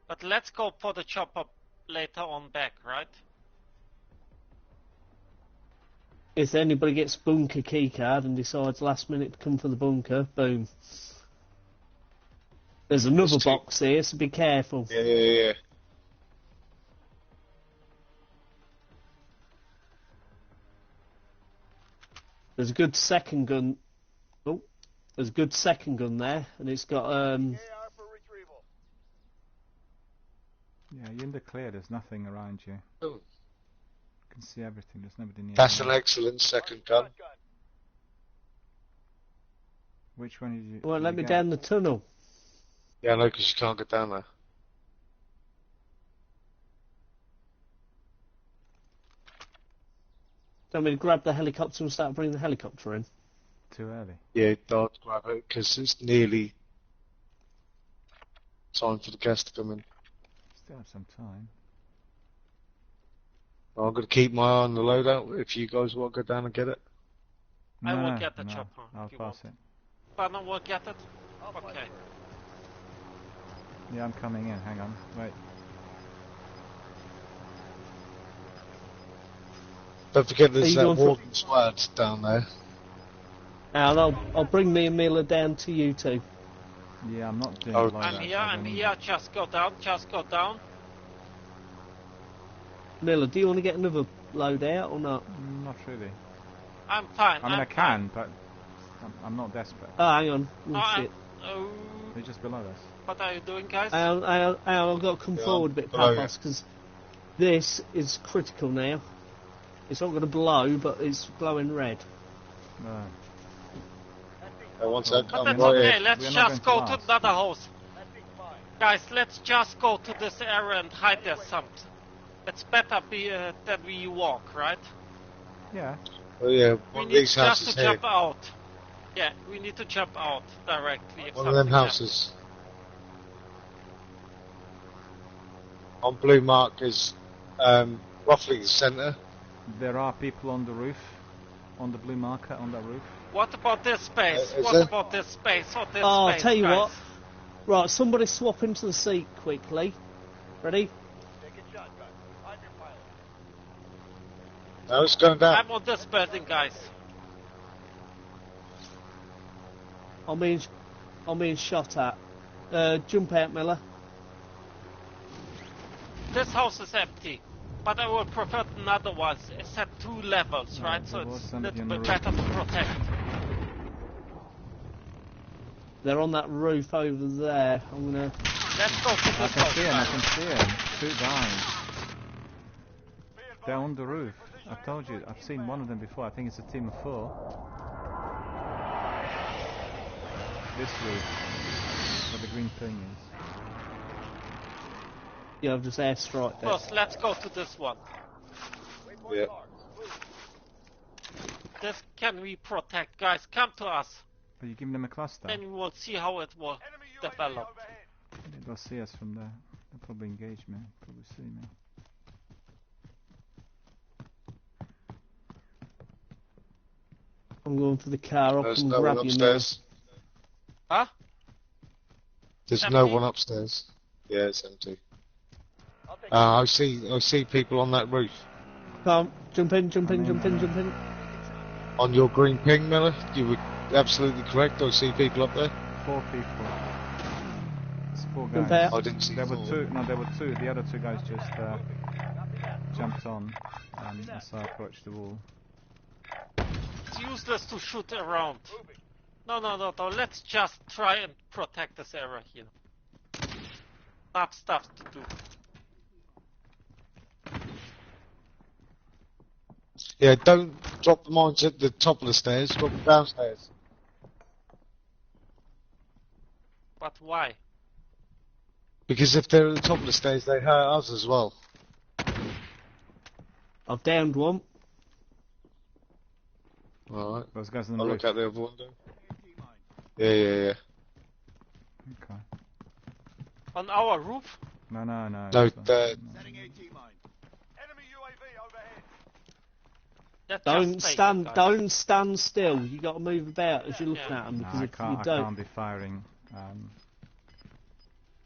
Speaker 4: But let's go for the chopper later on back, right?
Speaker 2: If anybody gets bunker keycard and decides last minute to come for the bunker, boom. There's another
Speaker 3: There's two.
Speaker 2: box here, so be careful.
Speaker 3: Yeah.
Speaker 2: There's a good second gun. Oh, there's a good second gun there, and it's got
Speaker 1: Yeah, you're in the clear, there's nothing around you.
Speaker 3: Oh.
Speaker 1: You can see everything, there's nobody near
Speaker 3: That's
Speaker 1: you.
Speaker 3: an excellent second gun.
Speaker 1: Which one did you...
Speaker 2: Well,
Speaker 1: did
Speaker 2: let
Speaker 1: you
Speaker 2: me
Speaker 1: get?
Speaker 2: down the tunnel.
Speaker 3: Yeah, I know, because you can't get down there.
Speaker 2: Do you want me to grab the helicopter and start bringing the helicopter in?
Speaker 1: Too early.
Speaker 3: Yeah, don't grab it, because it's nearly time for the gas to come in.
Speaker 1: Still have some time.
Speaker 3: I'm going to keep my eye on the loadout if you guys want to go down and get it.
Speaker 4: I will
Speaker 1: No,
Speaker 4: get the
Speaker 1: no,
Speaker 4: chopper,
Speaker 1: I'll
Speaker 4: if you
Speaker 1: pass
Speaker 4: want.
Speaker 1: it.
Speaker 4: Banner will get it? Okay.
Speaker 1: Yeah, I'm coming in, hang on, wait.
Speaker 3: Don't forget
Speaker 2: Are
Speaker 3: there's
Speaker 2: you
Speaker 3: that
Speaker 2: going for-
Speaker 3: warden squad down there.
Speaker 2: And I'll bring me and Miller down to you two.
Speaker 1: Yeah, I'm not doing
Speaker 3: Oh.
Speaker 1: loadout.
Speaker 4: I'm here,
Speaker 1: I
Speaker 4: I'm
Speaker 1: don't
Speaker 4: here. Just go down, just go down.
Speaker 2: Miller, do you want to get another load out or not?
Speaker 1: Not really.
Speaker 4: I'm fine.
Speaker 1: I mean, I
Speaker 4: I'm
Speaker 1: can, but I'm not desperate.
Speaker 2: Oh, hang on. Oh,
Speaker 4: fine.
Speaker 2: shit.
Speaker 4: Oh,
Speaker 1: They're just below us.
Speaker 4: what are you doing, guys?
Speaker 2: I've got to come
Speaker 3: Yeah,
Speaker 2: forward a bit,
Speaker 3: below you.
Speaker 2: Papas, because this is critical now. It's not going to blow, but it's glowing red.
Speaker 1: No.
Speaker 3: One sec,
Speaker 4: But
Speaker 3: I'm
Speaker 4: that's
Speaker 3: right
Speaker 4: okay,
Speaker 3: here.
Speaker 4: let's
Speaker 1: We're not
Speaker 4: just
Speaker 1: going
Speaker 4: go
Speaker 1: to
Speaker 4: to
Speaker 1: last.
Speaker 4: another house. Guys, let's just go to this area and hide there something. It's better than we walk, right?
Speaker 1: Yeah.
Speaker 3: Oh yeah,
Speaker 4: We
Speaker 3: one of
Speaker 4: need
Speaker 3: these
Speaker 4: just
Speaker 3: houses
Speaker 4: to
Speaker 3: here.
Speaker 4: jump out. Yeah, we need to jump out directly. If
Speaker 3: One of them
Speaker 4: something
Speaker 3: houses. On blue mark is roughly the centre.
Speaker 1: There are people on the roof. On the blue marker on the roof.
Speaker 4: happens. What about this space?
Speaker 3: Is
Speaker 4: What
Speaker 3: there?
Speaker 4: about this space? What this
Speaker 2: Oh, I'll
Speaker 4: space,
Speaker 2: tell you
Speaker 4: guys?
Speaker 2: what. Right, somebody swap into the seat quickly. Ready?
Speaker 3: No, it's going down.
Speaker 4: I'm on this building, guys.
Speaker 2: I'm being shot at. Jump out, Miller.
Speaker 4: This house is empty, but I would prefer another one. It's at 2 levels,
Speaker 1: No,
Speaker 4: right? So
Speaker 1: there was
Speaker 4: it's a
Speaker 1: somebody
Speaker 4: little
Speaker 1: on
Speaker 4: bit
Speaker 1: the roof.
Speaker 4: better to protect.
Speaker 2: They're on that roof over there. I'm gonna.
Speaker 4: Let's go to
Speaker 1: I
Speaker 4: this
Speaker 1: can
Speaker 4: house,
Speaker 1: see him, I
Speaker 4: guys.
Speaker 1: can see him. 2 guys. They're on the roof. I told you, I've seen one of them before. I think it's a team of 4. This roof. Where the green thing is.
Speaker 2: Yeah, I've just airstrike there.
Speaker 4: First, let's go to this one.
Speaker 3: Yeah.
Speaker 4: This can we protect, guys? Come to us.
Speaker 1: But you're giving them a cluster.
Speaker 4: Then we will see how it will develop.
Speaker 1: They'll see us from there. They'll probably engage me. Probably see me.
Speaker 2: I'm going for the car. I'll
Speaker 3: There's
Speaker 2: come
Speaker 3: no
Speaker 2: grab
Speaker 3: one
Speaker 2: you now.
Speaker 3: upstairs.
Speaker 4: Huh?
Speaker 3: There's
Speaker 4: Empty?
Speaker 3: no one upstairs. Yeah, it's empty. I see people on that roof.
Speaker 2: Come, jump in, jump in, jump in, jump in.
Speaker 3: On your green ping, Miller, you were absolutely correct. I see people up there.
Speaker 1: 4 people. It's 4
Speaker 2: Jump
Speaker 1: guys.
Speaker 2: out.
Speaker 3: I didn't see
Speaker 1: There were
Speaker 3: four.
Speaker 1: 2. No, there were 2. The other 2 guys just jumped on as I approached the wall.
Speaker 4: It's useless to shoot around. No. Let's just try and protect this area here. Enough stuff to do.
Speaker 3: Yeah, don't drop the mines at the top of the stairs. Drop them downstairs.
Speaker 4: But why?
Speaker 3: Because if they're at the top of the stairs, they hurt us as well.
Speaker 2: I've downed one.
Speaker 3: All right.
Speaker 1: Those guys on the
Speaker 3: I'll
Speaker 1: roof.
Speaker 3: look out the other window. Yeah.
Speaker 1: Okay.
Speaker 4: On our roof?
Speaker 1: No.
Speaker 3: No,
Speaker 1: it's
Speaker 3: the-
Speaker 5: Setting AT mine. Enemy UAV overhead.
Speaker 4: Yeah,
Speaker 2: Don't
Speaker 4: just stay
Speaker 2: stand.
Speaker 4: here, guys.
Speaker 2: Don't stand still. You got to move about as you're looking
Speaker 4: Yeah.
Speaker 2: at them
Speaker 1: No,
Speaker 2: because
Speaker 1: I
Speaker 2: if you
Speaker 1: can't
Speaker 2: don't,
Speaker 1: be firing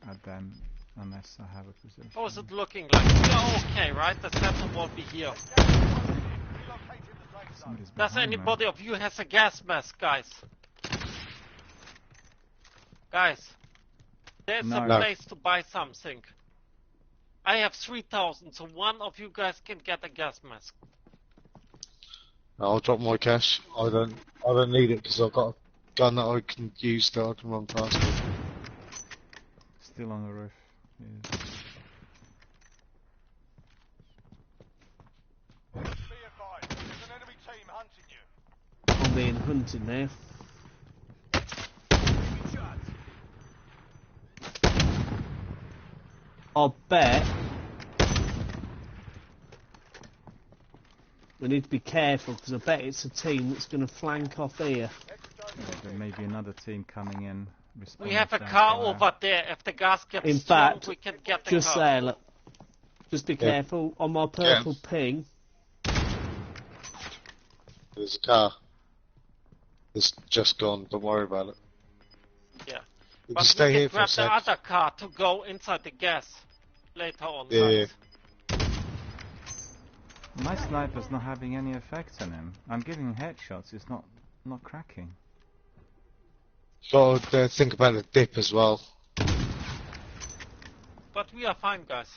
Speaker 1: at them unless I have a position.
Speaker 4: How is it looking like? You're okay, right? The center won't be here.
Speaker 5: Relocating the safe zone.
Speaker 1: Somebody's
Speaker 4: Does
Speaker 1: behind me.
Speaker 4: anybody of you has a gas mask, guys? Guys, there's
Speaker 1: No.
Speaker 4: a
Speaker 3: No.
Speaker 4: place to buy something. I have 3,000, so one of you guys can get a gas mask.
Speaker 3: I'll drop my cash. I don't need it because I've got a gun that I can use that I can run past with.
Speaker 1: Still on the roof. Yeah.
Speaker 5: Be advised, there's an enemy team hunting you.
Speaker 2: I'm being hunted now.
Speaker 5: Taking shots.
Speaker 2: I'll bet we need to be careful because I bet it's a team that's going to flank off here.
Speaker 1: There may be another team coming in.
Speaker 4: We
Speaker 1: responding
Speaker 4: have a
Speaker 1: to
Speaker 4: car
Speaker 1: fire.
Speaker 4: over there. If the gas gets
Speaker 2: In
Speaker 4: strong,
Speaker 2: fact,
Speaker 4: we can get the
Speaker 2: Just
Speaker 4: car.
Speaker 2: there, look. Just be careful. On my purple ping,
Speaker 3: There's a car. It's just gone. Don't worry about it.
Speaker 4: Yeah.
Speaker 3: You
Speaker 4: But
Speaker 3: can stay
Speaker 4: we
Speaker 3: here
Speaker 4: can
Speaker 3: for a
Speaker 4: grab the
Speaker 3: sec.
Speaker 4: other car to go inside the gas later on.
Speaker 3: Yeah.
Speaker 4: guys.
Speaker 1: My sniper's not having any effect on him. I'm giving headshots. It's not cracking.
Speaker 3: Got to think about the dip as well.
Speaker 4: But we are fine, guys.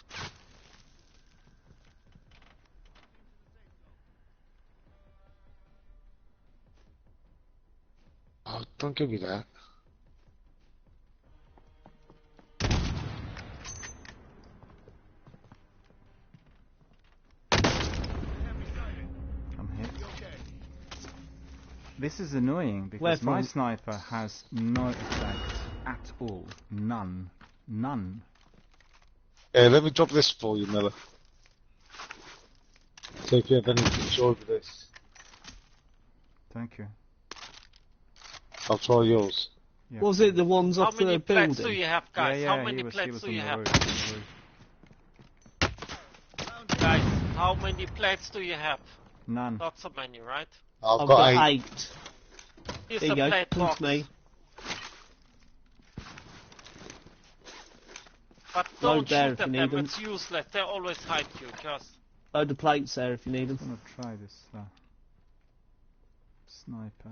Speaker 3: Oh, don't give me that.
Speaker 1: I'm hit. This is annoying
Speaker 2: Where
Speaker 1: because my
Speaker 2: from?
Speaker 1: sniper has no effect at all. None.
Speaker 3: Yeah, let me drop this for you, Miller. See if you have any control over this.
Speaker 1: Thank you.
Speaker 3: I'll try yours.
Speaker 1: Yeah.
Speaker 2: was it the ones
Speaker 4: How
Speaker 2: off the
Speaker 4: many plates do
Speaker 2: building?
Speaker 4: you have, guys?
Speaker 1: Yeah,
Speaker 4: How
Speaker 1: he
Speaker 4: many
Speaker 1: was
Speaker 4: plates do
Speaker 1: on
Speaker 4: you
Speaker 1: the
Speaker 4: have?
Speaker 1: roof, on the roof.
Speaker 4: Guys, how many plates do you have?
Speaker 1: None.
Speaker 4: Not so many, right?
Speaker 3: I've got 8.
Speaker 4: Here's
Speaker 2: There you
Speaker 4: a
Speaker 2: go.
Speaker 4: plate
Speaker 2: Come
Speaker 4: box.
Speaker 2: to me.
Speaker 4: But
Speaker 2: Load
Speaker 4: don't
Speaker 2: there
Speaker 4: shoot
Speaker 2: if you
Speaker 4: at
Speaker 2: need
Speaker 4: them,
Speaker 2: them.
Speaker 4: it's useless. They always hide you, just...
Speaker 2: Load of plates there if you need them.
Speaker 1: I'm gonna try this sniper.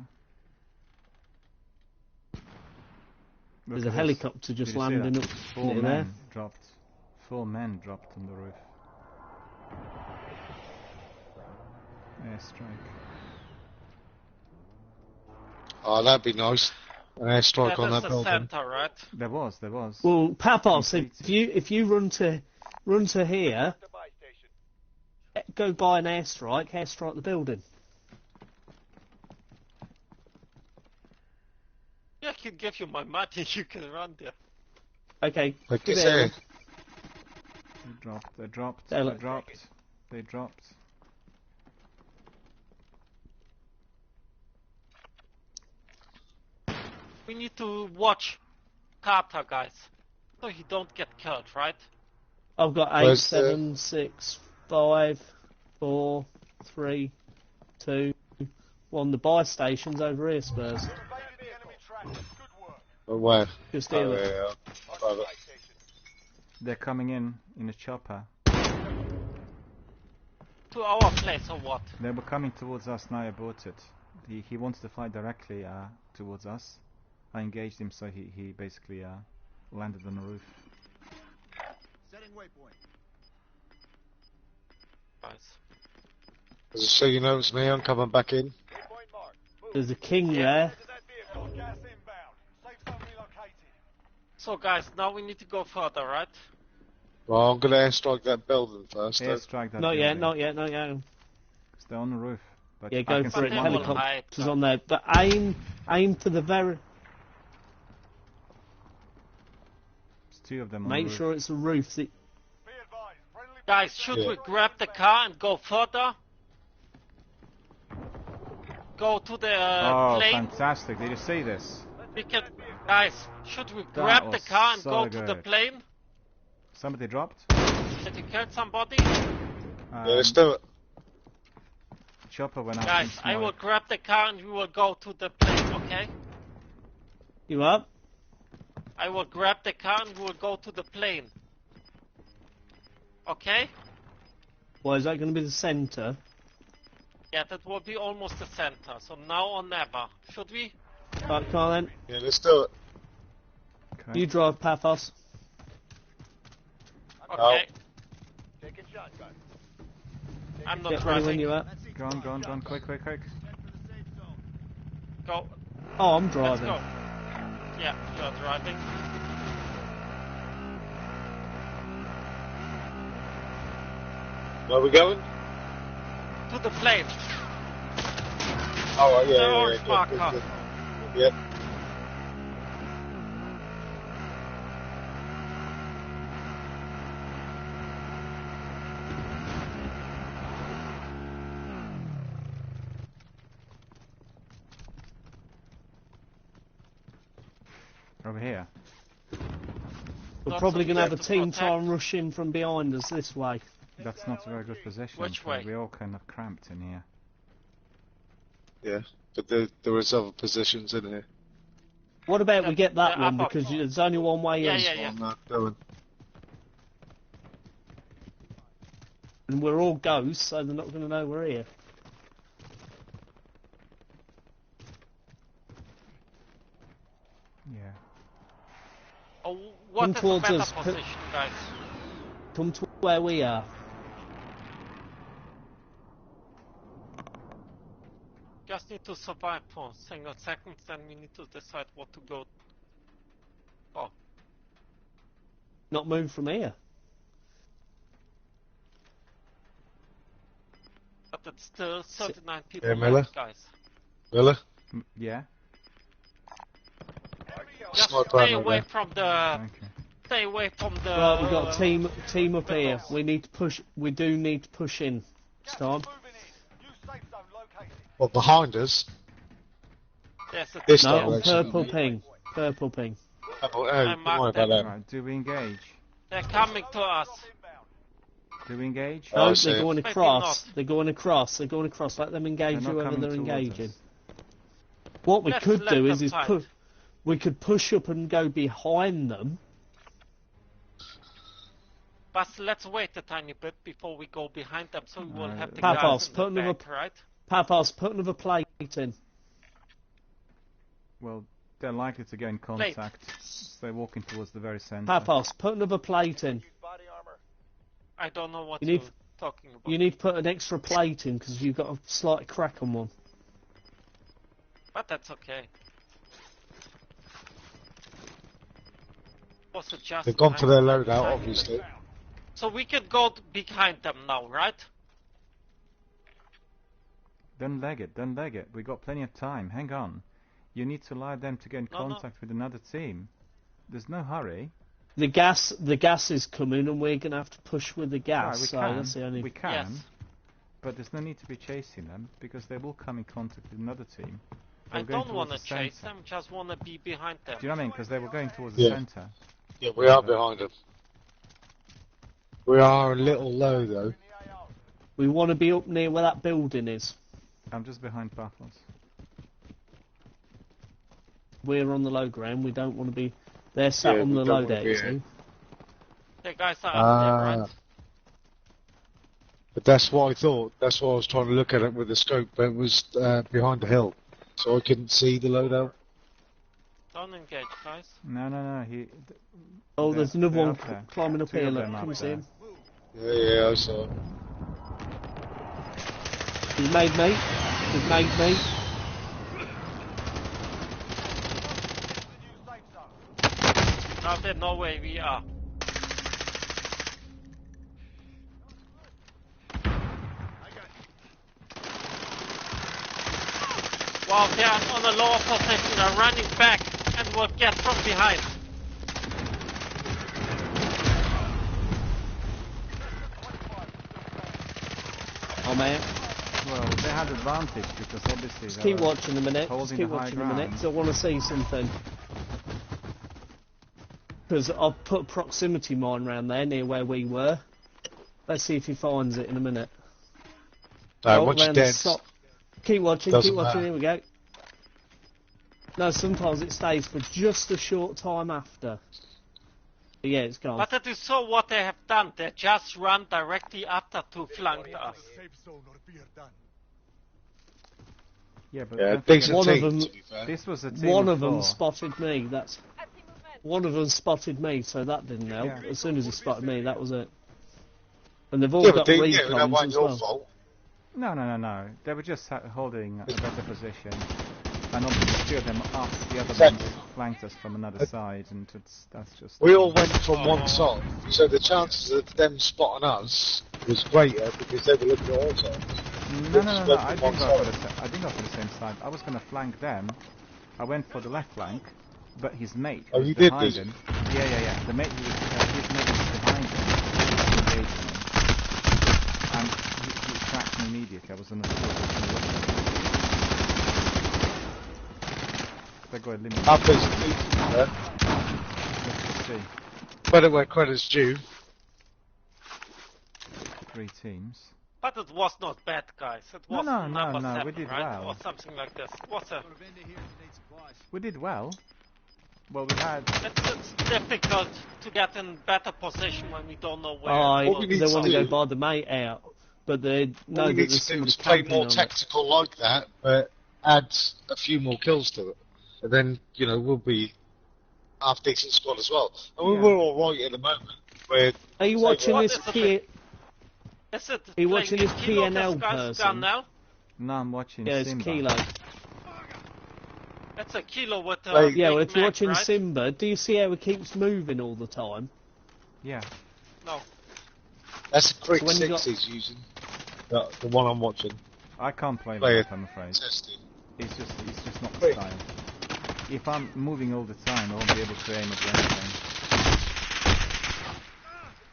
Speaker 1: Look
Speaker 2: There's
Speaker 1: at
Speaker 2: a
Speaker 1: this.
Speaker 2: helicopter just
Speaker 1: Did you see
Speaker 2: landing
Speaker 1: that?
Speaker 2: up
Speaker 1: 4
Speaker 2: near
Speaker 1: men
Speaker 2: there.
Speaker 1: dropped. 4 men dropped on the roof. Airstrike.
Speaker 3: Oh, that'd be nice. An airstrike on
Speaker 4: That
Speaker 3: that
Speaker 4: is the
Speaker 3: building.
Speaker 4: center, right?
Speaker 1: There was.
Speaker 2: Well, Papos,
Speaker 1: Complete.
Speaker 2: if you run to here,
Speaker 5: The buy station.
Speaker 2: go buy an airstrike the building.
Speaker 4: Yeah, I can give you my money, you can run there.
Speaker 2: Okay,
Speaker 3: Like
Speaker 2: give
Speaker 3: it's
Speaker 2: it a
Speaker 3: there.
Speaker 2: run.
Speaker 1: They dropped.
Speaker 2: There,
Speaker 1: They
Speaker 2: look.
Speaker 1: dropped. They dropped.
Speaker 4: We need to watch Carter, guys, so he don't get killed, right?
Speaker 2: I've got 8,
Speaker 3: Where's
Speaker 2: 7, 6, 5, 4, 3, 2, 1. The buy station's over here, Spurs.
Speaker 5: Evaded the enemy track. Good work.
Speaker 3: Oh, where?
Speaker 2: Just here.
Speaker 3: Oh,
Speaker 2: look.
Speaker 3: yeah. Private.
Speaker 1: They're coming in a chopper.
Speaker 4: To our place or what?
Speaker 1: They were coming towards us, now I bought it. He wants to fly directly towards us. I engaged him, so he basically landed on the roof.
Speaker 5: Setting waypoint.
Speaker 4: Guys.
Speaker 3: So you know it's me, I'm coming back in.
Speaker 5: Waypoint marked. Move.
Speaker 2: There's a king
Speaker 4: Yeah.
Speaker 2: there.
Speaker 5: To that vehicle. Gas inbound. Safe zone relocated.
Speaker 4: So guys, now we need to go further, right?
Speaker 3: Well, I'm going to airstrike that building first.
Speaker 1: Airstrike that
Speaker 2: Not yet,
Speaker 1: building.
Speaker 2: not yet, not yet.
Speaker 1: 'Cause they're on the roof. But
Speaker 2: Yeah,
Speaker 1: I
Speaker 2: go
Speaker 1: can
Speaker 2: for
Speaker 1: see
Speaker 2: it.
Speaker 4: But they
Speaker 1: one
Speaker 4: will
Speaker 1: of them.
Speaker 4: hide.
Speaker 2: Helicopter's on there. But aim for the very...
Speaker 1: There's 2 of them on the
Speaker 2: Make
Speaker 1: roof.
Speaker 2: sure it's a roof that...
Speaker 5: Be advised. Friendly
Speaker 4: Guys, should
Speaker 3: Yeah.
Speaker 4: we grab the car and go further? Go to the
Speaker 1: Oh,
Speaker 4: plane?
Speaker 1: fantastic. Did you see this?
Speaker 4: We can, guys, should we grab the
Speaker 1: was
Speaker 4: car and
Speaker 1: so
Speaker 4: go to the
Speaker 1: good.
Speaker 4: plane?
Speaker 1: Somebody dropped.
Speaker 4: Did you kill somebody?
Speaker 3: Yeah, let's do it.
Speaker 1: Chopper went up.
Speaker 4: Guys,
Speaker 1: in
Speaker 4: I will
Speaker 1: smoke.
Speaker 4: grab the car and we will go to the plane, okay?
Speaker 2: You up?
Speaker 4: I will grab the car and we will go to the plane. Okay?
Speaker 2: Well, is that going to be the centre?
Speaker 4: Yeah, that will be almost the center. So now or never. Should we?
Speaker 2: Right, come on then.
Speaker 3: Yeah, let's do it.
Speaker 1: Okay.
Speaker 2: You drive, Paphos.
Speaker 4: Okay.
Speaker 5: taking shotgun.
Speaker 4: I'm not
Speaker 2: Get ready when
Speaker 4: driving.
Speaker 2: you're up.
Speaker 1: Go on, quick.
Speaker 4: Go.
Speaker 2: Oh, I'm
Speaker 4: Let's
Speaker 2: driving.
Speaker 4: go. Yeah, you're driving.
Speaker 3: Where are we going?
Speaker 4: To the plane.
Speaker 3: Oh, yeah,
Speaker 4: The
Speaker 3: yeah,
Speaker 4: orange
Speaker 3: yeah,
Speaker 4: marker.
Speaker 3: good. Yep.
Speaker 1: Over here.
Speaker 2: We're
Speaker 4: Not
Speaker 2: probably
Speaker 4: so
Speaker 2: going to have a
Speaker 4: easy to
Speaker 2: team try
Speaker 4: protect.
Speaker 2: and rush in from behind us this way.
Speaker 1: That's not a very good position.
Speaker 4: Which way?
Speaker 1: We're all kind of cramped in here.
Speaker 3: Yeah, but there is other positions in here.
Speaker 2: What about we get that
Speaker 4: the
Speaker 2: one,
Speaker 4: upper-
Speaker 2: because there's only one way
Speaker 4: Yeah,
Speaker 2: in.
Speaker 4: yeah, yeah.
Speaker 3: I'm not doing.
Speaker 2: And we're all ghosts, so they're not going to know we're here.
Speaker 1: Yeah.
Speaker 4: Oh, what
Speaker 2: Come
Speaker 4: is a
Speaker 2: towards
Speaker 4: better
Speaker 2: us.
Speaker 4: position, guys?
Speaker 2: Come to where we are.
Speaker 4: Just need to survive for a single second, then we need to decide what to go. Oh,
Speaker 2: Not move from here.
Speaker 4: but it's still 39 people
Speaker 3: Yeah, Miller?
Speaker 4: left, guys.
Speaker 3: Really?
Speaker 1: Yeah.
Speaker 4: Just
Speaker 3: Sniper
Speaker 4: stay
Speaker 3: ammo
Speaker 4: away
Speaker 3: there.
Speaker 4: from the.
Speaker 1: Thank you.
Speaker 4: Stay away from the.
Speaker 2: Right, we've got a team up here.
Speaker 4: vehicles.
Speaker 2: We need to push. We do need to push in. It's time.
Speaker 5: Moving in. New safe zone located.
Speaker 3: Well, behind us.
Speaker 4: Yes, it's
Speaker 3: This
Speaker 2: No,
Speaker 3: direction.
Speaker 2: purple ping. Purple ping.
Speaker 3: Oh, don't worry
Speaker 4: marked
Speaker 3: about that.
Speaker 1: Right, do we engage?
Speaker 4: They're coming to us.
Speaker 5: Inbound.
Speaker 1: Do we engage?
Speaker 3: Oh, I
Speaker 2: No,
Speaker 3: see.
Speaker 2: they're going
Speaker 4: Maybe
Speaker 2: across.
Speaker 4: not.
Speaker 2: They're going across. They're going across. Let them engage
Speaker 1: They're not
Speaker 2: whoever
Speaker 1: coming
Speaker 2: they're
Speaker 1: towards
Speaker 2: engaging.
Speaker 1: us.
Speaker 2: What we
Speaker 4: Let's
Speaker 2: could
Speaker 4: let
Speaker 2: do
Speaker 4: them
Speaker 2: is
Speaker 4: fight.
Speaker 2: we could push up and go behind them.
Speaker 4: But let's wait a tiny bit before we go behind them, so we will
Speaker 1: No,
Speaker 4: have the
Speaker 2: Paphos,
Speaker 4: guys in
Speaker 2: put
Speaker 4: the
Speaker 2: another
Speaker 4: back, right?
Speaker 2: Paphos, put another plate in.
Speaker 1: Well, they're likely to get in contact. They're walking towards the very center.
Speaker 2: Paphos, put another plate in.
Speaker 5: Use body armor.
Speaker 4: I don't know what
Speaker 2: You
Speaker 4: you're
Speaker 2: need-
Speaker 4: talking about.
Speaker 2: You need to put an extra plate in because you've got a slight crack on one.
Speaker 4: But that's okay. Was it just
Speaker 3: They've gone for their
Speaker 4: behind-
Speaker 3: loadout, obviously.
Speaker 4: So we can go behind them now, right?
Speaker 1: Don't leg it. We got plenty of time. Hang on. You need to allow them to get in
Speaker 4: No, no.
Speaker 1: contact with another team. There's no hurry.
Speaker 2: The gas is coming, and we're gonna have to push with the gas.
Speaker 1: Right, we
Speaker 2: so
Speaker 1: can.
Speaker 2: that's the only.
Speaker 1: We can.
Speaker 4: Yes.
Speaker 1: But there's no need to be chasing them because they will come in contact with another team. They
Speaker 4: I
Speaker 1: were going
Speaker 4: don't want to
Speaker 1: towards the
Speaker 4: chase
Speaker 1: centre.
Speaker 4: them, just want to be behind them.
Speaker 1: Do you know what I mean? Because they were going towards the
Speaker 3: Yeah.
Speaker 1: centre.
Speaker 3: Yeah, we are behind them. We are a little low though.
Speaker 2: We want to be up near where that building is.
Speaker 1: I'm just behind Baffles.
Speaker 2: We're on the low ground. We don't want to be. They're sat
Speaker 3: Yeah,
Speaker 2: on
Speaker 3: we
Speaker 2: the
Speaker 3: don't wanna
Speaker 2: loadout,
Speaker 3: be
Speaker 2: you
Speaker 3: here.
Speaker 2: see.
Speaker 4: The guys are up there, right?
Speaker 3: But that's what I thought. That's why I was trying to look at it with the scope, but it was behind the hill, so I couldn't see the loadout.
Speaker 4: Don't engage, guys.
Speaker 1: No.
Speaker 2: Oh, there's another
Speaker 1: they're
Speaker 2: one
Speaker 1: up there.
Speaker 2: climbing up
Speaker 1: Two
Speaker 2: here.
Speaker 1: of
Speaker 2: Look,
Speaker 1: them
Speaker 2: can
Speaker 1: up
Speaker 2: you see
Speaker 1: there.
Speaker 2: him?
Speaker 3: Yeah, I saw it.
Speaker 2: He's made me. He's made me.
Speaker 4: Now they know where we are. Wow, they are on a lower position, are running back and will get from behind.
Speaker 2: Oh man.
Speaker 1: Well, they had advantage because obviously
Speaker 2: Just
Speaker 1: they
Speaker 2: keep
Speaker 1: were
Speaker 2: watching a minute. Just
Speaker 1: holding
Speaker 2: keep
Speaker 1: the high
Speaker 2: watching a minute,
Speaker 1: ground.
Speaker 2: because I want to see something. Because I've put a proximity mine round there near where we were. Let's see if he finds it in a minute.
Speaker 3: Once you're
Speaker 2: round the
Speaker 3: dead,
Speaker 2: Keep watching,
Speaker 3: doesn't
Speaker 2: keep watching.
Speaker 3: matter.
Speaker 2: Here we go. No, sometimes it stays for just a short time after. But yeah, it's gone.
Speaker 4: But it is so what they have done. They just run directly after to flank us.
Speaker 1: Yeah, but
Speaker 3: yeah,
Speaker 1: don't forget,
Speaker 3: decent
Speaker 2: One of
Speaker 3: team,
Speaker 2: them-
Speaker 3: to be fair.
Speaker 1: this was a team
Speaker 2: One
Speaker 1: of
Speaker 2: of them
Speaker 1: four.
Speaker 2: spotted me. One of them spotted me, so that didn't help.
Speaker 1: Yeah.
Speaker 2: As soon as he spotted me, that was it. And they've all
Speaker 3: Yeah,
Speaker 2: got
Speaker 3: but that
Speaker 2: recons
Speaker 3: wasn't
Speaker 2: as
Speaker 3: your
Speaker 2: well.
Speaker 3: fault.
Speaker 1: No. They were just holding a better position. And obviously two of them up, the other
Speaker 3: Exactly.
Speaker 1: ones flanked us from another side, and that's just...
Speaker 3: We all went from one side, so the chances of them spotting us was greater because they were looking at our side.
Speaker 1: No, I
Speaker 3: I
Speaker 1: didn't go for the same side. I was going to flank them. I went for the left flank, but his mate who
Speaker 3: Oh,
Speaker 1: was
Speaker 3: you did,
Speaker 1: behind
Speaker 3: did you?
Speaker 1: him... Yeah. The mate who was, his mate was behind him. Engaged me. And he tracked me immediately. I was on the floor. They got eliminated.
Speaker 3: Our place is decent, yeah.
Speaker 1: Let's see.
Speaker 3: Credit where credit's due.
Speaker 1: 3 teams.
Speaker 4: But it was not bad, guys. It was
Speaker 1: No,
Speaker 4: number
Speaker 1: we
Speaker 4: 7,
Speaker 1: did
Speaker 4: right?
Speaker 1: well.
Speaker 4: Or something like this. What's a...
Speaker 1: We did well. Well, we had...
Speaker 4: It's difficult to get in better position when we don't know where.
Speaker 3: What we
Speaker 2: They
Speaker 3: need to
Speaker 2: want to go
Speaker 3: do-
Speaker 2: buy the mate out, but they know
Speaker 3: All we
Speaker 2: that
Speaker 3: need
Speaker 2: there's
Speaker 3: to do
Speaker 2: somebody
Speaker 3: is play
Speaker 2: camping
Speaker 3: more
Speaker 2: on it.
Speaker 3: tactical like that, but add a few more kills to it. And then, we'll be half decent squad as well. And
Speaker 1: Yeah.
Speaker 3: we're all right at the moment.
Speaker 2: Are you
Speaker 3: Say
Speaker 2: watching
Speaker 3: what?
Speaker 2: this P?
Speaker 4: Is it
Speaker 2: Are you
Speaker 4: playing
Speaker 2: watching this
Speaker 4: Kilo,
Speaker 2: PNL
Speaker 4: this guy's
Speaker 2: person?
Speaker 4: gun now?
Speaker 1: No, I'm watching
Speaker 2: Yeah, it's
Speaker 1: Simba.
Speaker 2: Kilo.
Speaker 4: It's a Kilo with a
Speaker 3: Like-
Speaker 2: Yeah,
Speaker 4: big
Speaker 2: well, if you're
Speaker 4: mag,
Speaker 2: watching
Speaker 4: right?
Speaker 2: Simba, do you see how he keeps moving all the time?
Speaker 1: Yeah.
Speaker 4: No.
Speaker 3: That's a Crick
Speaker 2: So when you
Speaker 3: 6 he's using. The one I'm watching.
Speaker 1: I can't play
Speaker 3: Play
Speaker 1: like
Speaker 3: it.
Speaker 1: that, I'm afraid.
Speaker 3: Testing.
Speaker 1: It's just not the
Speaker 3: Quick.
Speaker 1: style. If I'm moving all the time, I won't be able to aim at anything.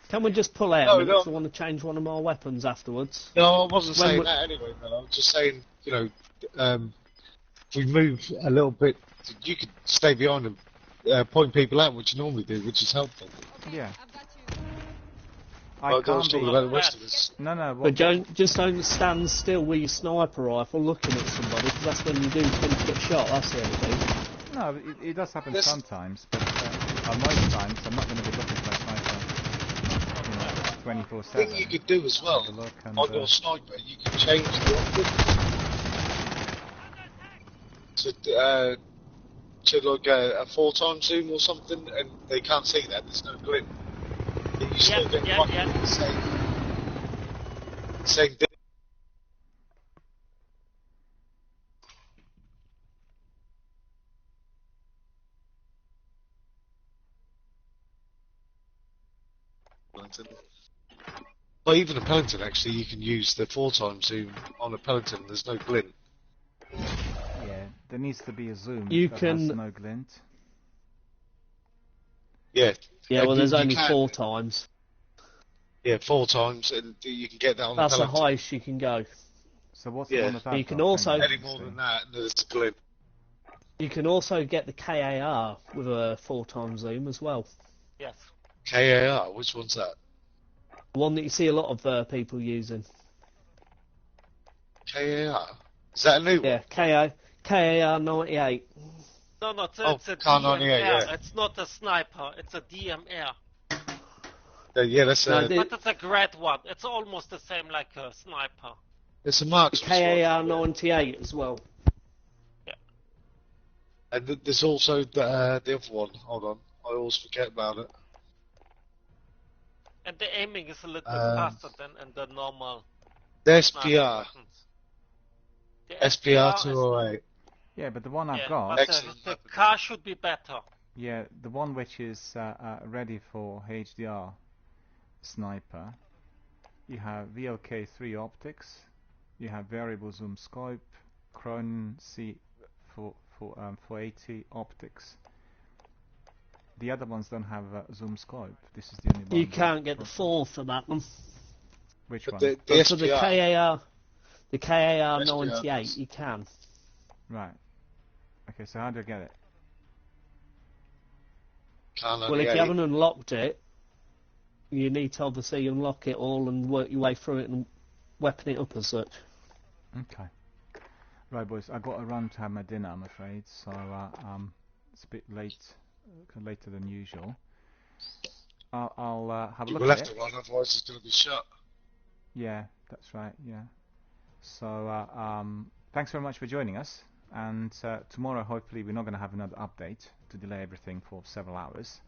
Speaker 2: Can we just pull out?
Speaker 3: No,
Speaker 2: Because
Speaker 3: no.
Speaker 2: I want to change one of my weapons afterwards.
Speaker 3: No, I wasn't
Speaker 2: When
Speaker 3: saying
Speaker 2: we-
Speaker 3: that anyway, man. I was just saying, if we move a little bit, you could stay behind and point people out, which you normally do, which is helpful.
Speaker 1: Yeah.
Speaker 6: I've got you.
Speaker 1: I
Speaker 3: was
Speaker 1: can't
Speaker 3: talking
Speaker 1: be...
Speaker 3: about the rest of us.
Speaker 1: No,
Speaker 2: But just don't stand still with your sniper rifle looking at somebody, because that's when you do tend to get shot, that's the only thing.
Speaker 1: No, it does happen
Speaker 3: This-
Speaker 1: sometimes, but on most times I'm not going to be looking for a sniper 24/7.
Speaker 3: The thing you could do as well,
Speaker 1: Have a look and,
Speaker 3: on your sniper, you can change the optic to like a 4x zoom or something, and they can't see that. There's no glint. But you still get
Speaker 4: yeah.
Speaker 3: roughly the same thing. Well, even a Peloton, actually, you can use the 4x zoom on a Peloton. There's no glint.
Speaker 1: Yeah, there needs to be a zoom
Speaker 2: You
Speaker 1: that
Speaker 2: can-
Speaker 1: has no glint.
Speaker 3: Yeah.
Speaker 2: Yeah, well,
Speaker 3: you-
Speaker 2: there's
Speaker 3: you
Speaker 2: only
Speaker 3: can-
Speaker 2: 4 times.
Speaker 3: Yeah, 4x, and you can get that on
Speaker 2: That's
Speaker 3: the
Speaker 2: the
Speaker 3: Peloton.
Speaker 2: highest you can go.
Speaker 1: So what's
Speaker 3: Yeah.
Speaker 1: the one that I've
Speaker 2: You can
Speaker 1: got?
Speaker 2: also-
Speaker 1: Hang on,
Speaker 3: Any more than that, there's a glint.
Speaker 2: You can also get the KAR with a 4x zoom as well.
Speaker 4: Yes.
Speaker 3: KAR, which one's that?
Speaker 2: The one that you see a lot of people using.
Speaker 3: KAR? Is that a new
Speaker 2: Yeah,
Speaker 3: one?
Speaker 2: KAR 98.
Speaker 4: No, it's
Speaker 3: Oh,
Speaker 4: it's a
Speaker 3: Car 98,
Speaker 4: DMR.
Speaker 3: yeah.
Speaker 4: It's not a sniper. It's a DMR.
Speaker 3: Yeah, that's
Speaker 2: No,
Speaker 4: But it's a great one. It's almost the same like a sniper.
Speaker 3: it's a
Speaker 2: the
Speaker 3: marksman's
Speaker 2: KAR
Speaker 3: rifle, yeah.
Speaker 2: 98 as well.
Speaker 3: And there's also the other one. Hold on, I always forget about it.
Speaker 4: And the aiming is a little bit
Speaker 3: Um,
Speaker 4: faster than in the normal
Speaker 3: The
Speaker 4: sniper
Speaker 3: SPR.
Speaker 4: weapons. The
Speaker 3: SPR
Speaker 4: is
Speaker 3: 208.
Speaker 1: Yeah, but the one I've
Speaker 4: yeah,
Speaker 1: got,
Speaker 4: but
Speaker 3: Excellent
Speaker 4: the
Speaker 3: weapon.
Speaker 4: car should be better.
Speaker 1: yeah, the one which is ready for HDR sniper, you have VLK3 optics, you have variable zoom scope, Cronin C for 480 optics. The other ones don't have zoom scope. This is the only one.
Speaker 2: You can't get the 4 for that one.
Speaker 1: Which
Speaker 3: But
Speaker 1: one?
Speaker 3: the
Speaker 2: But for the
Speaker 3: SPR.
Speaker 2: KAR
Speaker 3: SPR
Speaker 2: 98,
Speaker 3: does.
Speaker 2: you can.
Speaker 1: Right. Okay, so how do I get it?
Speaker 3: Car
Speaker 2: Well, if
Speaker 3: 98.
Speaker 2: you haven't unlocked it, you need to obviously unlock it all and work your way through it and weapon it up as such.
Speaker 1: Okay. Right, boys, I got to run to have my dinner, I'm afraid. So it's a bit late, later than usual. I'll have a
Speaker 3: You
Speaker 1: look
Speaker 3: will
Speaker 1: at
Speaker 3: have
Speaker 1: it.
Speaker 3: to run, otherwise it's going to be shut.
Speaker 1: Yeah, that's right. Yeah. So thanks very much for joining us. And tomorrow, hopefully, we're not going to have another update to delay everything for several hours.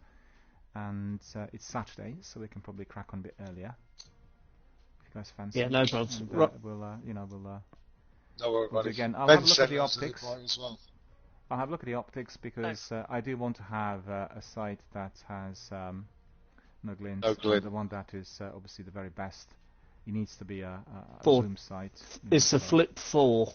Speaker 1: And it's Saturday, so we can probably crack on a bit earlier. If you guys fancy.
Speaker 2: Yeah, no problems.
Speaker 1: And we'll, we'll
Speaker 3: No worry,
Speaker 1: we'll do
Speaker 3: buddy.
Speaker 1: again. I'll
Speaker 3: Ben
Speaker 1: have a look at
Speaker 3: sent
Speaker 1: the
Speaker 3: us an
Speaker 1: optics.
Speaker 3: invite as well.
Speaker 1: I'll have a look at the optics because I do want to have a site that has no glints.
Speaker 3: No glint.
Speaker 1: And the one that is obviously the very best. It needs to be a
Speaker 2: Four.
Speaker 1: zoom site.
Speaker 2: It's the
Speaker 1: so-
Speaker 2: Flip 4.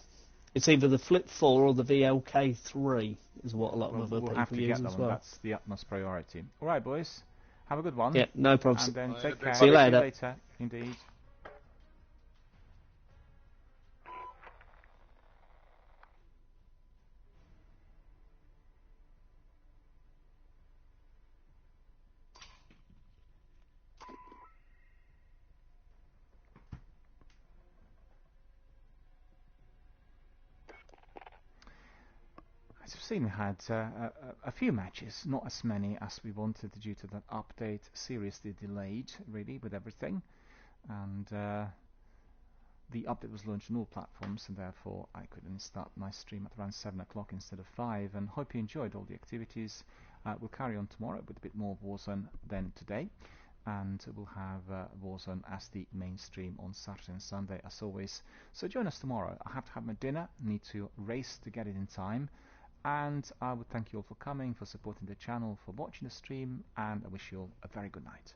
Speaker 2: It's either the Flip 4 or the VLK3 is what a lot of other
Speaker 1: we'll
Speaker 2: people
Speaker 1: have to
Speaker 2: use
Speaker 1: get that
Speaker 2: as
Speaker 1: one.
Speaker 2: well.
Speaker 1: That's the utmost priority. All right, boys. Have a good one.
Speaker 2: Yeah, no problems.
Speaker 1: And then
Speaker 3: Bye,
Speaker 1: take care.
Speaker 2: See you
Speaker 3: everybody.
Speaker 2: later.
Speaker 1: Indeed. As you've seen, we had a few matches, not as many as we wanted due to that update. Seriously delayed, really, with everything. And the update was launched on all platforms, and therefore I couldn't start my stream at around 7 o'clock instead of 5. And hope you enjoyed all the activities. We'll carry on tomorrow with a bit more Warzone than today. And we'll have Warzone as the mainstream on Saturday and Sunday, as always. So join us tomorrow. I have to have my dinner, need to race to get it in time. And I would thank you all for coming, for supporting the channel, for watching the stream, and I wish you all a very good night.